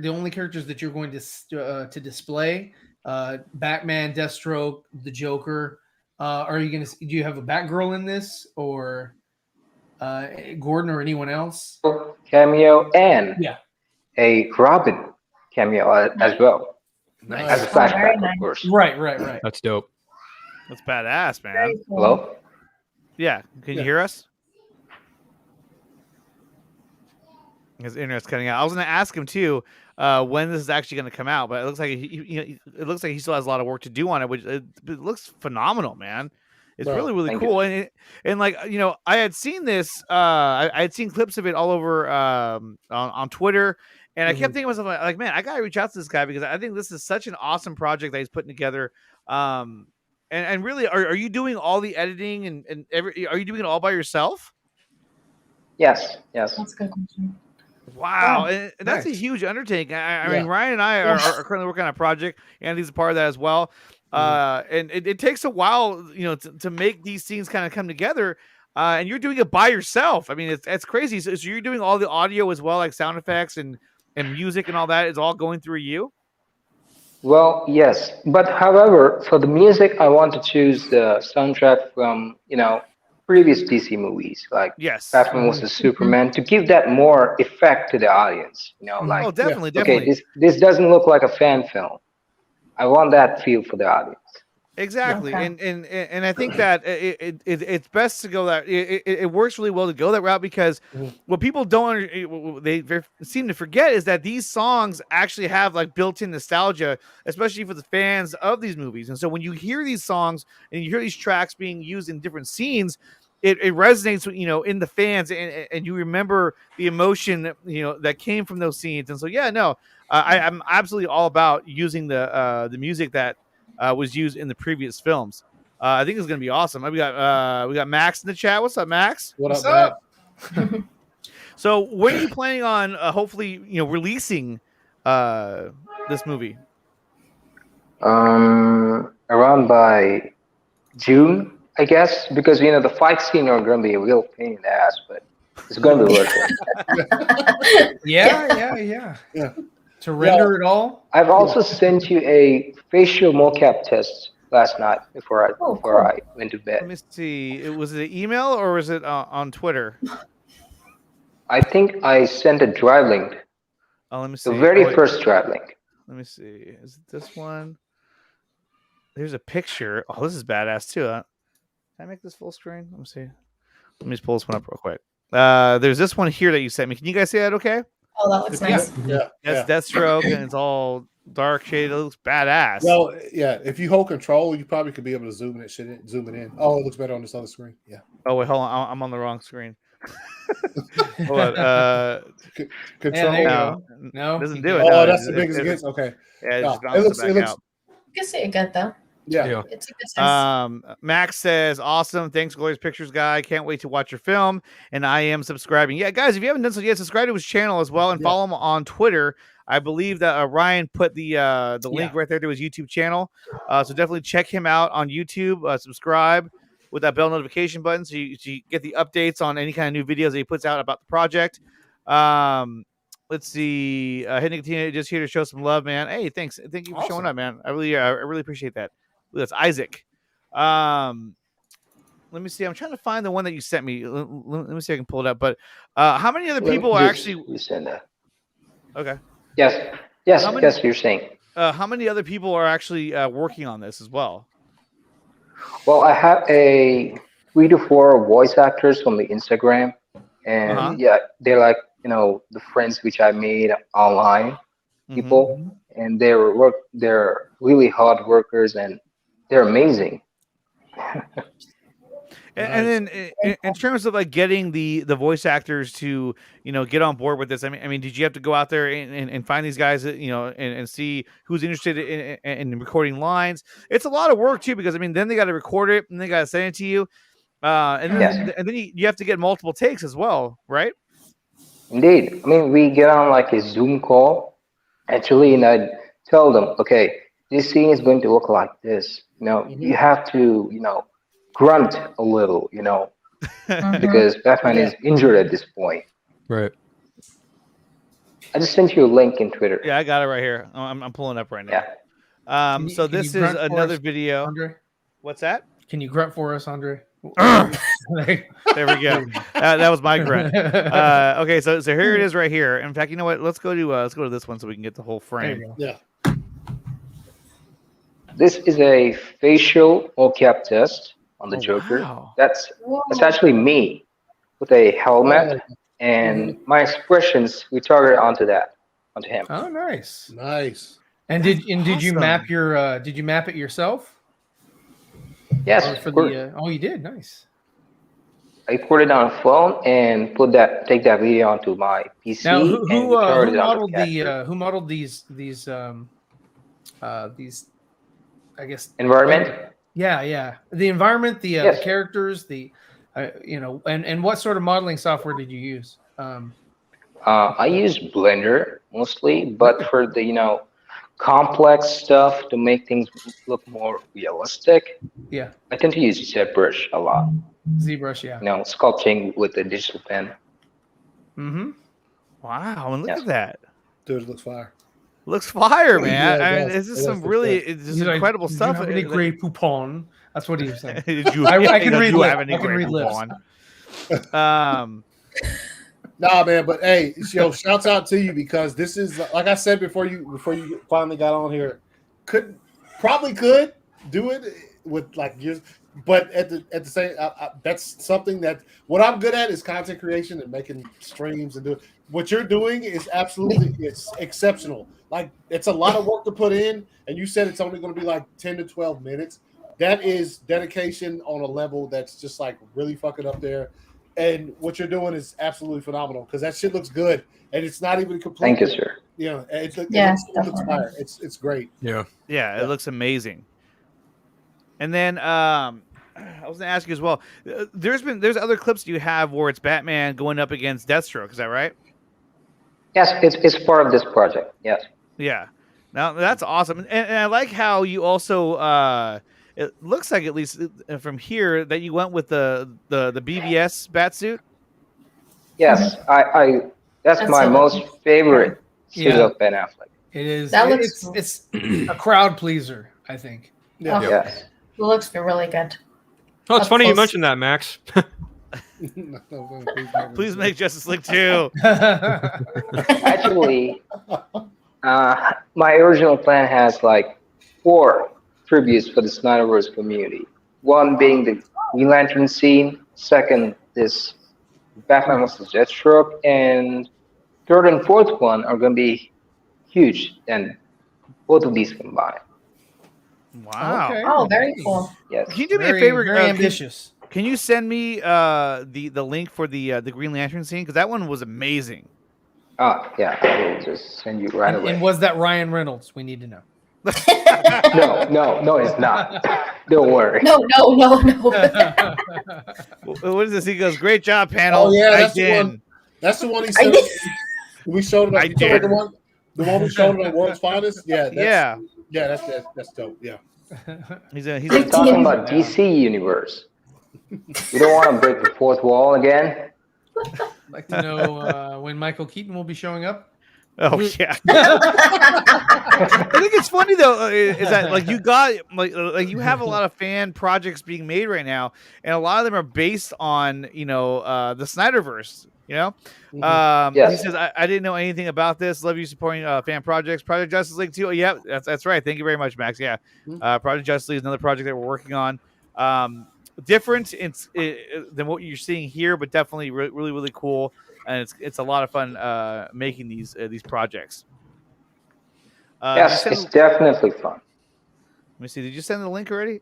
only characters that you're going to display? Batman, Deathstroke, the Joker. Do you have a Batgirl in this, or Gordon, or anyone else? Cameo and a Robin cameo as well. Nice. As a flashback, of course. Right. That's dope. That's badass, man. Cool. Hello? Yeah, can you hear us? His internet's cutting out. I was going to ask him too when this is actually going to come out, but it looks like he still has a lot of work to do on it, which it looks phenomenal, man. It's really cool. And I had seen this. I had seen clips of it all over on Twitter, and I kept thinking to myself, like, man, I gotta reach out to this guy because I think this is such an awesome project that he's putting together. And really, are you doing all the editing and are you doing it all by yourself? Yes. That's a good question. Wow, and that's a huge undertaking. I mean, Ryan and I are currently working on a project, and he's a part of that as well. And it takes a while, to make these scenes kind of come together. And you're doing it by yourself. I mean, it's crazy. So you're doing all the audio as well, like sound effects and music and all that is all going through you. Well, yes, but however, for the music, I want to choose the soundtrack from previous DC movies, like Batman vs Superman, to give that more effect to the audience. Like, definitely. Okay, this doesn't look like a fan film. I want that feel for the audience. Exactly, and I think that it's best to go that it works really well to go that route because what people they seem to forget is that these songs actually have like built-in nostalgia, especially for the fans of these movies. And so when you hear these songs and you hear these tracks being used in different scenes, it resonates, in the fans, and you remember the emotion, that came from those scenes. And so I'm absolutely all about using the music that was used in the previous films. I think it's going to be awesome. We got Max in the chat. What's up, Max? What's up? So when are you planning on hopefully releasing this movie? Around by June, I guess, because the fight scene are going to be a real pain in the ass, but it's going to be worth it. Yeah. to render it all. I've also sent you a facial mocap test last night before I went to bed. Let me see. Was it an email or was it on Twitter? I think I sent a drive link. Oh, let me see. The very first drive link. Let me see. Is it this one? There's a picture. Oh, this is badass too. Can I make this full screen? Let me see. Let me just pull this one up real quick. There's this one here that you sent me. Can you guys see that okay? Oh, that looks nice. Yeah. That's Deathstroke, and it's all dark shade. It looks badass. Well, yeah. If you hold control, you probably could be able to zoom it in. Oh, it looks better on this other screen. Yeah. Oh wait, hold on. I'm on the wrong screen. Hold on. Control. Yeah, no, doesn't do it. Oh, No, that's the biggest against. Okay. Yeah, No, it looks. You can see it good though. Yeah. It's a good sense. Max says, awesome. Thanks, Glorious Pictures guy. Can't wait to watch your film. And I am subscribing. Yeah, guys, if you haven't done so yet, subscribe to his channel as well and follow him on Twitter. I believe that Ryan put the link right there to his YouTube channel. So definitely check him out on YouTube. Subscribe with that bell notification button so you get the updates on any kind of new videos that he puts out about the project. Let's see. Hey, Nickatina, just here to show some love, man. Hey, thanks. Thank you for showing up, man. I really appreciate that. That's Isaac. Let me see. I'm trying to find the one that you sent me. Let me see if I can pull it up. But how many other people are actually? You send that. Okay. Yes. You're saying. How many other people are actually working on this as well? Well, I have a 3 to 4 voice actors from the Instagram, and they're like the friends which I made online people, and they're really hard workers and they're amazing. And then in terms of like getting the voice actors to get on board with this, I mean, did you have to go out there and find these guys and see who's interested in recording lines? It's a lot of work too, because I mean then they got to record it and they got to send it to you, and then you have to get multiple takes as well, right? Indeed. I mean, we get on like a Zoom call actually, and I tell them, okay, this scene is going to look like this. You have to grunt a little, because Batman is injured at this point. Right. I just sent you a link in Twitter. Yeah, I got it right here. I'm pulling up right now. Yeah. So this is another video. Andre? What's that? Can you grunt for us, Andre? There we go. That was my grunt. Okay, so here it is right here. In fact, you know what? Let's go to this one so we can get the whole frame. Yeah. This is a facial mocap test on the Joker. Wow. That's actually me with a helmet, and my expressions we targeted onto him. Oh, nice. Nice. And did you map it yourself? Yes. You did. Nice. I put it on a phone and take that video onto my PC. Now, who modeled these I guess environment? Yeah. The environment, the characters, and what sort of modeling software did you use? I use Blender mostly, but for the complex stuff to make things look more realistic, I tend to use ZBrush a lot. ZBrush, yeah. Sculpting with a digital pen. Mm-hmm. Wow, and look at that. Dude, it looks fire. Looks fire, man. Yeah, I mean, this is some really incredible stuff. Did you have any gray poupon? That's what he was saying. I can read lips. Nah, man, but hey, shouts out to you, because this is, like I said before you finally got on here, could do it with like years, but at the same, that's something that what I'm good at is content creation and making streams and doing. What you're doing is it's exceptional. Like, it's a lot of work to put in, and you said it's only going to be like 10 to 12 minutes. That is dedication on a level that's just like really fucking up there. And what you're doing is absolutely phenomenal, because that shit looks good, and it's not even complete. Thank you, sir. It looks fire. It's great. Yeah, it looks amazing. And then I was gonna ask you as well. There's other clips you have where it's Batman going up against Deathstroke. Is that right? Yes, it's part of this project. Yes. Yeah. Now that's awesome, and I like how you also. It looks like, at least from here, that you went with the BVS batsuit. Yes, I that's my most favorite suit of Ben Affleck. It is. That It's a crowd pleaser, I think. Yeah. It looks really good. Oh, it's Up funny you close. mentioned that, Max. Please make Justice League 2. Actually, my original plan has like 4 tributes for the Snyderverse community. One being the Green Lantern scene, second, this Batman vs. Deathstroke, and third and fourth one are going to be huge, and both of these combined. Wow. Okay. Oh, very cool. Yes. Can you do me Very, a favor? very ambitious. Can you send me the link for the Green Lantern scene? Because that one was amazing. Ah, yeah, I will just send you right away. And was that Ryan Reynolds? We need to know. No, it's not. Don't worry. No. What is this? He goes, "Great job, panel." Oh yeah, that's the Again. one. That's the one he said. We showed it. The one we showed it on World's Finest. Yeah, that's dope. Yeah. He's We're talking about DC universe. You don't want to break the fourth wall again. I'd like to know when Michael Keaton will be showing up. Oh yeah. I think it's funny though, is that like you got like you have a lot of fan projects being made right now, and a lot of them are based on the Snyderverse. Yes. He says, I didn't know anything about this. Love you supporting fan projects. Project Justice League 2. Yeah, that's right. Thank you very much, Max. Yeah, Project Justice League is another project that we're working on. Different than what you're seeing here, but definitely really, really cool. And it's a lot of fun making these projects. Yes, it's definitely fun. Let me see. Did you send the link already?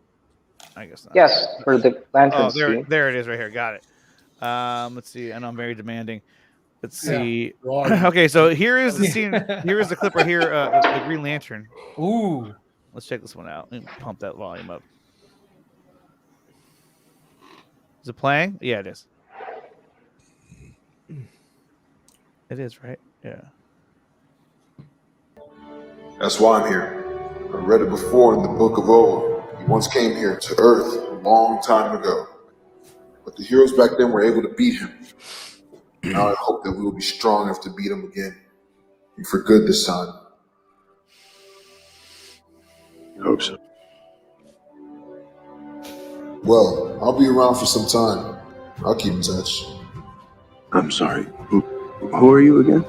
I guess not. Yes, for the Lantern scene. There it is right here. Got it. Let's see. I know I'm very demanding. Let's see. Okay, so here is the scene. Here is the clip right here. The Green Lantern. Ooh. Let's check this one out. Let me pump that volume up. Is it playing? Yeah, it is. It is, right? Yeah. That's why I'm here. I read it before in the Book of Old. He once came here to Earth a long time ago. But the heroes back then were able to beat him. Now I hope that we will be strong enough to beat him again. And for good this time. I hope so. Well, I'll be around for some time. I'll keep in touch. I'm sorry. Who are you again?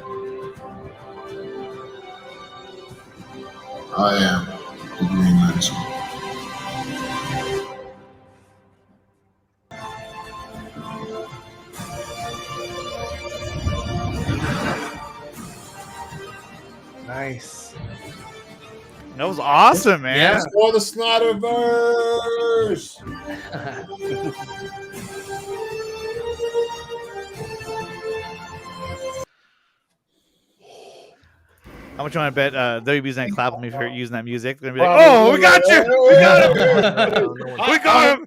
I am the Green Lantern. Nice. That was awesome, man. Yes, for the Snyderverse. How much you want to bet WB's not clapping me for using that music? They're gonna be like, "Oh, we got you! We got him! We got him!"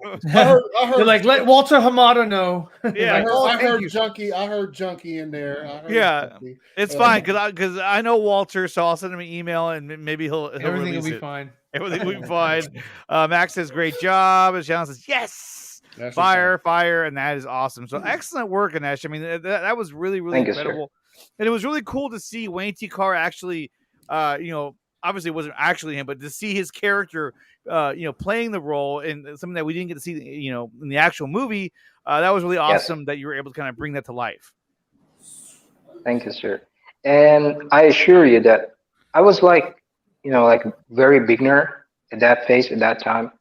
They're like, let Walter Hamada know. Yeah, I heard Junkie in there. It's fine because I know Walter, so I'll send him an email and maybe he'll Everything will release be it. fine. Everything will be fine. Max says, "Great job," and Shannon says, "Yes, fire," and that is awesome. So excellent work, Anesh. I mean, that was really, really incredible. And it was really cool to see Wayne T. Carr actually, obviously it wasn't actually him, but to see his character, playing the role in something that we didn't get to see, in the actual movie. That was really awesome that you were able to kind of bring that to life. Thank you, sir. And I assure you that I was like very beginner at that phase at that time.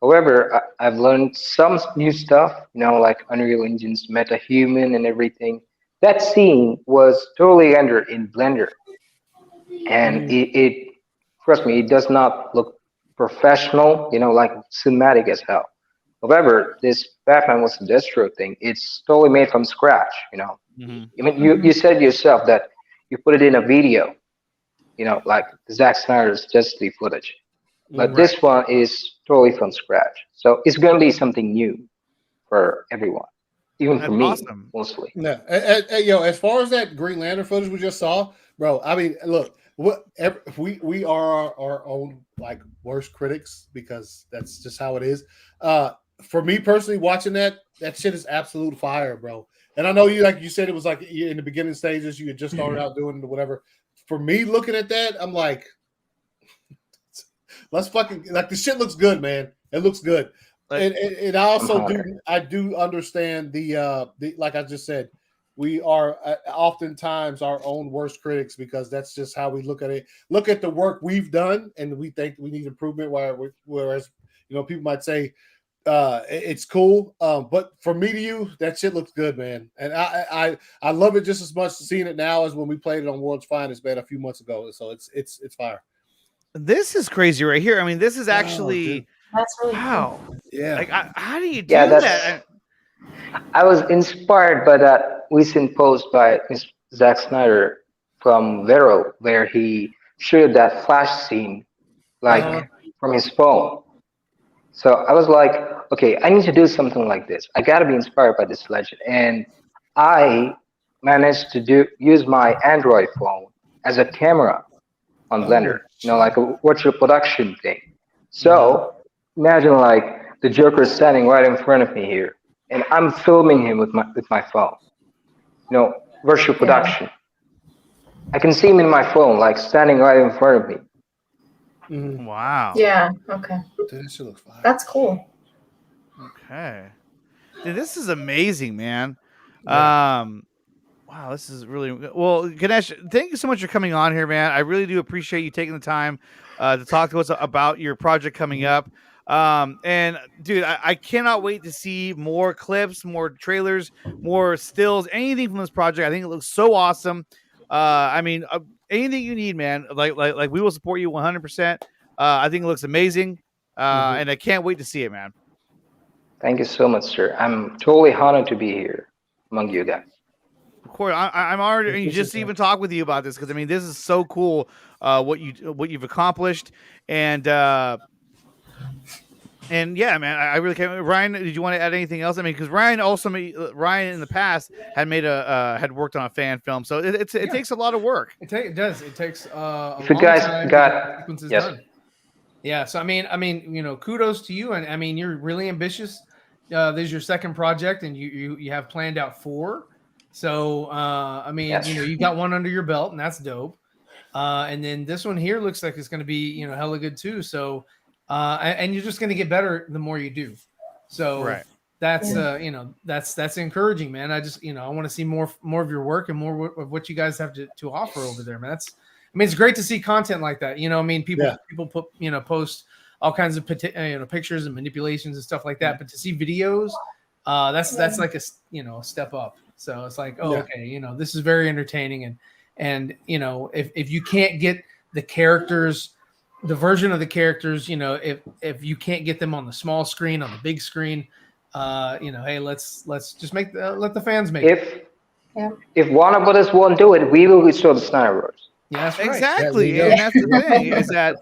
However, I've learned some new stuff, like Unreal Engine's MetaHuman and everything. That scene was totally rendered in Blender, and it trust me, it does not look professional, like cinematic as hell. However, this Batman was a Deathstroke thing. It's totally made from scratch, I mean, you said yourself that you put it in a video, like Zack Snyder's Justice League footage, but this one is totally from scratch. So it's going to be something new for everyone. Even for me, mostly. Yeah, as far as that Green Lantern footage we just saw, bro. I mean, look, we are our own worst critics because that's just how it is. For me personally, watching that shit is absolute fire, bro. And I know you said it was like in the beginning stages, you had just started out doing whatever. for me looking at that, I'm like, let's fucking like the shit looks good, man. It looks good. And I also do understand the like I just said, we are oftentimes our own worst critics because that's just how we look at it. Look at the work we've done, and we think we need improvement. Whereas people might say it's cool, but from me to you, that shit looks good, man. And I love it just as much seeing it now as when we played it on World's Finest, man, a few months ago. So it's fire. This is crazy right here. I mean, this is actually that's really wow. cool. Yeah. Like, how do you do that? I was inspired by that recent post by Zack Snyder from Vero, where he showed that flash scene, like from his phone. So I was like, okay, I need to do something like this. I got to be inspired by this legend, and I managed to use my Android phone as a camera on Blender, like a virtual production thing. So imagine like the Joker standing right in front of me here, and I'm filming him with my phone. Virtual production. I can see him in my phone, like standing right in front of me. Wow. Yeah. Okay. Dude, this shit looks fire. That's cool. Okay. Dude, this is amazing, man. Yeah. Wow, this is really well. Ganesh, thank you so much for coming on here, man. I really do appreciate you taking the time to talk to us about your project coming up. And dude, I cannot wait to see more clips, more trailers, more stills, anything from this project. I think it looks so awesome. I mean, anything you need, man. Like we will support you 100%. I think it looks amazing, and I can't wait to see it, man. Thank you so much, sir. I'm totally honored to be here among you guys. Of course, I'm honored and just to even talk with you about this because I mean this is so cool what you've accomplished and yeah, man, I really can't. Ryan, did you want to add anything else? I mean, because Ryan in the past had had worked on a fan film, so it takes a lot of work. It does. It takes if you guys got done. Yeah. So I mean, kudos to you, and I mean you're really ambitious. This is your second project, and you have planned out 4. So, I mean, you got one under your belt, and that's dope. And then this one here looks like it's going to be, hella good too. So, and you're just going to get better the more you do. So that's, that's encouraging, man. I just, I want to see more of your work and more of what you guys have to offer over there, man. It's great to see content like that. People put, post all kinds of, pictures and manipulations and stuff like that. But to see videos, that's like a step up. So it's like, okay, this is very entertaining. And if you can't get the characters, the version of the characters, if you can't get them on the small screen, on the big screen, hey, let's just let the fans make it. If Warner Brothers won't do it, we will restore the Snyder Bros. Yeah, that's right. Exactly. And that's the thing is that,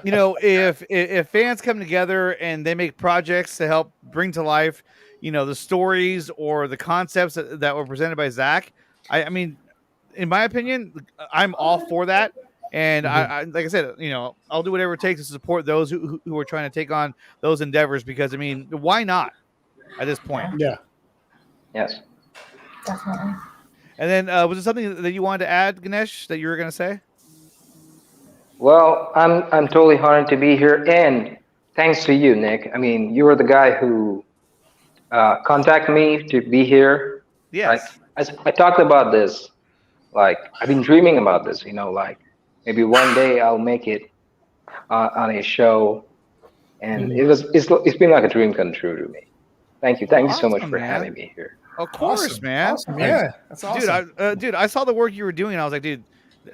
if fans come together and they make projects to help bring to life, the stories or the concepts that were presented by Zach, I mean, in my opinion, I'm all for that. And I like I said, I'll do whatever it takes to support those who are trying to take on those endeavors because, I mean, why not at this point? Yeah. Yes. Definitely. And then was there something that you wanted to add, Ganesh, that you were going to say? Well, I'm totally honored to be here. And thanks to you, Nick. I mean, you were the guy who contacted me to be here. Yes. I talked about this. Like, I've been dreaming about this, like maybe one day I'll make it on a show. And it's been like a dream come true to me. Thank you. Thank you so much for having me here. Of course, man. Awesome. Yeah, that's awesome. Dude, I saw the work you were doing, and I was like, dude,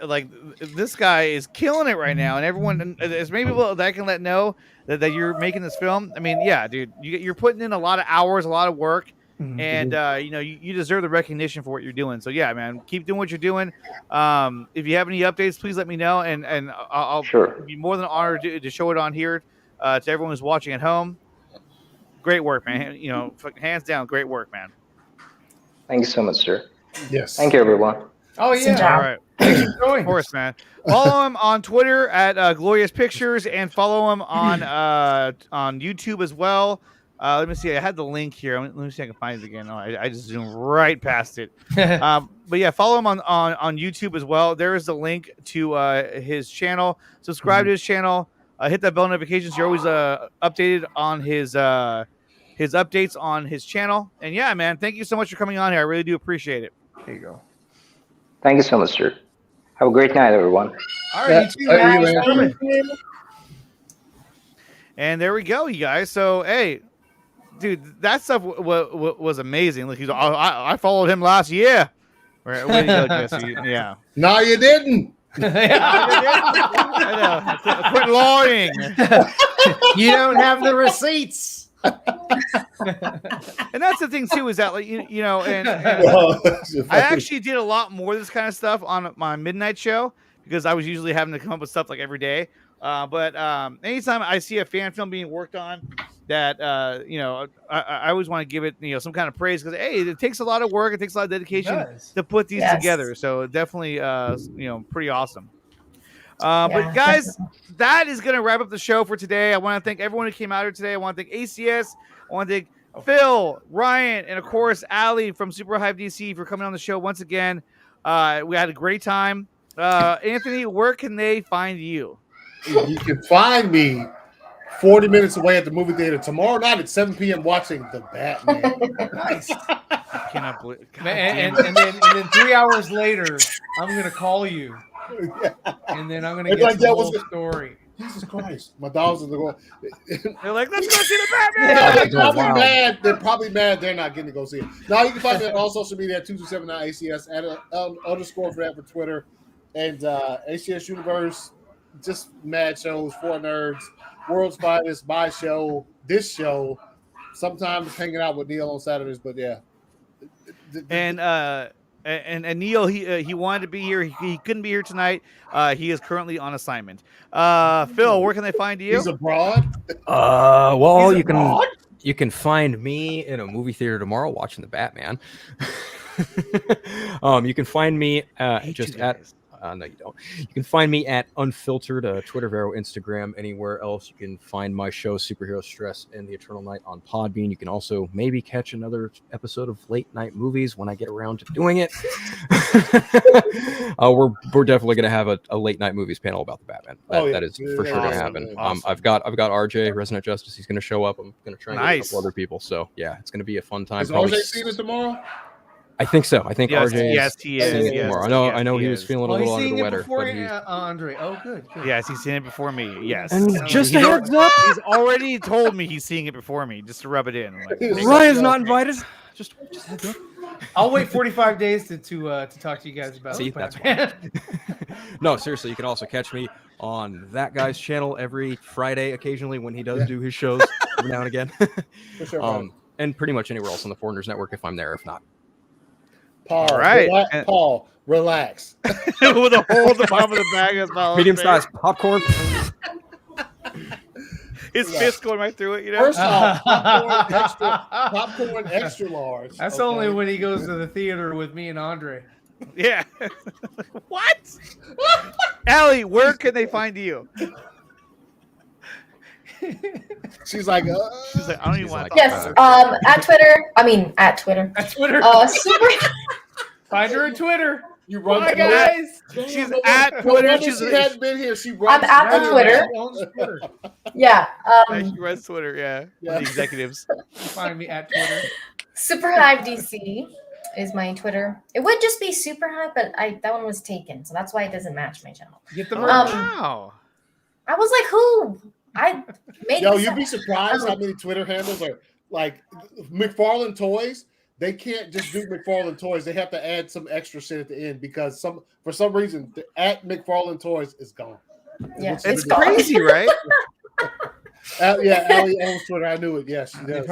like this guy is killing it right now, and everyone, as many people that I can let know that you're making this film. I mean, yeah, dude, you're putting in a lot of hours, a lot of work, and you deserve the recognition for what you're doing. So yeah, man, keep doing what you're doing. If you have any updates, please let me know, and I'll be more than honored to show it on here to everyone who's watching at home. Great work, man. Hands down, great work, man. Thank you so much, sir. Yes. Thank you, everyone. Oh, yeah. All right. Of course, man. Follow him on Twitter at Glorious Pictures and follow him on YouTube as well. Let me see. I had the link here. Let me see if I can find it again. Oh, I just zoomed right past it. But yeah, follow him on YouTube as well. There is the link to his channel. Subscribe to his channel. Hit that bell notifications. You're always updated on his updates on his channel. And yeah, man, thank you so much for coming on here. I really do appreciate it. There you go. Thank you so much, sir. Have a great night, everyone. All right, you too, man. And there we go, you guys. So, hey, dude, that stuff was amazing. Like, I followed him last year. Where did you go, Jesse? Yeah. No, you didn't. I know. Quit lying. You don't have the receipts. And that's the thing too, is that, like, you know, and I actually did a lot more of this kind of stuff on my midnight show because I was usually having to come up with stuff like every day. But anytime I see a fan film being worked on that, you know, I always want to give it, you know, some kind of praise because, hey, it takes a lot of work. It takes a lot of dedication to put these together. So definitely, you know, pretty awesome. But guys, that is going to wrap up the show for today. I want to thank everyone who came out here today. I want to thank ACS. I want to thank Phil, Ryan, and of course, Allie from Super Hive DC for coming on the show once again. We had a great time. Anthony, where can they find you? You can find me 40 minutes away at the movie theater tomorrow night at 7 p.m. watching The Batman. Nice. I cannot believe. And then 3 hours later, I'm gonna call you, and then I'm gonna get like, the whole story. Jesus Christ, my dogs are going. They're like, let's go see The Batman. They're probably mad. They're probably mad. They're not getting to go see it. Now you can find me on all social media at 2279ACS at underscore for that for Twitter and ACS Universe. Just mad shows, for nerds, World's Finest, my show, this show. Sometimes hanging out with Neil on Saturdays, but yeah. And Neil, he wanted to be here. He couldn't be here tonight. He is currently on assignment. Phil, where can they find you? He's abroad. Well, you can find me in a movie theater tomorrow watching The Batman. You can find me just at. No, you don't. You can find me at Unfiltered, Twitter, Vero, Instagram, anywhere else. You can find my show, Superhero Stress and the Eternal Night, on Podbean. You can also maybe catch another episode of Late Night Movies when I get around to doing it. We're definitely going to have a Late Night Movies panel about the Batman. That is for sure going to happen. Awesome. I've got RJ, Resident Justice. He's going to show up. I'm going to try and get a couple other people. So yeah, it's going to be a fun time. Is RJ seeing it tomorrow? I think so. I think RJ. Yes, he is. Tomorrow. I know he was feeling a little under the weather. Before Andre. Oh, good. Yes, he's seen it before me. Yes. And just a heads up, he's already told me he's seeing it before me, just to rub it in. Like, Ryan's not invited. Just heads up. I'll wait 45 days to talk to you guys about. See, that's fine. No, seriously, you can also catch me on that guy's channel every Friday, occasionally when he does do his shows every now and again. For sure, and pretty much anywhere else on the Foreigners Network if I'm there. If not. Paul, all right. Paul, relax. With a hole at the bottom of the bag as well. Medium-sized popcorn. His fist going right through it, you know. First off, popcorn extra large. That's only when he goes to the theater with me and Andre. Yeah. What? Allie, where can they find you? She's like, I don't even want to. Yes, at Twitter. At Twitter. At Twitter. Find her on Twitter. You run, guys. She's at Twitter. She hadn't been here. She runs. I'm at the Twitter. Yeah. She runs Twitter. Yeah. The executives. Find me at Twitter. Super Hive DC is my Twitter. It would just be Super Hive, but that one was taken, so that's why it doesn't match my channel. Get the merch. Wow. I was like, who? I made. You'd be surprised how many Twitter handles are like McFarlane Toys. They can't just do McFarlane Toys. They have to add some extra shit at the end because for some reason the at McFarlane Toys is gone. Yeah, it's crazy, right? Allie owns Twitter. I knew it. Yes, she does.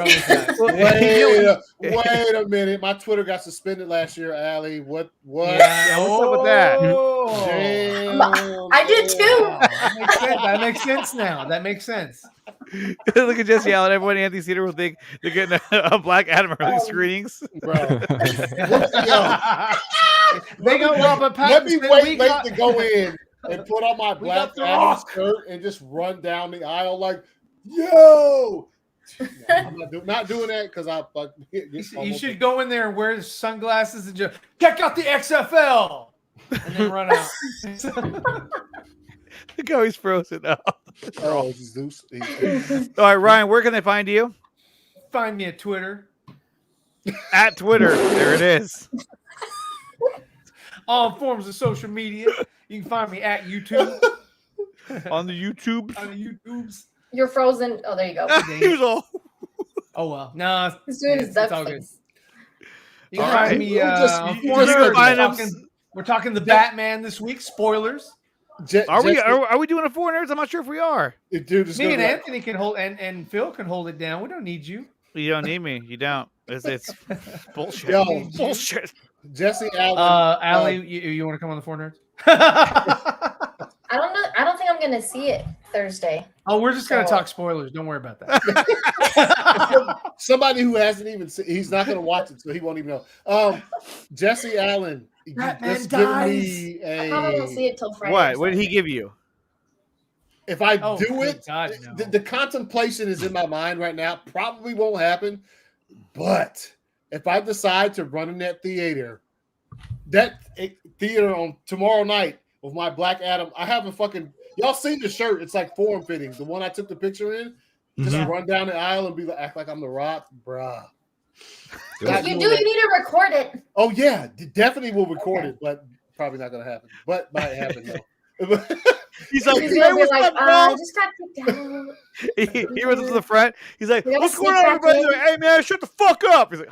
Wait a minute. My Twitter got suspended last year, Allie. What? Yeah, what's up with that? Damn. I did too. That makes sense now. That makes sense. Look at Jesse Allen. Everyone in Anthony's theater will think they're getting a Black Adam early screenings. Bro. They go up a Let me wait to go in and put on my Black Adam skirt and just run down the aisle like, yo. I'm not doing that because I. You should go in there and wear sunglasses and just check out the XFL, and then run out. Look how he's frozen up. Oh, it's Zeus. All right, Ryan, where can they find you? Find me at Twitter. At Twitter. There it is. All forms of social media. You can find me at YouTube. On the YouTube. On the YouTubes. You're frozen. Oh, there you go. He was all. Oh well. No, He's doing his duck all good. face. You can find me. We're talking the Batman this week. Spoilers. Are we doing a 4 nerds? I'm not sure if we are. Dude, me and Anthony can hold, and Phil can hold it down. We don't need you. You don't need me. You don't. It's bullshit. Yo, bullshit. Jesse Allen. Allie, you want to come on the 4 nerds? I don't know. I don't think I'm gonna see it Thursday. Oh, we're just gonna talk spoilers. Don't worry about that. Somebody who hasn't even seen, he's not gonna watch it, so he won't even know. Jesse Allen. Batman dies. I probably won't see it till Friday. What did he give you? If I do it, the contemplation is in my mind right now. Probably won't happen. But if I decide to run in that theater on tomorrow night with my Black Adam, I have a fucking, y'all seen the shirt? It's like form fitting. The one I took the picture in. Just run down the aisle and act like I'm the Rock, bruh. If you do, you need to record it. Oh yeah, definitely will record it, but probably not gonna happen. But might happen though. He's like, hey, what's up, I just got kicked out. He runs up to the front. He's like, what's going on, everybody? He's like, hey man, shut the fuck up. He's like,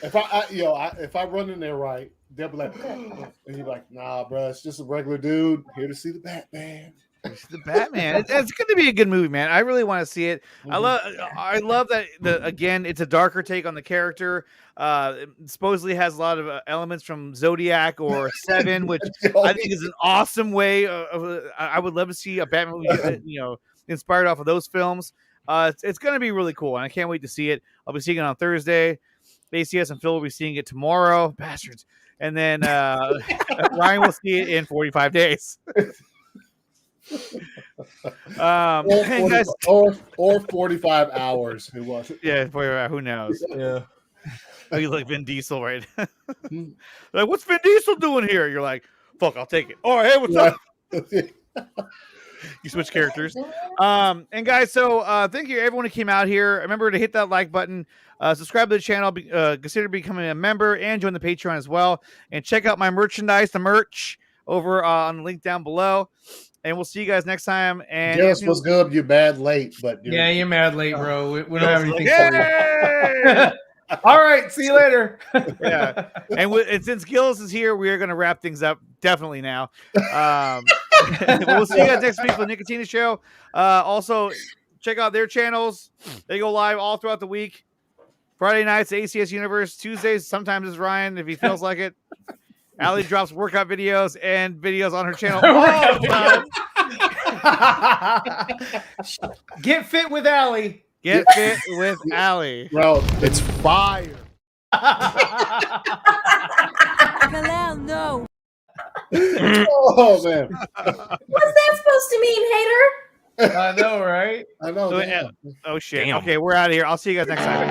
if I run in there right, they'll be like, and you're like, nah, bro, it's just a regular dude here to see the Batman. The Batman. It's going to be a good movie, man. I really want to see it. I love that. Again, it's a darker take on the character. It supposedly has a lot of elements from Zodiac or Seven, which I think is an awesome way. I would love to see a Batman movie, inspired off of those films. It's going to be really cool, and I can't wait to see it. I'll be seeing it on Thursday. ACS and Phil will be seeing it tomorrow, bastards, and then Ryan will see it in 45 days. Or 45 hours. Who was it? Yeah, who knows? Yeah. Oh, you like Vin Diesel, right? Like, what's Vin Diesel doing here? You're like, fuck, I'll take it. Oh, hey, what's up? You switch characters. And guys, so thank you everyone who came out here. Remember to hit that like button, subscribe to the channel, consider becoming a member, and join the Patreon as well. And check out my merchandise, the merch, over on the link down below. And we'll see you guys next time. And Dennis was good. You're mad late, but you're mad late, bro. We don't have anything for you. All right, see you later. Yeah, and since Gillis is here, we are going to wrap things up definitely now. We'll see you guys next week for the Nickatina Show. Also, check out their channels. They go live all throughout the week. Friday nights, ACS Universe. Tuesdays, sometimes it's Ryan if he feels like it. Allie drops workout videos and videos on her channel all the time. Get fit with Allie. Get fit with Allie. Bro, it's fire. No. Oh, man. What's that supposed to mean, hater? I know, right? I know. Oh, shit. Damn. Okay, we're out of here. I'll see you guys next time.